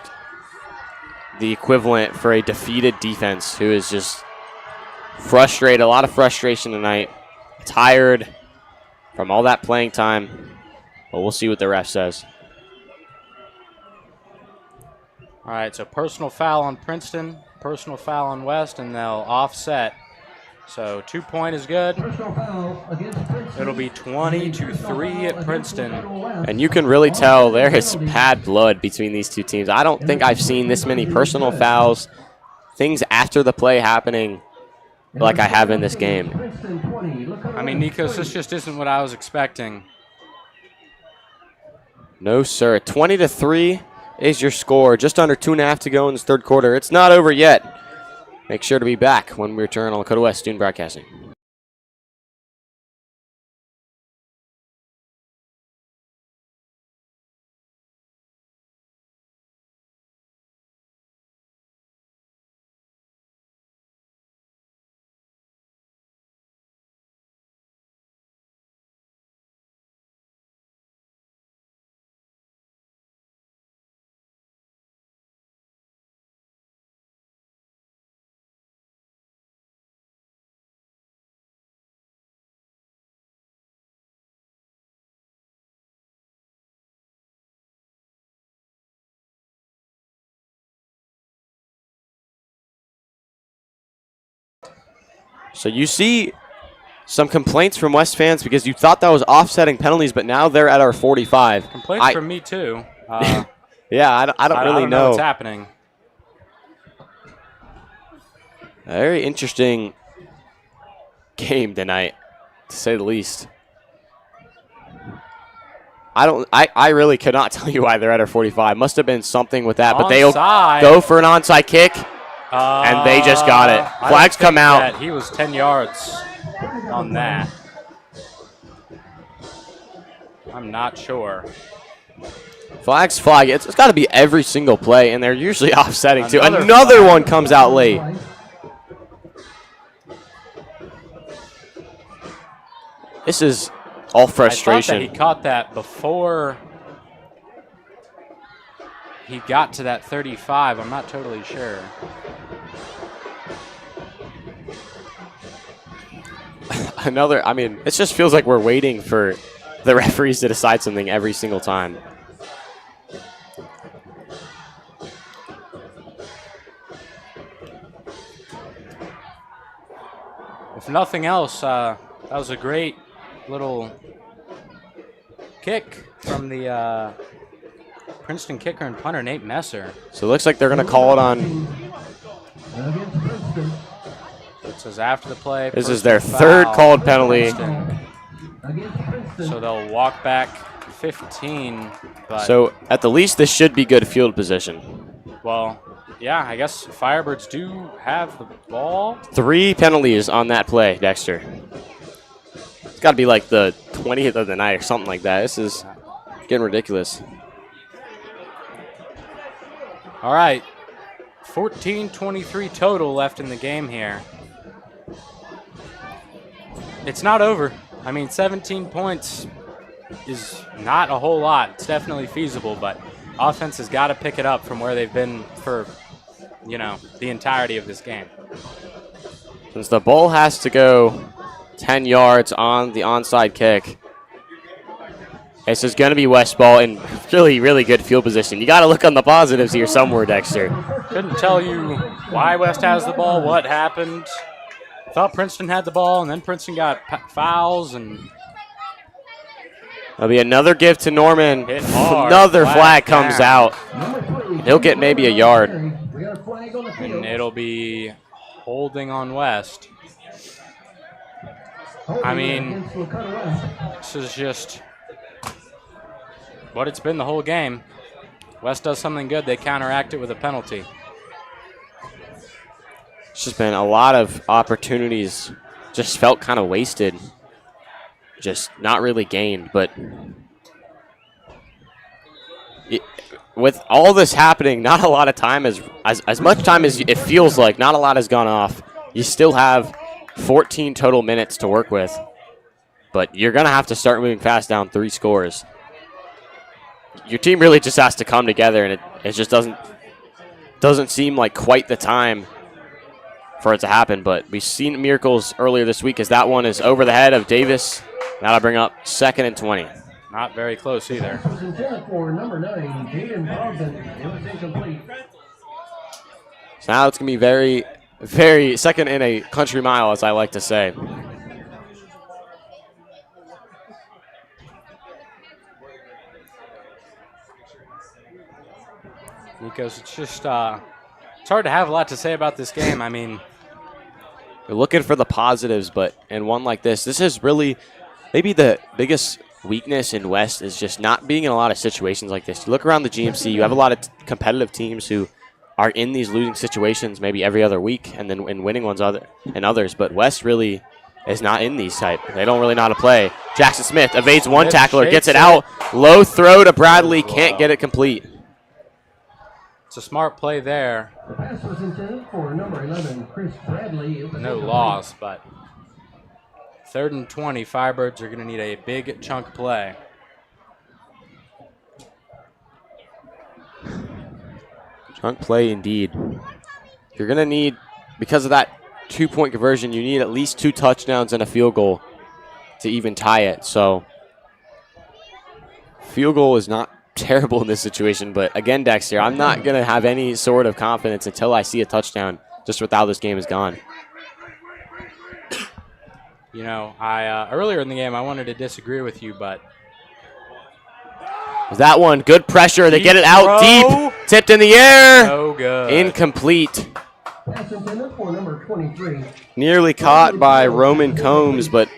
the equivalent for a defeated defense who is just frustrated. A lot of frustration tonight. Tired from all that playing time. But we'll see what the ref says. All right, so personal foul on Princeton, personal foul on West, and they'll offset. So 2-point is good. It'll be 20-3 at Princeton. And you can really tell there is bad blood between these two teams. I don't think I've seen this many personal fouls, things after the play happening like I have in this game. I mean, Nikos, this just isn't what I was expecting. No, sir. 20-3 is your score. Just under 2.5 to go in this third quarter. It's not over yet. Make sure to be back when we return on Lakota West Student Broadcasting. So you see some complaints from West fans because you thought that was offsetting penalties, but now they're at our 45. Complaints from me too. Yeah, I don't really know what's happening. A very interesting game tonight, to say the least. I really could not tell you why they're at our 45. Must have been something with that, but they'll go for an onside kick, and they just got it. Flags come out. He was 10 yards on that. I'm not sure. Flags flag. It's got to be every single play, and they're usually offsetting too. Another one comes out late. This is all frustration. I thought that he caught that before he got to that 35. I'm not totally sure. I mean, it just feels like we're waiting for the referees to decide something every single time. If nothing else, that was a great little kick from the Princeton kicker and punter, Nate Messer. So it looks like they're going to call it on. It says after the play. This is their third called penalty. So they'll walk back 15. But So at the least, this should be good field position. well, yeah, I guess Firebirds do have the ball. 3 penalties on that play, Dexter. It's got to be like the 20th of the night or something like that. This is getting ridiculous. All right, 14-23 total left in the game here. It's not over. I mean, 17 points is not a whole lot. It's definitely feasible, but offense has got to pick it up from where they've been for, you know, the entirety of this game. Since the ball has to go 10 yards on the onside kick, this is going to be West ball in really, really good field position. You got to look on the positives here somewhere, Dexter. Couldn't tell you why West has the ball, what happened. Thought Princeton had the ball, and then Princeton got fouls, and There'll be another give to Norman. hit hard. Another flag comes down. out. He'll get maybe a yard. And it'll be holding on West. I mean, this is just what it's been the whole game. West does something good, they counteract it with a penalty. It's just been a lot of opportunities. Just felt kind of wasted. Just not really gained, but with all this happening, not a lot of time as much time as it feels like, not a lot has gone off. You still have 14 total minutes to work with, but you're going to have to start moving fast down 3 scores. Your team really just has to come together, and it just doesn't seem like quite the time for it to happen, but we've seen miracles earlier this week as that one is over the head of Davis. That'll bring up 2nd and 20. Not very close either. So now it's going to be very, very second in a country mile, as I like to say. Because it's just, it's hard to have a lot to say about this game. I mean, You're looking for the positives, but in one like this is really maybe the biggest weakness in West is just not being in a lot of situations like this. You look around the GMC, you have a lot of competitive teams who are in these losing situations maybe every other week and then winning ones others, but West really is not in these type. They don't really know how to play. Jackson Smith evades one tackler, gets it out. Low throw to Bradley, can't get it complete. it's a smart play there. The pass was intended for number 11, Chris Bradley. It was No loss, but 3rd and 20, Firebirds are going to need a big chunk play. Chunk play indeed. You're going to need, because of that 2-point conversion, you need at least 2 touchdowns and a field goal to even tie it. So field goal is not terrible in this situation, but again, Dexter, I'm not going to have any sort of confidence until I see a touchdown just with how this game has gone. You know, I earlier in the game I wanted to disagree with you, but That one, good pressure. They get it out throw. deep. Tipped in the air. So good. Incomplete. Pass intended for number 23. Nearly caught by Roman Combs, but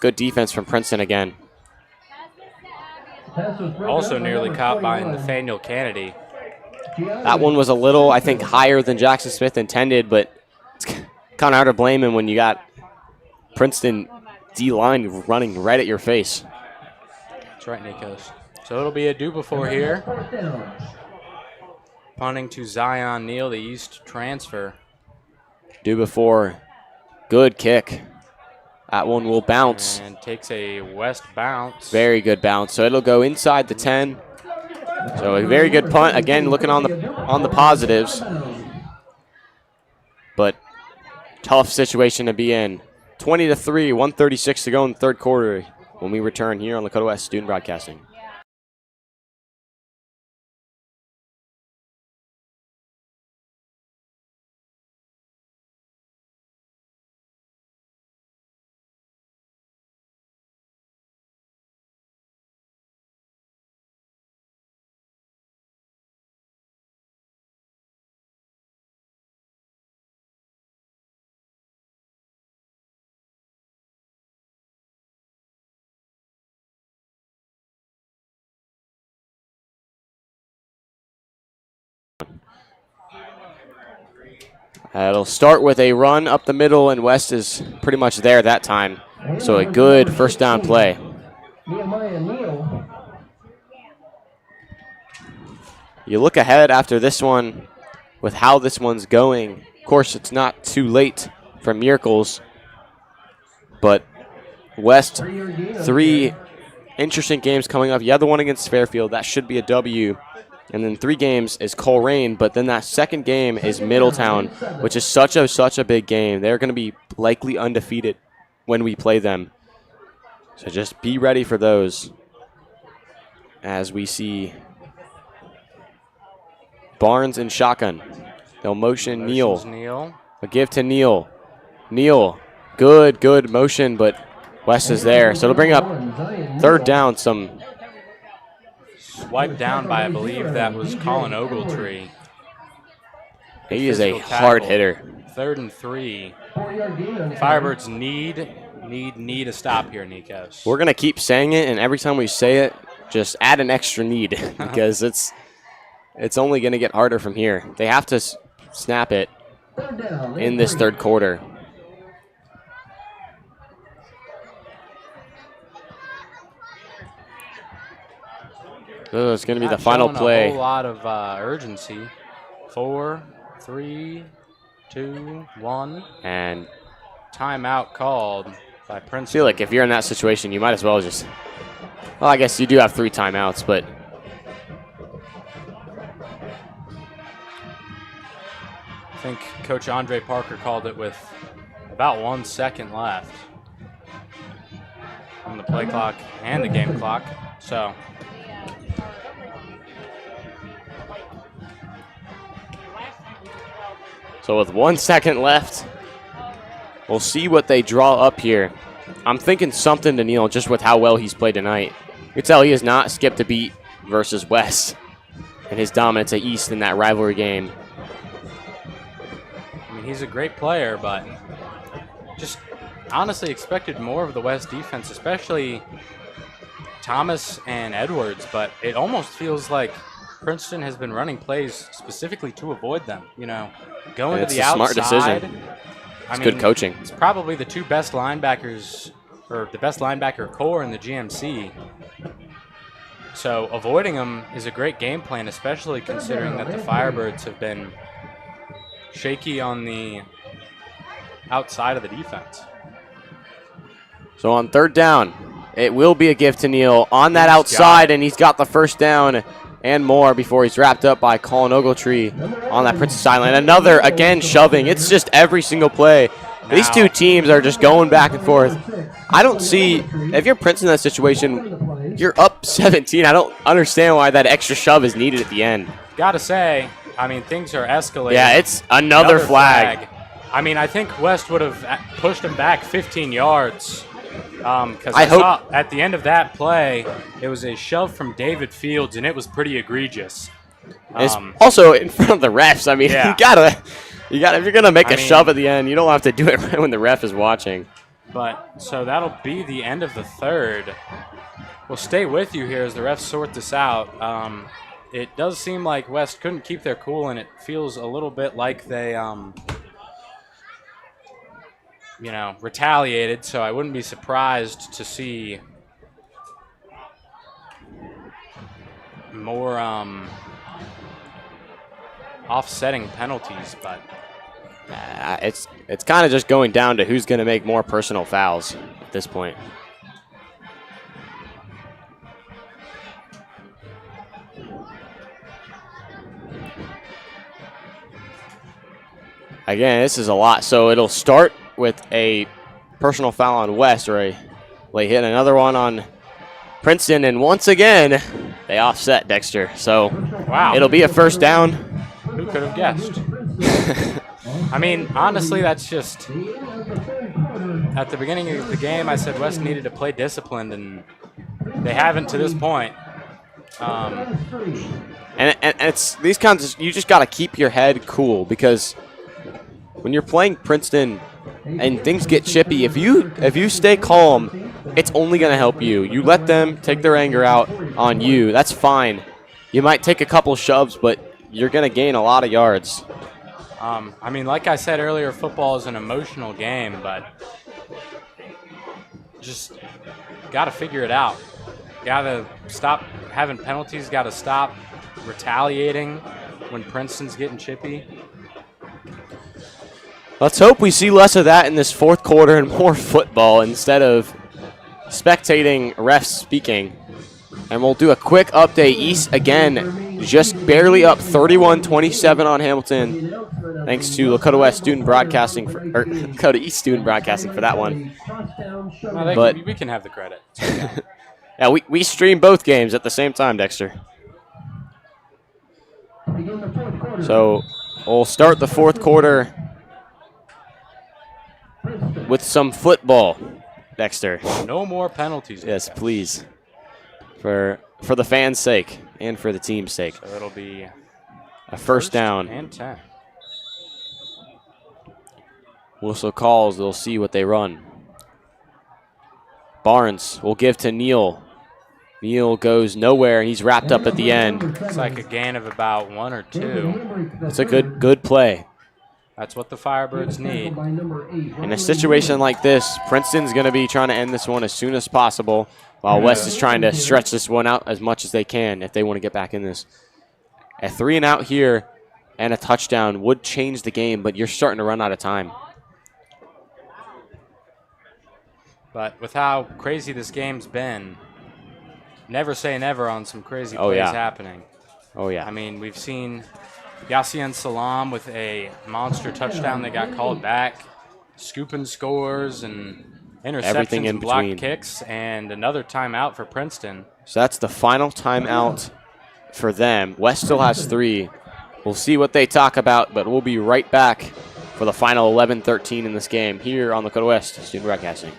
good defense from Princeton again. Pass was broken Also up by nearly number caught by 21. Nathaniel Kennedy. That one was a little, I think, higher than Jackson Smith intended, but it's kind of hard to blame him when you got Princeton D-line running right at your face. That's right, Nikos. So it'll be a do before here. Fourth down. Punting to Zion Neal, the East transfer. Do before. Good kick. That one will bounce. And takes a West bounce. Very good bounce. So it'll go inside the 10. So a very good punt. Again, looking on the positives. But tough situation to be in. 20-3, 1:36 to go in the third quarter when we return here on Lakota West Student Broadcasting. It'll start with a run up the middle, and West is pretty much there that time. So a good first down play. Nehemiah Neal. You look ahead after this one with how this one's going. Of course, it's not too late for miracles, but West, 3 interesting games coming up. You have the one against Fairfield. That should be a W. And then 3 games is Coleraine, but then that second game is Middletown, which is such a big game. They're going to be likely undefeated when we play them. So just be ready for those as we see Barnes and shotgun. They'll motion Neal. Neal. A give to Neal. Neal, good motion, but West is there. So it'll bring up third down, some Wiped down by, I believe that was Colin Ogletree. He is a Physical hard tackle. hitter. 3rd and 3. Firebirds need a stop here, Nikos. We're gonna keep saying it, and every time we say it, just add an extra need because it's only gonna get harder from here. They have to snap it in this third quarter. Oh, it's gonna be the Not final showing play. A whole lot of urgency. 4, 3, 2, 1. And Timeout called by I Princeton. feel like if you're in that situation, you might as well just. Well, I guess you do have 3 timeouts, but I think Coach Andre Parker called it with about 1 second left on the play clock and the game clock. So with 1 second left, we'll see what they draw up here. I'm thinking something to Neal just with how well he's played tonight. You can tell he has not skipped a beat versus West and his dominance at East in that rivalry game. I mean, he's a great player, but just honestly expected more of the West defense, especially Thomas and Edwards, but it almost feels like Princeton has been running plays specifically to avoid them. You know, going And to it's the a outside. smart decision. It's good coaching. It's probably the 2 best linebackers, or the best linebacker core in the GMC. So avoiding them is a great game plan, especially considering that the Firebirds have been shaky on the outside of the defense. So on third down, it will be a gift to Neal on that outside, and he's got the first down and more before he's wrapped up by Colin Ogletree on that Princess Island. Another, again, shoving. It's just every single play. These 2 teams are just going back and forth. I don't see, if you're Princeton in that situation, you're up 17. I don't understand why that extra shove is needed at the end. Gotta say, I mean, things are escalating. Yeah, it's another flag. I mean, I think West would have pushed him back 15 yards. Because I saw at the end of that play, it was a shove from David Fields, and it was pretty egregious. It's also in front of the refs. I mean, yeah. you gotta, if you're gonna make a shove at the end, you don't have to do it right when the ref is watching. But so that'll be the end of the third. We'll stay with you here as the refs sort this out. It does seem like West couldn't keep their cool, and it feels a little bit like they, retaliated. So I wouldn't be surprised to see more offsetting penalties, but it's kind of just going down to who's going to make more personal fouls at this point. Again, this is a lot. So it'll start with a personal foul on West, or they hit another one on Princeton, and once again, they offset Dexter. So wow, it'll be a first down. Who could have guessed? I mean, honestly, that's just at the beginning of the game, I said West needed to play disciplined, and they haven't to this point. And it's these kinds of, you just got to keep your head cool, because when you're playing Princeton and things get chippy, if you stay calm, it's only going to help you. You let them take their anger out on you. That's fine. You might take a couple shoves, but you're going to gain a lot of yards. I mean, like I said earlier, football is an emotional game, but just got to figure it out. Got to stop having penalties. Got to stop retaliating when Princeton's getting chippy. Let's hope we see less of that in this fourth quarter and more football instead of spectating refs speaking. And we'll do a quick update. East, again, just barely up 31-27 on Hamilton, thanks to Lakota West Student Broadcasting, or Lakota East Student Broadcasting for that one. Well, we can have the credit. Yeah, we stream both games at the same time, Dexter. So we'll start the fourth quarter with some football, Dexter. No more penalties. Yes, please. For the fans' sake and for the team's sake. So it'll be a first down. And 10. Whistle calls, they'll see what they run. Barnes will give to Neal. Neal goes nowhere, and he's wrapped up at the end. It's like a gain of about 1 or 2. It's a good play. That's what the Firebirds need. In a situation like this, Princeton's going to be trying to end this one as soon as possible, while West is trying to stretch this one out as much as they can if they want to get back in this. A 3-and-out here and a touchdown would change the game, but you're starting to run out of time. But with how crazy this game's been, never say never on some crazy plays happening. Oh, yeah. I mean, we've seen Yassine Salam with a monster touchdown that got called back, scooping scores and interceptions and blocked kicks, and another timeout for Princeton. So that's the final timeout for them. West still has 3. We'll see what they talk about, but we'll be right back for the final 11-13 in this game here on Lakota West Student Broadcasting.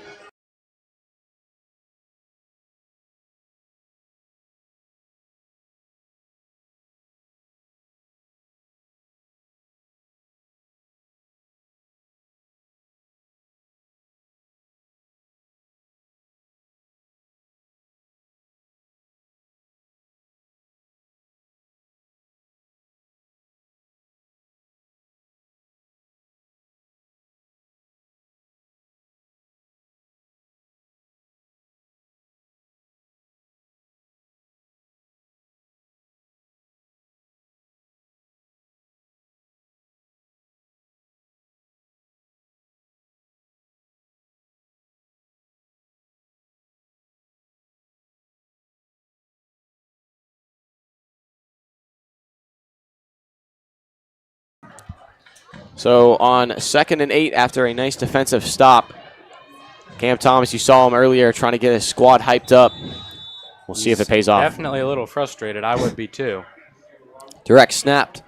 So on 2nd and 8, after a nice defensive stop, Cam Thomas, you saw him earlier trying to get his squad hyped up. We'll see if it pays off. Definitely a little frustrated. I would be too. Direct snapped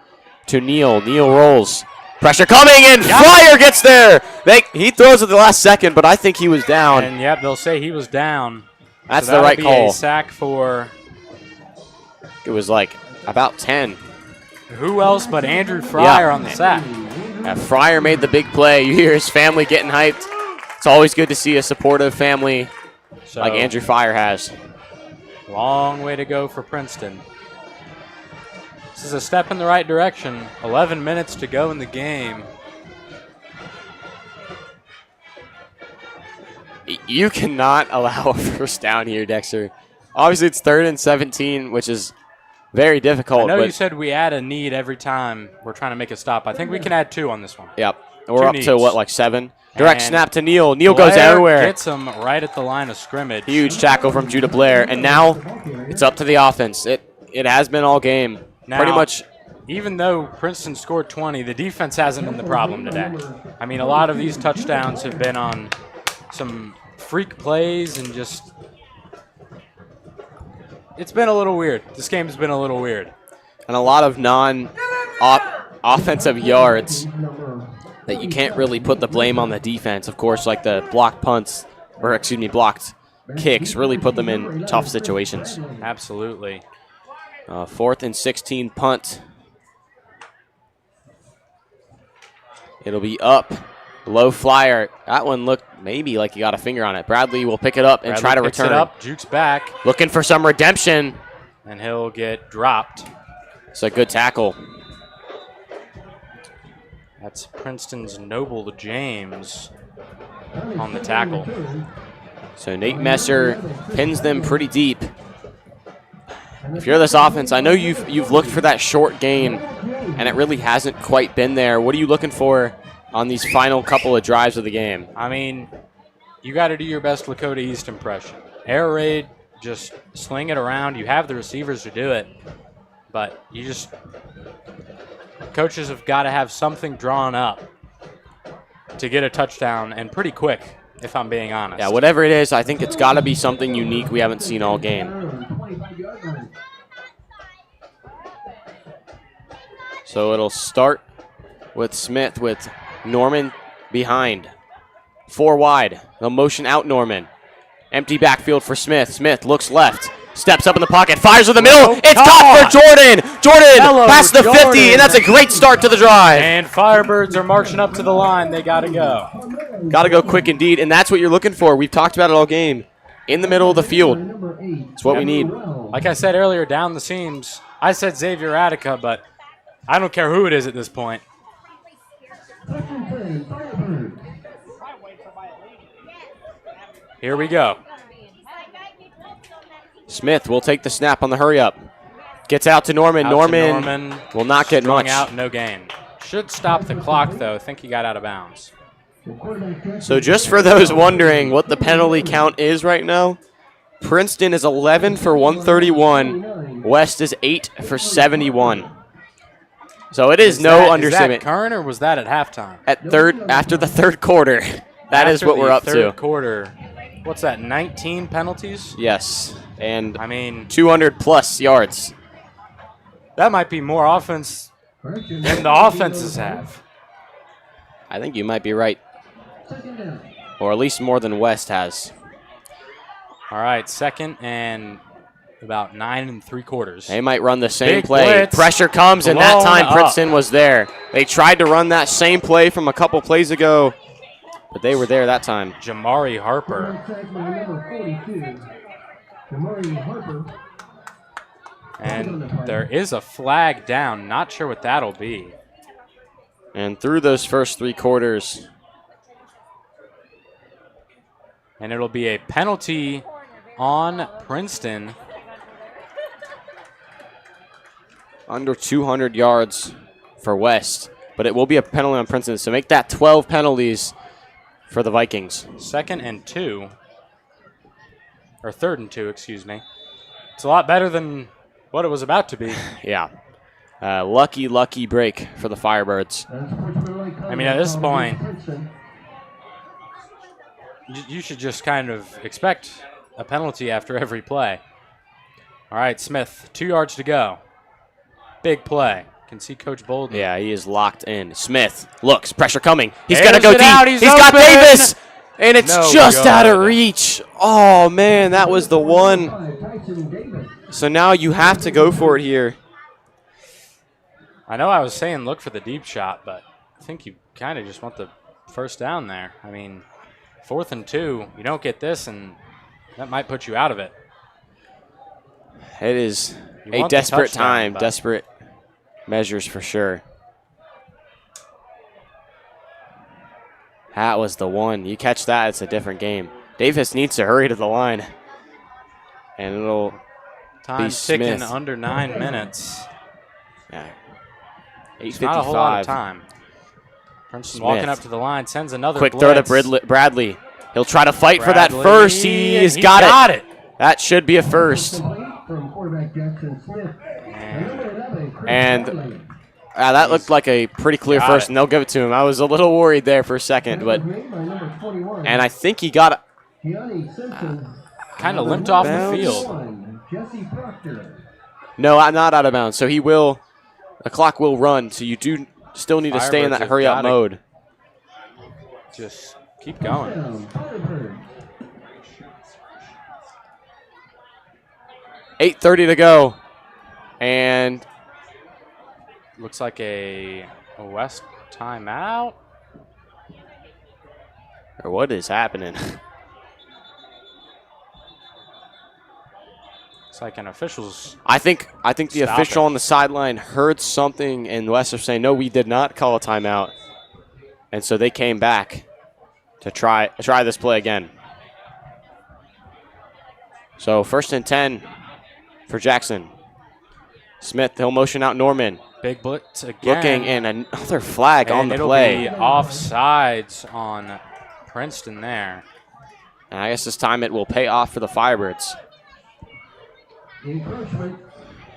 to Neal. Neal rolls. Pressure coming, and Fryer gets there. He throws at the last second, but I think he was down. And yep, they'll say he was down. That's so the right be call. A sack for It was like about 10. who else but Andrew Fryer on the sack. Yeah, Fryer made the big play. You hear his family getting hyped. It's always good to see a supportive family So, like Andrew Fryer has. long way to go for Princeton. This is a step in the right direction. 11 minutes to go in the game. You cannot allow a first down here, Dexter. Obviously, it's 3rd and 17, which is very difficult. I know but you said we add a need every time we're trying to make a stop. I think we can add 2 on this one. Yep. We're up needs. to, what, like 7? Direct And snap to Neal. Neal goes Blair everywhere. Gets him right at the line of scrimmage. Huge tackle from Judah Blair. And now it's up to the offense. It has been all game. Now, Pretty much. Even though Princeton scored 20, the defense hasn't been the problem today. I mean, a lot of these touchdowns have been on some freak plays and just – it's been a little weird. This game's been a little weird. And a lot of non-offensive yards that you can't really put the blame on the defense. Of course, like the blocked punts, or excuse me, blocked kicks really put them in tough situations. Absolutely. 4th and 16 punt. It'll be up. Low flyer. That one looked maybe like he got a finger on it. Bradley will pick it up and try to picks return. It up, jukes back, Looking for some redemption. and he'll get dropped. It's a good tackle. That's Princeton's Noble James on the tackle. So Nate Messer pins them pretty deep. If you're this offense, I know you've looked for that short gain, and it really hasn't quite been there. What are you looking for on these final couple of drives of the game? I mean, you got to do your best Lakota East impression. Air raid, just sling it around. You have the receivers to do it, but you just coaches have got to have something drawn up to get a touchdown, and pretty quick, if I'm being honest. Yeah, whatever it is, I think it's got to be something unique we haven't seen all game. So it'll start with Smith with Norman behind. 4 wide. They'll motion out Norman. Empty backfield for Smith. Smith looks left. Steps up in the pocket. Fires in the middle. It's caught for Jordan. Jordan Hello, past the 50, Jordan. and that's a great start to the drive. And Firebirds are marching up to the line. They got to go. Got to go quick indeed, and that's what you're looking for. We've talked about it all game. In the middle of the field. It's what we need. Like I said earlier, down the seams, I said Xavier Attica, but I don't care who it is at this point. Here we go. Smith will take the snap on the hurry up. Gets out to Norman. Out to Norman will not get strung much. out, no gain. Should stop the clock, though. I think he got out of bounds. So just for those wondering what the penalty count is right now, Princeton is 11 for 131. West is 8 for 71. So it is no understatement. Is that current or was that at halftime? After the third quarter, that is what we're up to. Third quarter. What's that, 19 penalties? Yes, and I mean, 200 plus yards. that might be more offense than the offenses have. I think you might be right. Or at least more than West has. All right, 2nd and about 9 3/4. They might run the same Big play. blitz. Pressure comes, and that Blown time up. Princeton was there. They tried to run that same play from a couple plays ago, but they were there that time. Jamari Harper. And there is a flag down. Not sure what that'll be. And through those first 3 quarters, And it'll be a penalty on Princeton. under 200 yards for West, but it will be a penalty on Princeton. So make that 12 penalties for the Vikings. 2nd and 2. Or 3rd and 2, excuse me. It's a lot better than what it was about to be. Yeah. Lucky break for the Firebirds. I mean, at this point, you should just kind of expect a penalty after every play. All right, Smith, 2 yards to go. Big play. can see Coach Bolden. Yeah, he is locked in. Smith looks, pressure coming. He's Airs going to go it deep. out, He's he's got open. Davis, and it's No just out of good. reach. Oh, man, that was the one. So now you have to go for it here. I know I was saying look for the deep shot, but I think you kind of just want the first down there. I mean, 4th and 2, you don't get this, and that might put you out of it. It is You a want the desperate touchdown, time, but- desperate measures for sure. That was the one. You catch that, it's a different game. Davis needs to hurry to the line. And it'll Time be ticking Smith. under 9 minutes. Yeah. It's not a whole lot of 8:55. time. Princeton Smith. walking up to the line, sends another Quick blitz. throw to Bradley. He'll try to fight for that Bradley, first. He's he got it. That should be a first. From quarterback Jackson Smith. And that looked like a pretty clear Got first, it. and they'll give it to him. I was a little worried there for a second, but and I think he got it. Kind of limped off the bounds. field. Jesse Proctor. No, not out of bounds. So he will. The clock will run. So you do still need to stay in Firebirds that have hurry up gotta- mode. Just keep going. Firebirds. 8:30 to go, and Looks like a West timeout. or what is happening? It's like an official's. I think the Stop official it. on the sideline heard something, and West are saying, no, we did not call a timeout. And so they came back to try this play again. So 1st and 10 for Jackson. Smith, he'll motion out Norman. Big blitz again. Looking, and another flag on And the it'll play. be offsides on Princeton there. And I guess this time it will pay off for the Firebirds. Encroachment.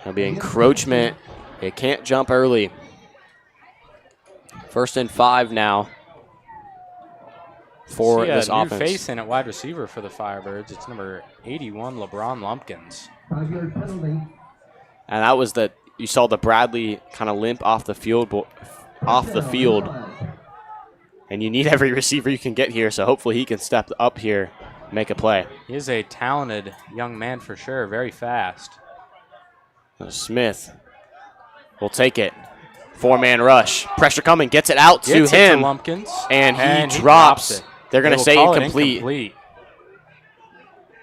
It'll be encroachment. It can't jump early. 1st and 5 now for See this a new offense. face in at wide receiver for the Firebirds. It's number 81, LeBron Lumpkins. 5-yard penalty. And that was you saw the Bradley kind of limp off the field, and you need every receiver you can get here. So hopefully he can step up here, and make a play. He is a talented young man for sure, very fast. Smith will take it. 4-man rush, pressure coming, gets it out to Gets it him, Lumpkins, and he drops drops. it. They're going They to will say call it incomplete,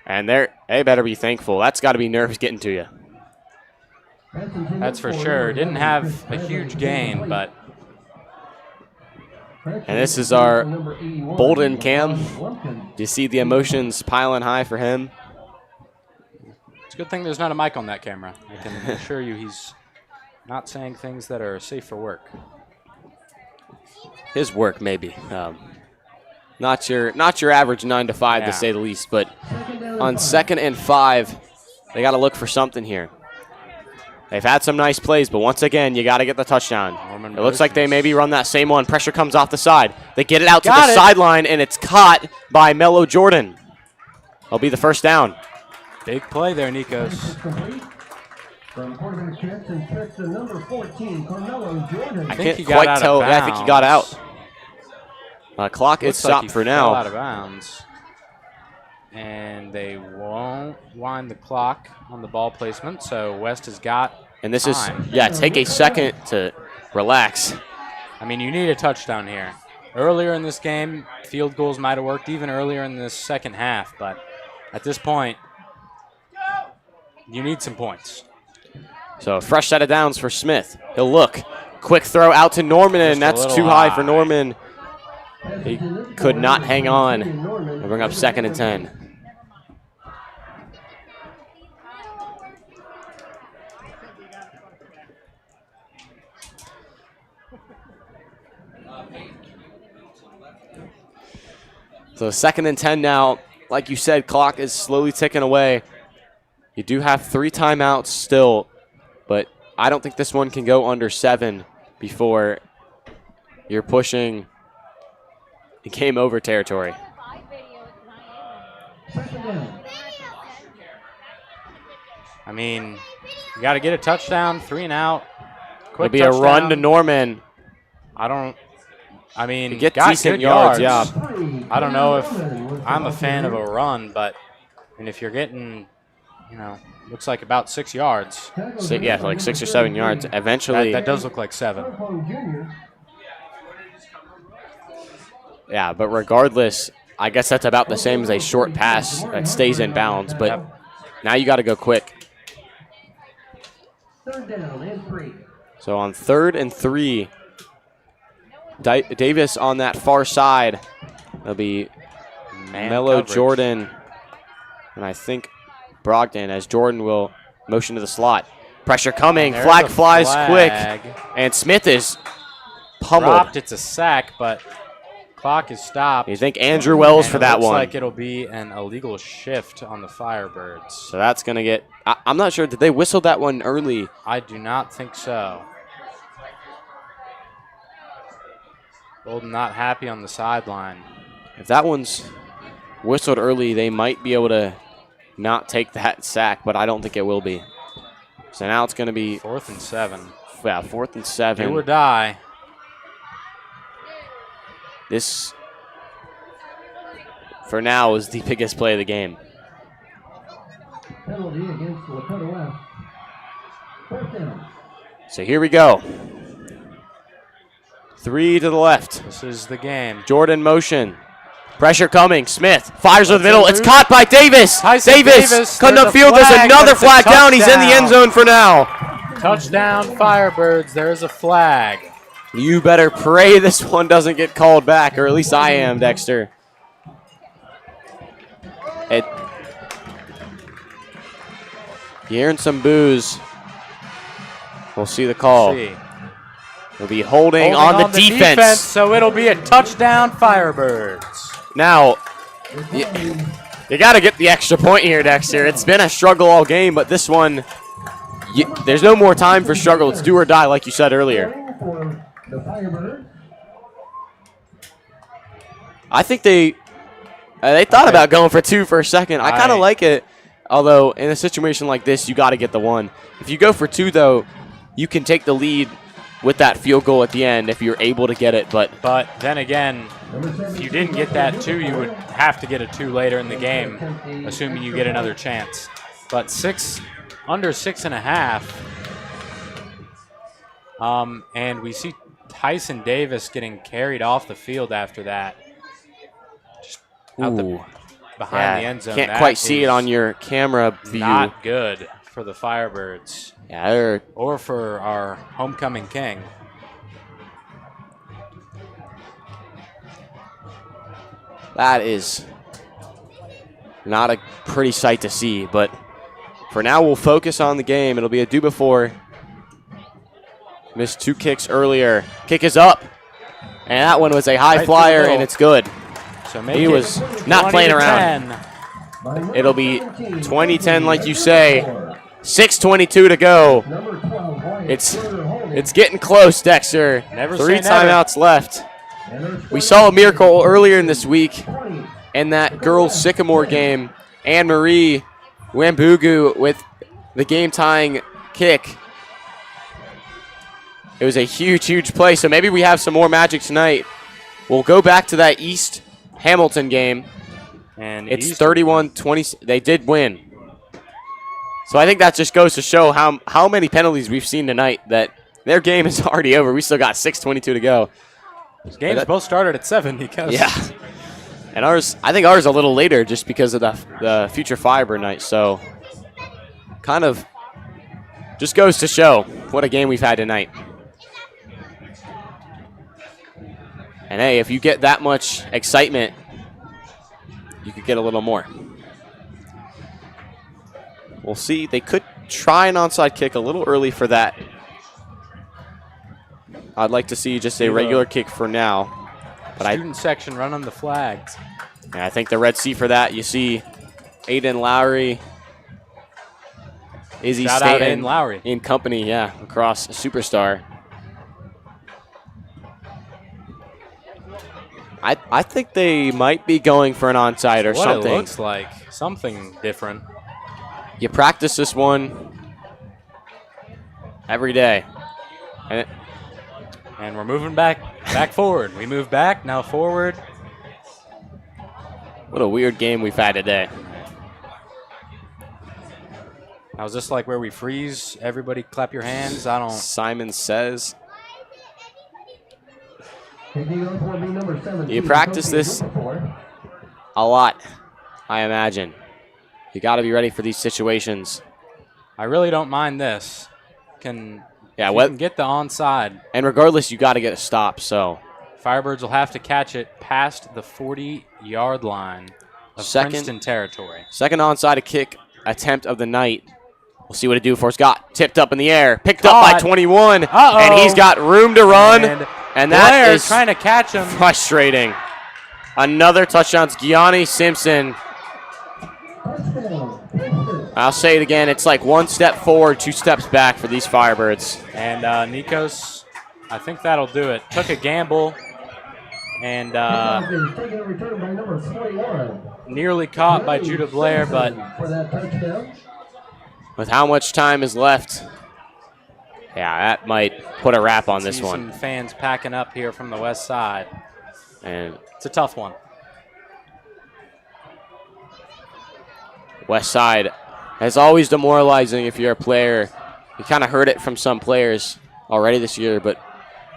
and they better be thankful. That's got to be nerves getting to you. That's for sure. Didn't have a huge gain, but And this is our Bolden Cam. Do you see the emotions piling high for him? it's a good thing there's not a mic on that camera. I can assure you he's not saying things that are safe for work. His work, maybe. Not your average 9 to 5 Yeah. to say the least. But on 2nd and 5, they got to look for something here. They've had some nice plays, but once again, you got to get the touchdown. Norman It looks like they motions. maybe run that same one. Pressure comes off the side. They get it out to Got the it. sideline, and it's caught by Mello Jordan. It'll be the first down. Big play there, Nikos. From quarterback Jackson Smith to number 14, Carmelo Jordan. I think can't he got quite out of tell. Yeah, I think he got out. bounds. Clock is Looks like stopped he for fell now. out of bounds. And they won't wind the clock on the ball placement, so West has got And this time. is, take a second to relax. I mean, you need a touchdown here. Earlier in this game, field goals might have worked even earlier in this second half, but at this point, you need some points. So a fresh set of downs for Smith. He'll look. Quick throw out to Norman, and Just a that's little too high high. for Norman. He could not hang on. They bring up 2nd and 10. So 2nd and 10 now. Like you said, clock is slowly ticking away. You do have 3 timeouts still, but I don't think this one can go under 7 before you're pushing game over territory. I mean, you got to get a touchdown, 3 and out. It'll be a run to Norman. I mean, He gets got decent good yards, yards. yeah. I don't know if I'm a fan of a run, but if you're getting, looks like about 6 yards. Yeah, like 6 or 7 yards. Eventually. That does look like 7. Yeah, but regardless, I guess that's about the same as a short pass that stays in bounds. But now you got to go quick. Third down and 3. So on 3rd and 3, Davis on that far side. It'll be Mello, coverage. Jordan, and I think Brogdon as Jordan will motion to the slot. Pressure coming. There's Flag a flies flag. quick. And Smith is pummeled. Dropped. It's a sack, but clock is stopped. You think Andrew Wells And for it that looks one. like it'll be an illegal shift on the Firebirds. So that's going to get – I'm not sure. Did they whistle that one early? I do not think so. Golden not happy on the sideline. If that one's whistled early, they might be able to not take that sack, but I don't think it will be. So now it's going to be 4th and 7. Yeah, 4th and 7. Do or die. This, for now, is the biggest play of the game. Penalty against the Lakota West. 4th down. So here we go. 3 to the left. This is the game. Jordan motion. Pressure coming. Smith fires to the middle. It's caught by Davis. Davis cutting There's a upfield. There's flag. another That's a flag down. He's in the touchdown. end zone for now. Touchdown Firebirds. There's a flag. You better pray this one doesn't get called back, or at least I am, Dexter. You're hearing some boos. We'll see the call. See. We'll be holding on the defense. So it'll be a touchdown Firebirds. Now, you got to get the extra point here, Dexter. It's been a struggle all game, but this one, there's no more time for struggle. It's do or die, like you said earlier. For the Firebirds. I think they thought about going for 2 for a second. I kind of like it, although in a situation like this, you got to get the 1. If you go for 2, though, you can take the lead with that field goal at the end if you're able to get it. But then again, if you didn't get that 2, you would have to get a 2 later in the game, assuming you get another chance. But under 6.5. And we see Tyson Davis getting carried off the field after that. Just out behind the end zone. Can't That quite see it is on your camera view. Not good for the Firebirds. Yeah, or for our homecoming king. that is not a pretty sight to see. But for now, we'll focus on the game. It'll be a do before. Missed 2 kicks earlier. Kick is up. And that one was a high Right flyer, and it's good. So He was not playing around. It'll be 20-10, like you say. 6:22 to go. Number 12, White. It's getting close, Dexter. Never 3 say never. timeouts left. We saw a miracle earlier in this week in that girls' Sycamore game. Anne Marie Wambugu with the game-tying kick. It was a huge, huge play. So maybe we have some more magic tonight. We'll go back to that East Hamilton game. And It's 31-20. They did win. So I think that just goes to show how many penalties we've seen tonight, that their game is already over. We still got 6:22 to go. Games both started at 7 because Yeah. And I think ours a little later just because of the future Fiber night. So kind of just goes to show what a game we've had tonight. And hey, if you get that much excitement, you could get a little more. We'll see. They could try an onside kick a little early for that. I'd like to see just a regular kick for now. But student section run on the flags. I think the Red Sea for that. You see Aiden Lowry, Izzy Shout out Staten Aiden Lowry. in company, across a superstar. I think they might be going for an onside or something. It looks like something different. You practice this one every day. And we're moving back forward. We move back, now forward. What a weird game we've had today. Now, is this like where we freeze? Everybody clap your hands? I don't. Simon says. You You practice this a lot, I imagine. You got to be ready for these situations. I really don't mind this. Can get the onside. And regardless, you got to get a stop. So Firebirds will have to catch it past the 40-yard line of Princeton territory. Second onside kick attempt of the night. We'll see what it do for Scott. Tipped up in the air, picked up by 21, and he's got room to run. And that Blair is trying to catch him. Frustrating. Another touchdown. It's Gianni Simpson. I'll say it again. It's like 1 step forward, 2 steps back for these Firebirds. And Nikos, I think that'll do it. Took a gamble and nearly caught by Judah Blair, but with how much time is left, yeah, that might put a wrap on this one. Some fans packing up here from the west side. And it's a tough one. West side is always demoralizing if you're a player. You kind of heard it from some players already this year, but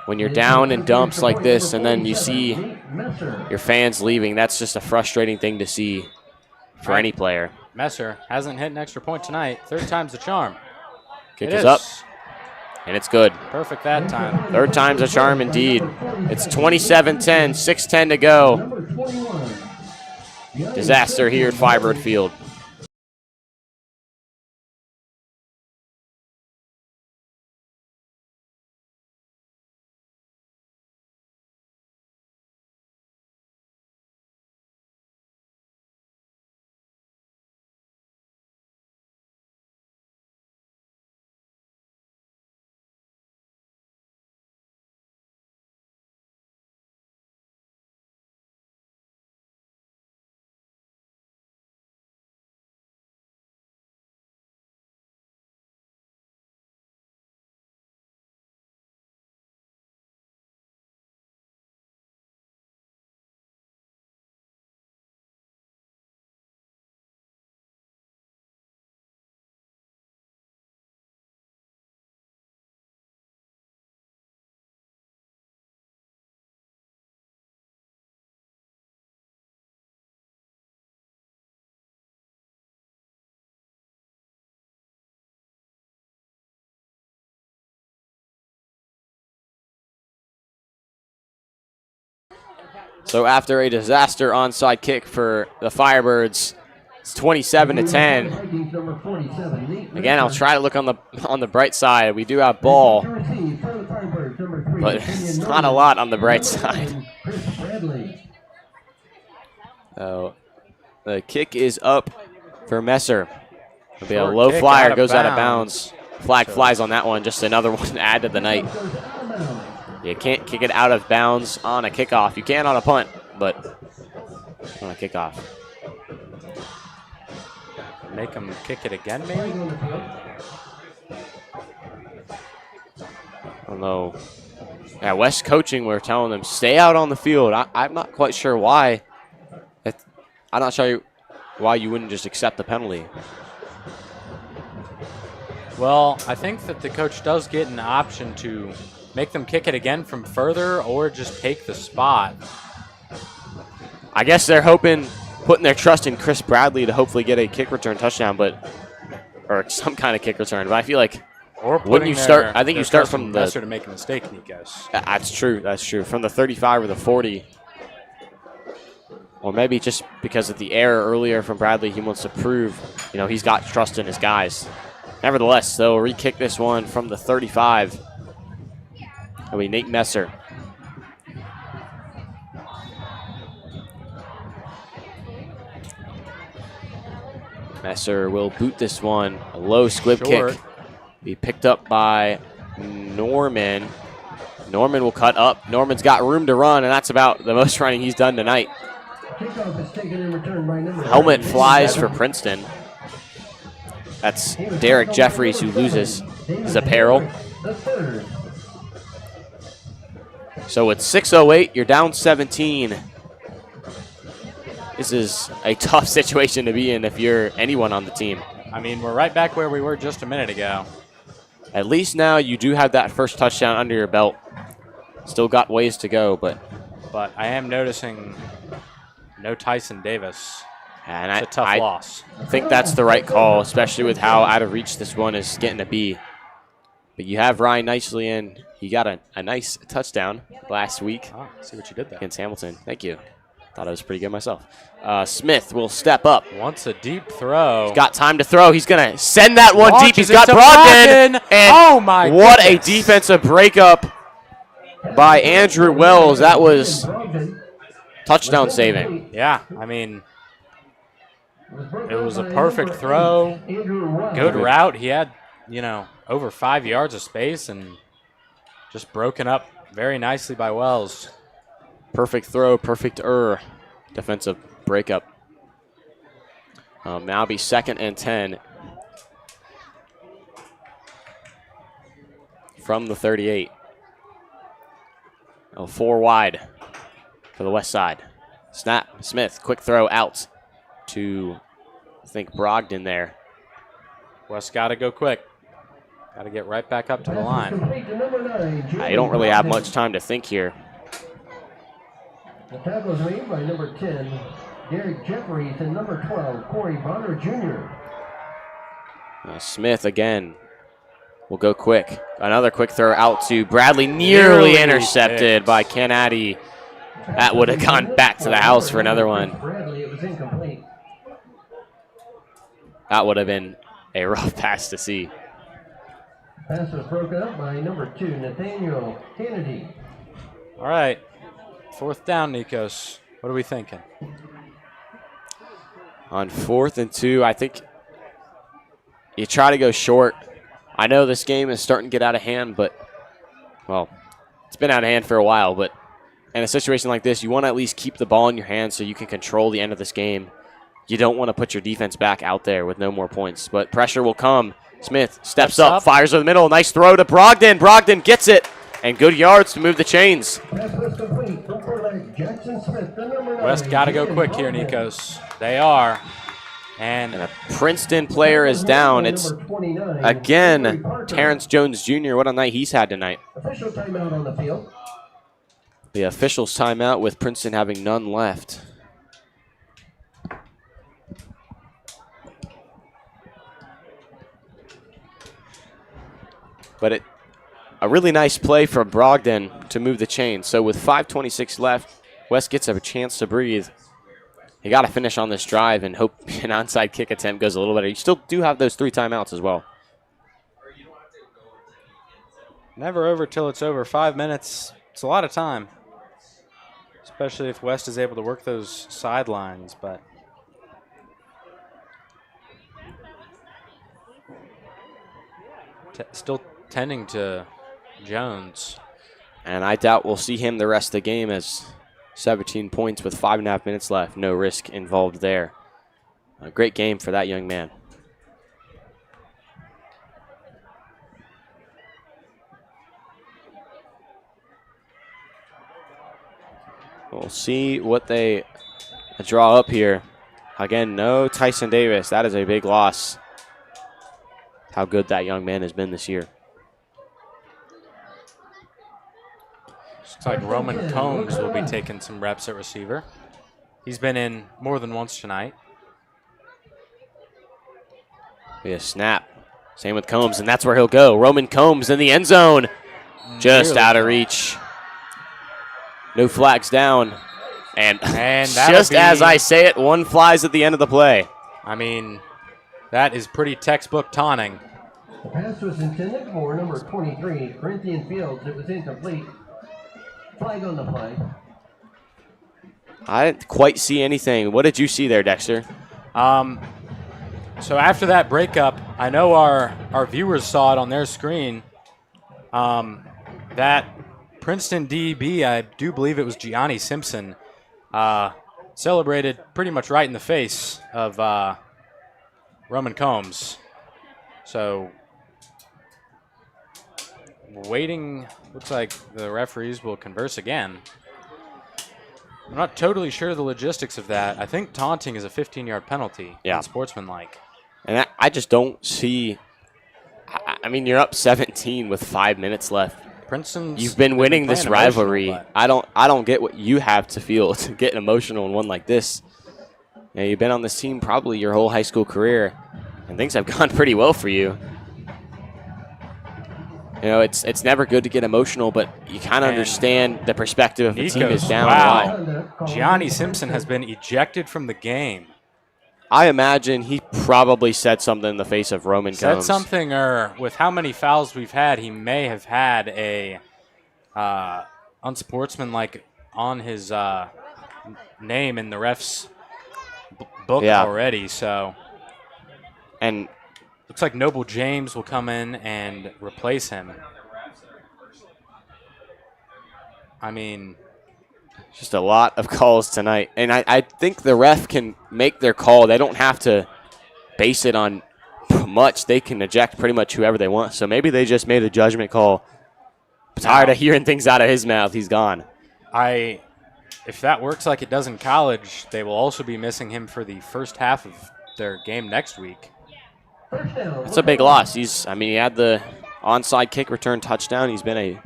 when you're down in dumps like this and then you see your fans leaving, that's just a frustrating thing to see for any player. Messer hasn't hit an extra point tonight. 3rd time's the charm. Kick is up, and it's good. Perfect that time. 3rd time's a charm indeed. It's 27-10, 6:10 to go. Disaster here at Firebird Field. So after a disaster onside kick for the Firebirds, it's 27-10. Again, I'll try to look on the bright side. We do have ball, but it's not a lot on the bright side. So the kick is up for Messer. It'll be a low flyer, goes out of bounds. Flag flies on that one. Just another one to add to the night. You can't kick it out of bounds on a kickoff. You can on a punt, but on a kickoff. Make them kick it again, maybe? I don't know. Yeah, West coaching, we're telling them, stay out on the field. I'm not quite sure why. I'm not sure why you wouldn't just accept the penalty. Well, I think that the coach does get an option to make them kick it again from further or just take the spot. I guess they're putting their trust in Chris Bradley to hopefully get a kick return touchdown, or some kind of kick return. But I feel like, wouldn't you start? I think you start from the Messer to make a mistake, Nikos. That's true. That's true. From the 35 or the 40. Or maybe just because of the error earlier from Bradley, he wants to prove, he's got trust in his guys. Nevertheless, they'll re-kick this one from the 35. It'll be Nate Messer. Messer will boot this one. A low squib kick. Be picked up by Norman. Norman will cut up. Norman's got room to run, and that's about the most running he's done tonight. Helmet flies for Princeton. That's Derek Jeffries who loses his apparel. So with 6:08, you're down 17. This is a tough situation to be in if you're anyone on the team. I mean, we're right back where we were just a minute ago. At least now you do have that first touchdown under your belt. Still got ways to go, but I am noticing no Tyson Davis. and It's a tough loss. I think that's the right call, especially with how out of reach this one is getting to be. But you have Ryan Nicely in. He got a nice touchdown last week Oh, see what you did there. against Hamilton. Thank you. Thought I was pretty good myself. Smith will step up. Wants a deep throw. Got time to throw. He's going to send that one deep. He's Launches got it to Brogdon. Brogdon. And Oh, my what a goodness. defensive breakup by Andrew Wells. That was touchdown saving. Yeah, I mean, it was a perfect throw. Good route. He had, over 5 yards of space and just broken up very nicely by Wells. Perfect throw, perfect defensive breakup. Now be 2nd and 10 from the 38. 4 wide for the west side. Snap, Smith, quick throw out to, I think, Brogdon there. West got to go quick. Got to get right back up to the line. You don't really have much time to think here. The tackle is made by number 10, Derek Jeffries, and number 12, Corey Bonner Jr. Smith again will go quick. Another quick throw out to Bradley, nearly intercepted picked by Ken Addy. That would have gone back to the house for another one. Bradley, it was incomplete. That would have been a rough pass to see. Pass was broken up by number 2, Nathaniel Kennedy. All right. 4th down, Nikos. What are we thinking? On 4th and 2, I think you try to go short. I know this game is starting to get out of hand, but, well, it's been out of hand for a while, but in a situation like this, you want to at least keep the ball in your hands so you can control the end of this game. You don't want to put your defense back out there with no more points, but pressure will come. Smith steps up, fires over the middle. Nice throw to Brogdon. Brogdon gets it, and good yards to move the chains. West got to go quick here, Nikos. They are. And a Princeton player is down. It's, again, Terrence Jones Jr. What a night he's had tonight. Official timeout on the field. The officials timeout with Princeton having none left. But a really nice play from Brogdon to move the chain. So with 5:26 left, West gets a chance to breathe. You got to finish on this drive and hope an onside kick attempt goes a little better. You still do have those 3 timeouts as well. never over till it's over. 5 minutes, it's a lot of time, especially if West is able to work those sidelines. But still tending to Jones. And I doubt we'll see him the rest of the game, as 17 points with 5.5 minutes left. No risk involved there. A great game for that young man. We'll see what they draw up here. Again, no Tyson Davis. That is a big loss. How good that young man has been this year. Looks like Roman Combs will be taking some reps at receiver. He's been in more than once tonight. A snap. Same with Combs, and that's where he'll go. Roman Combs in the end zone. Just out of reach. No flags down. And just as I say it, one flies at the end of the play. I mean, that is pretty textbook taunting. The pass was intended for number 23, Corinthian Fields. It was incomplete. Flag on the play. I didn't quite see anything. What did you see there, Dexter? So after that breakup, I know our viewers saw it on their screen. That Princeton DB, I do believe it was Gianni Simpson, celebrated pretty much right in the face of Roman Combs. So waiting. Looks like the referees will converse again. I'm not totally sure of the logistics of that. I think taunting is a 15-yard penalty. Yeah. Sportsmanlike. And I just don't see. I mean, you're up 17 with 5 minutes left. Princeton's You've been winning this rivalry. but- I don't get what you have to feel to get emotional in one like this. You know, you've been on this team probably your whole high school career, and things have gone pretty well for you. You know, it's never good to get emotional, but you kind of understand the perspective of the team is down. Wow. Gianni Simpson has been ejected from the game. I imagine he probably said something in the face of Roman Said Combs. something, or with how many fouls we've had, he may have had a unsportsmanlike on his name in the ref's book already. So, and looks like Noble James will come in and replace him. I mean, just a lot of calls tonight. And I think the ref can make their call. They don't have to base it on much. They can eject pretty much whoever they want. So maybe they just made a judgment call. Tired of hearing things out of his mouth. He's gone. If that works like it does in college, they will also be missing him for the first half of their game next week. It's a big loss. He had the onside kick return touchdown. He's been a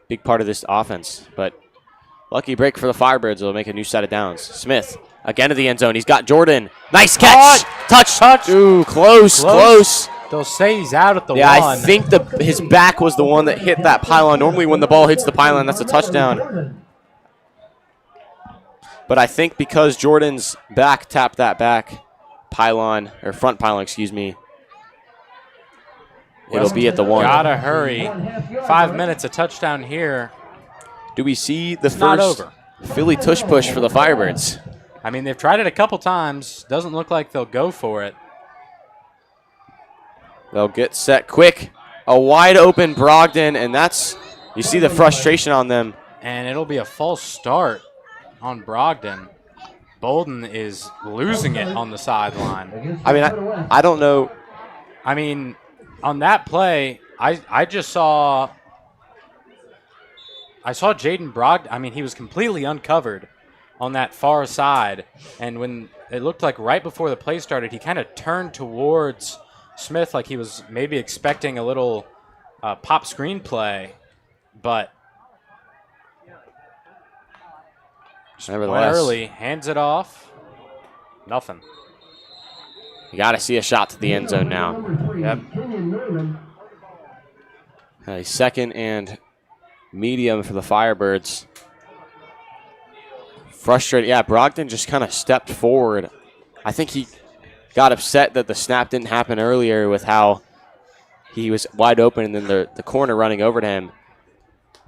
big part of this offense. But lucky break for the Firebirds. They'll make a new set of downs. Smith again to the end zone. He's got Jordan. Nice catch. Touch. Ooh, close. They'll say he's out at the one. I think his back was the one that hit that pylon. Normally when the ball hits the pylon, that's a touchdown. But I think because Jordan's back tapped that back pylon, or front pylon, excuse me, it'll be at the one. Gotta hurry. 5 minutes, a touchdown here. Do we see the It's not first over. Philly tush push for the Firebirds? I mean, they've tried it a couple times. Doesn't look like they'll go for it. They'll get set quick. A wide open Brogdon, and you see the frustration on them. And it'll be a false start on Brogdon. Bolden is losing it on the sideline. I mean, I don't know. I mean, on that play, I just saw Jaden Brogdon. I mean, he was completely uncovered on that far side. And when it looked like right before the play started, he kind of turned towards Smith like he was maybe expecting a little pop screen play. But nevertheless, went early, hands it off. Nothing. You got to see a shot to the end zone now. Yep. A second and medium for the Firebirds. Frustrated. Yeah, Brogdon just kind of stepped forward. I think he got upset that the snap didn't happen earlier with how he was wide open and then the corner running over to him.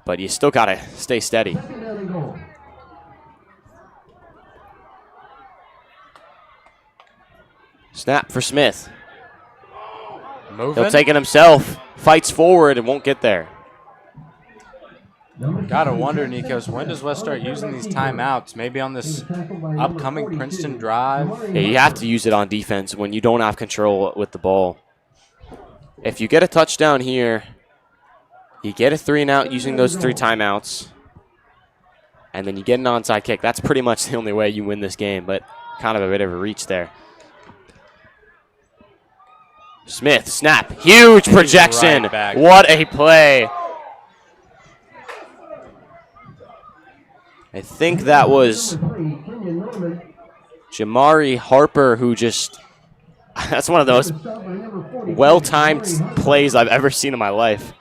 But you still got to stay steady. Snap for Smith. Moving. He'll take it himself. Fights forward and won't get there. Gotta wonder, Nikos, when does West start using these timeouts? Maybe on this upcoming Princeton drive? Yeah, you have to use it on defense when you don't have control with the ball. If you get a touchdown here, you get a 3-and-out using those 3 timeouts, and then you get an onside kick. That's pretty much the only way you win this game, but kind of a bit of a reach there. Smith, snap. Huge projection. Right back. What a play. I think that was Jamari Harper who just, that's one of those well-timed plays I've ever seen in my life.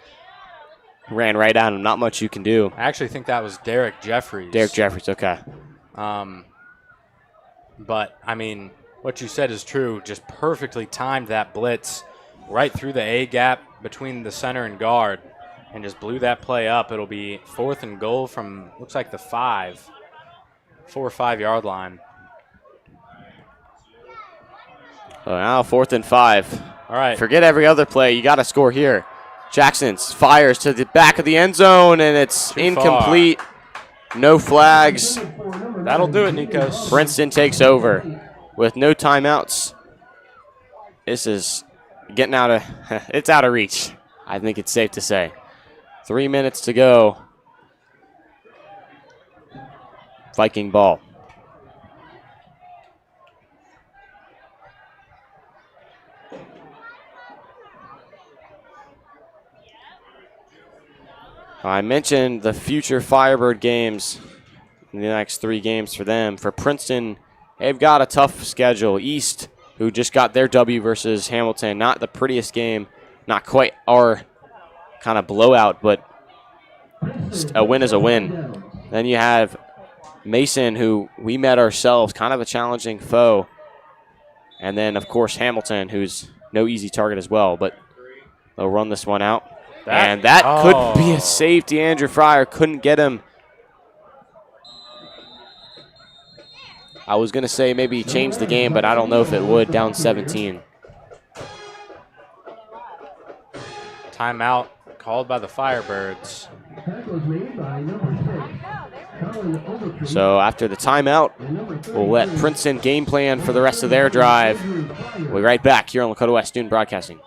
Ran right down him, not much you can do. I actually think that was Derek Jeffries. Derek Jeffries, okay. But, I mean, what you said is true. Just perfectly timed that blitz right through the A gap between the center and guard and just blew that play up. It'll be 4th and goal from, looks like the 4 or 5 yard line. So now 4th and 5. All right. Forget every other play. You got to score here. Jackson fires to the back of the end zone, and it's Too incomplete. No flags. That'll do it, Nikos. Princeton takes over with no timeouts. This is getting out of, it's out of reach. I think it's safe to say. 3 minutes to go. Viking ball. I mentioned the future Firebird games in the next 3 games for them. For Princeton, they've got a tough schedule. East, who just got their W versus Hamilton, not the prettiest game, not quite our kind of blowout, but a win is a win. Then you have Mason, who we met ourselves, kind of a challenging foe. And then, of course, Hamilton, who's no easy target as well, but they'll run this one out. And that could be a safety. Andrew Fryer couldn't get him. I was going to say maybe change the game, but I don't know if it would. Down 17. Timeout called by the Firebirds. So after the timeout, we'll let Princeton game plan for the rest of their drive. We'll be right back here on Lakota West Student Broadcasting.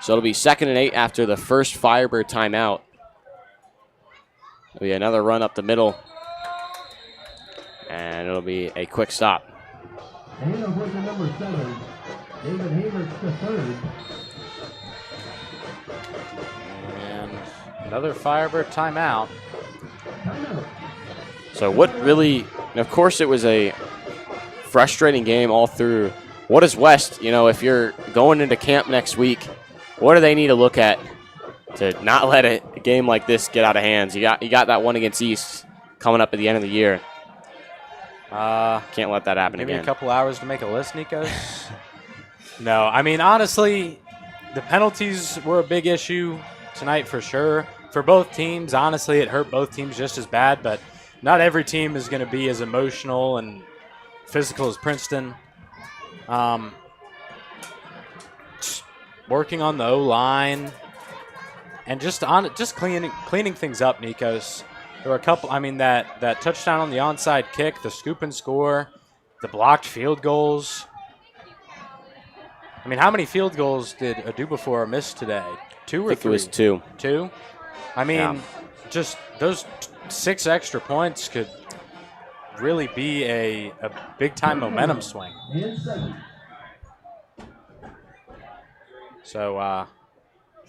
So it'll be 2nd and 8 after the first Firebird timeout. It'll be another run up the middle. And it'll be a quick stop. And with the number 7, David Havertz the third. And another Firebird timeout. So what really, of course it was a frustrating game all through. What is West, if you're going into camp next week, what do they need to look at to not let a game like this get out of hands? You got that one against East coming up at the end of the year. Can't let that happen maybe again. A couple hours to make a list, Nikos? No, I mean, honestly, the penalties were a big issue tonight for sure. For both teams, honestly, it hurt both teams just as bad, but not every team is going to be as emotional and physical as Princeton. Working on the O-line and just cleaning things up, Nikos. There were a couple, that touchdown on the onside kick, the scoop and score, the blocked field goals. How many field goals did Adubafor miss today? 2 or 3? I think it was 2. 2? Just those 6 extra points could really be a big-time momentum swing. So,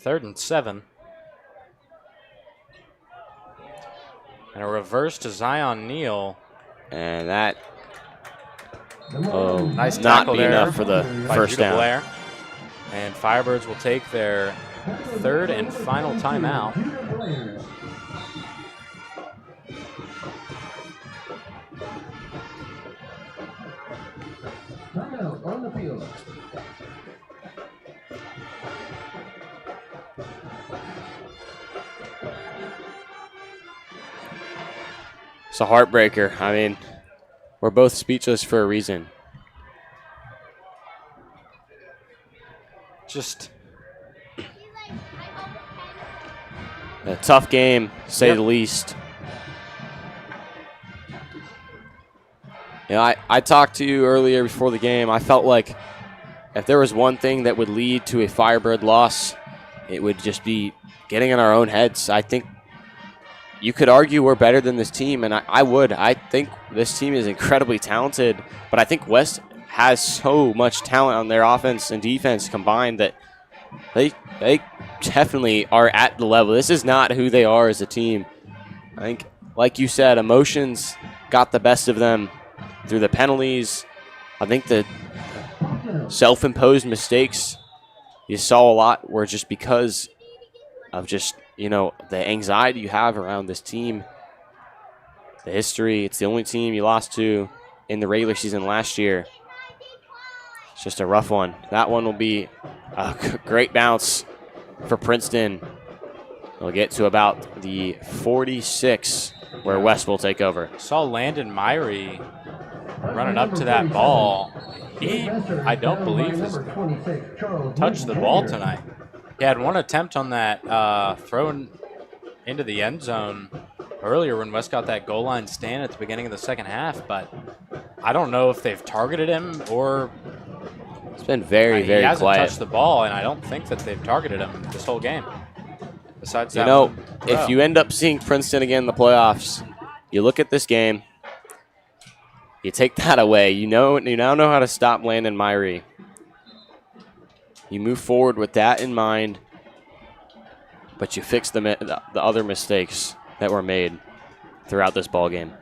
3rd and 7. And a reverse to Zion Neal. And that nice not tackle be there enough for the by first Judah down. Blair. And Firebirds will take their 3rd and final timeout. Timeout on the field. It's a heartbreaker. We're both speechless for a reason. Just a tough game, to say the least. I talked to you earlier before the game. I felt like if there was one thing that would lead to a Firebird loss, it would just be getting in our own heads. I think you could argue we're better than this team, and I would. I think this team is incredibly talented, but I think West has so much talent on their offense and defense combined that they definitely are at the level. This is not who they are as a team. I think like you said, emotions got the best of them through the penalties. I think the self-imposed mistakes you saw a lot were just because of just, the anxiety you have around this team, the history. It's the only team you lost to in the regular season last year. It's just a rough one. That one will be a great bounce for Princeton. They'll get to about the 46 where West will take over. Saw Landon Myrie running up to that ball. He, I don't believe, has touched the ball tonight. He had one attempt on that throw into the end zone earlier when West got that goal line stand at the beginning of the second half, but I don't know if they've targeted him or... It's been very, very quiet. He hasn't touched the ball, and I don't think that they've targeted him this whole game. Besides that, if you end up seeing Princeton again in the playoffs, you look at this game, you take that away. You now know how to stop Landon Myrie. You move forward with that in mind, but you fix the other mistakes that were made throughout this ball game.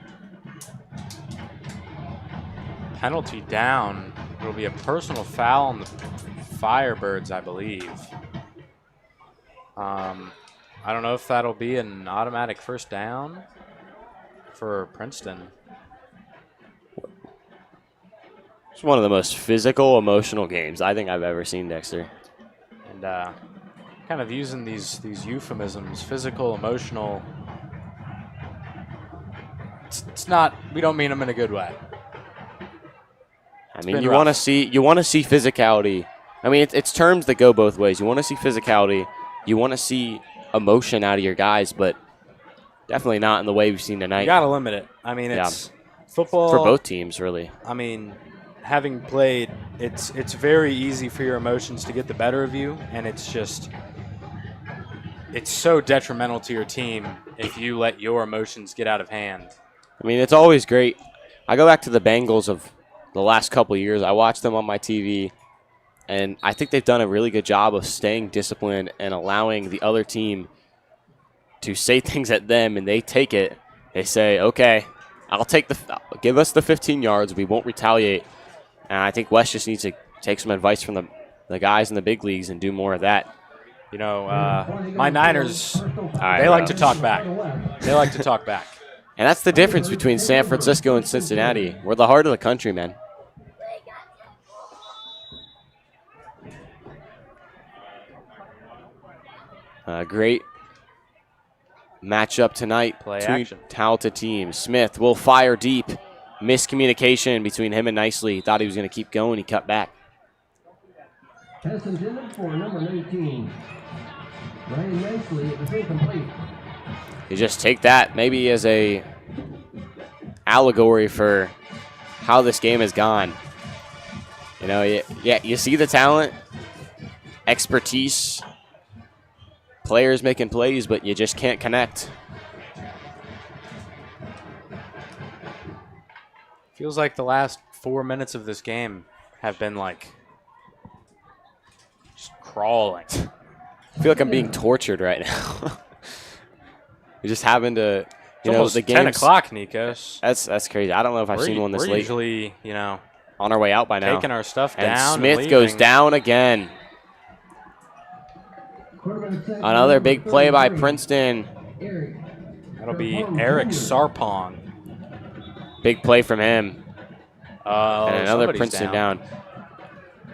Penalty down. It'll be a personal foul on the Firebirds, I believe. I don't know if that'll be an automatic first down for Princeton. It's one of the most physical, emotional games I think I've ever seen, Dexter. And kind of using these euphemisms, physical, emotional. It's not. We don't mean them in a good way. I mean, you want to see physicality. I mean, it's terms that go both ways. You want to see physicality. You want to see emotion out of your guys, but definitely not in the way we've seen tonight. You got to limit it. I mean, it's football. For both teams, really. I mean, having played, it's very easy for your emotions to get the better of you, and it's so detrimental to your team if you let your emotions get out of hand. I mean, it's always great. I go back to the Bengals of the last couple of years. I watch them on my TV, and I think they've done a really good job of staying disciplined and allowing the other team to say things at them, and they take it. They say, okay, give us the 15 yards. We won't retaliate. And I think West just needs to take some advice from the guys in the big leagues and do more of that. My Niners, they like to talk back. They like to talk back. And that's the difference between San Francisco and Cincinnati. We're the heart of the country, man. Great matchup tonight. Two talented teams. Smith will fire deep. Miscommunication between him and Nicely. Thought he was going to keep going. He cut back. Pass intended for number 19. Ryan Nicely, it was incomplete. You just take that maybe as a allegory for how this game has gone. You see the talent, expertise, players making plays, but you just can't connect. Feels like the last 4 minutes of this game have been like just crawling. I feel like I'm being tortured right now. We just happen to, the game's 10 o'clock, Nikos. That's crazy. I don't know if I've seen one this late. We're usually, on our way out by now. Taking our stuff down. And Smith goes down again. Another big play by Princeton. That'll be Eric Sarpong. Big play from him. And another Princeton down.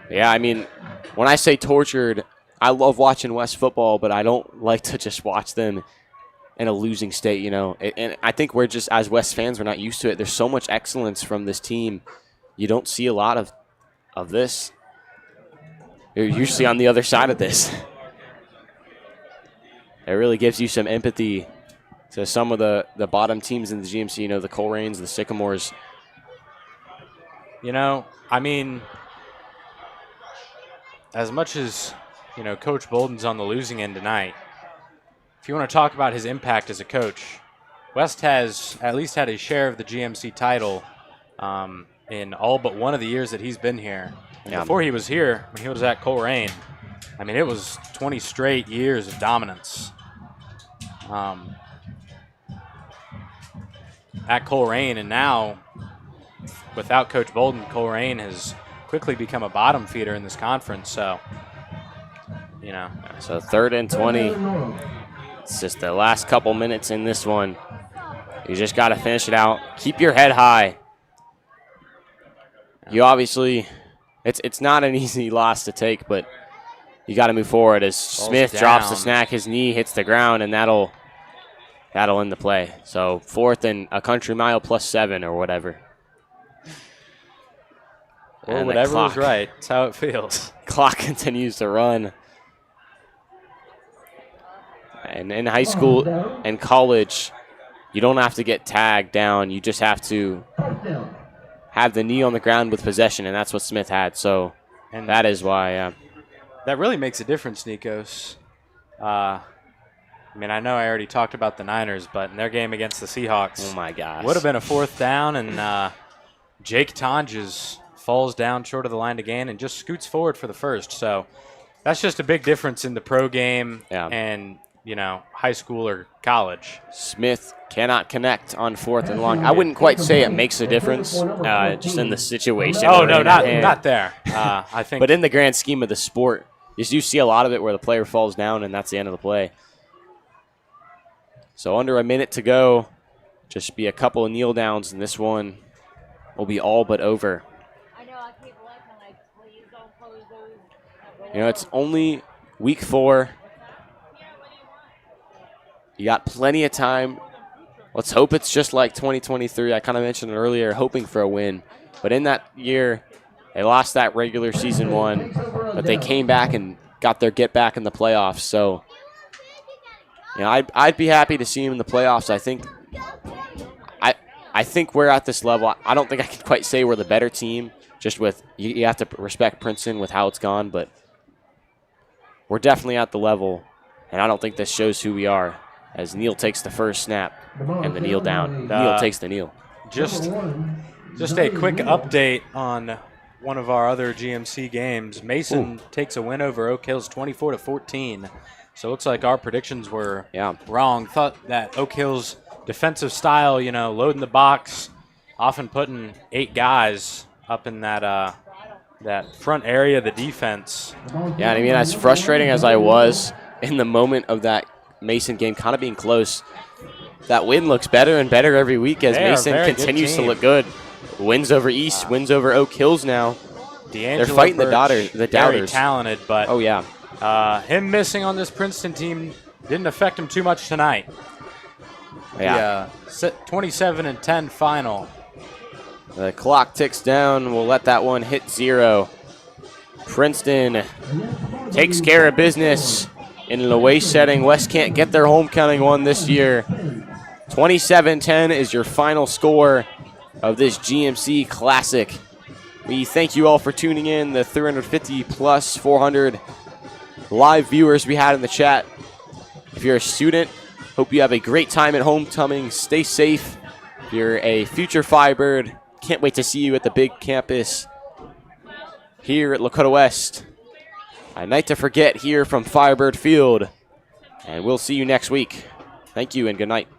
Yeah, I mean, when I say tortured, I love watching West football, but I don't like to just watch them in a losing state, And I think we're just, as West fans, we're not used to it. There's so much excellence from this team. You don't see a lot of this. You're usually on the other side of this. It really gives you some empathy to some of the bottom teams in the GMC, the Colerains, the Sycamores. I mean, as much as, Coach Bolden's on the losing end tonight, if you want to talk about his impact as a coach, West has at least had a share of the GMC title in all but one of the years that he's been here. And before he was here, when he was at Colerain, I mean, it was 20 straight years of dominance. at Coleraine, and now without Coach Bolden, Coleraine has quickly become a bottom feeder in this conference. So, you know. So 3rd and 20. It's just the last couple minutes in this one. You just got to finish it out. Keep your head high. You obviously, it's not an easy loss to take, but you got to move forward as Smith drops the snack. His knee hits the ground, and that'll end the play. So 4th and a country mile plus 7 or whatever. Or and whatever is right. That's how it feels. Clock continues to run. And in high school and college, you don't have to get tagged down. You just have to have the knee on the ground with possession, and that's what Smith had. So and that is why. That really makes a difference, Nikos. I mean, I know I already talked about the Niners, but in their game against the Seahawks, oh my gosh, would have been a 4th down, and Jake Tonges falls down short of the line to gain and just scoots forward for the first. So that's just a big difference in the pro game and, you know, high school or college. Smith cannot connect on 4th and long. I wouldn't quite say it makes a difference, just in the situation. Oh, no, not there. I think. But in the grand scheme of the sport, you do see a lot of it where the player falls down and that's the end of the play. So under a minute to go, just be a couple of kneel downs, and this one will be all but over. You know, it's only week 4. You got plenty of time. Let's hope it's just like 2023. I kind of mentioned it earlier, hoping for a win. But in that year, they lost that regular season one, but they came back and got their get back in the playoffs. So, you know, I'd be happy to see them in the playoffs. I think we're at this level. I don't think I can quite say we're the better team, just with you have to respect Princeton with how it's gone, but we're definitely at the level, and I don't think this shows who we are. As Neal takes the first snap and the kneel down. Neal takes the kneel. Just a quick update on one of our other GMC games. Mason takes a win over Oak Hills 24-14. So it looks like our predictions were wrong. Thought that Oak Hills defensive style, you know, loading the box, often putting 8 guys up in that that front area of the defense. Yeah, I mean, as frustrating as I was in the moment of that Mason game kind of being close, that win looks better and better every week as Mason continues to look good. Wins over East, wins over Oak Hills now. They're fighting the doubters. Very talented, but him missing on this Princeton team didn't affect him too much tonight. Yeah. 27-10 final. The clock ticks down. We'll let that one hit 0. Princeton takes care of business in an away setting. West can't get their homecoming one this year. 27-10 is your final score of this GMC Classic. We thank you all for tuning in, the 350 plus 400 live viewers we had in the chat. If you're a student, hope you have a great time at homecoming. Stay safe. If you're a future Firebird, can't wait to see you at the big campus here at Lakota West. A night to forget here from Firebird Field. And we'll see you next week. Thank you and good night.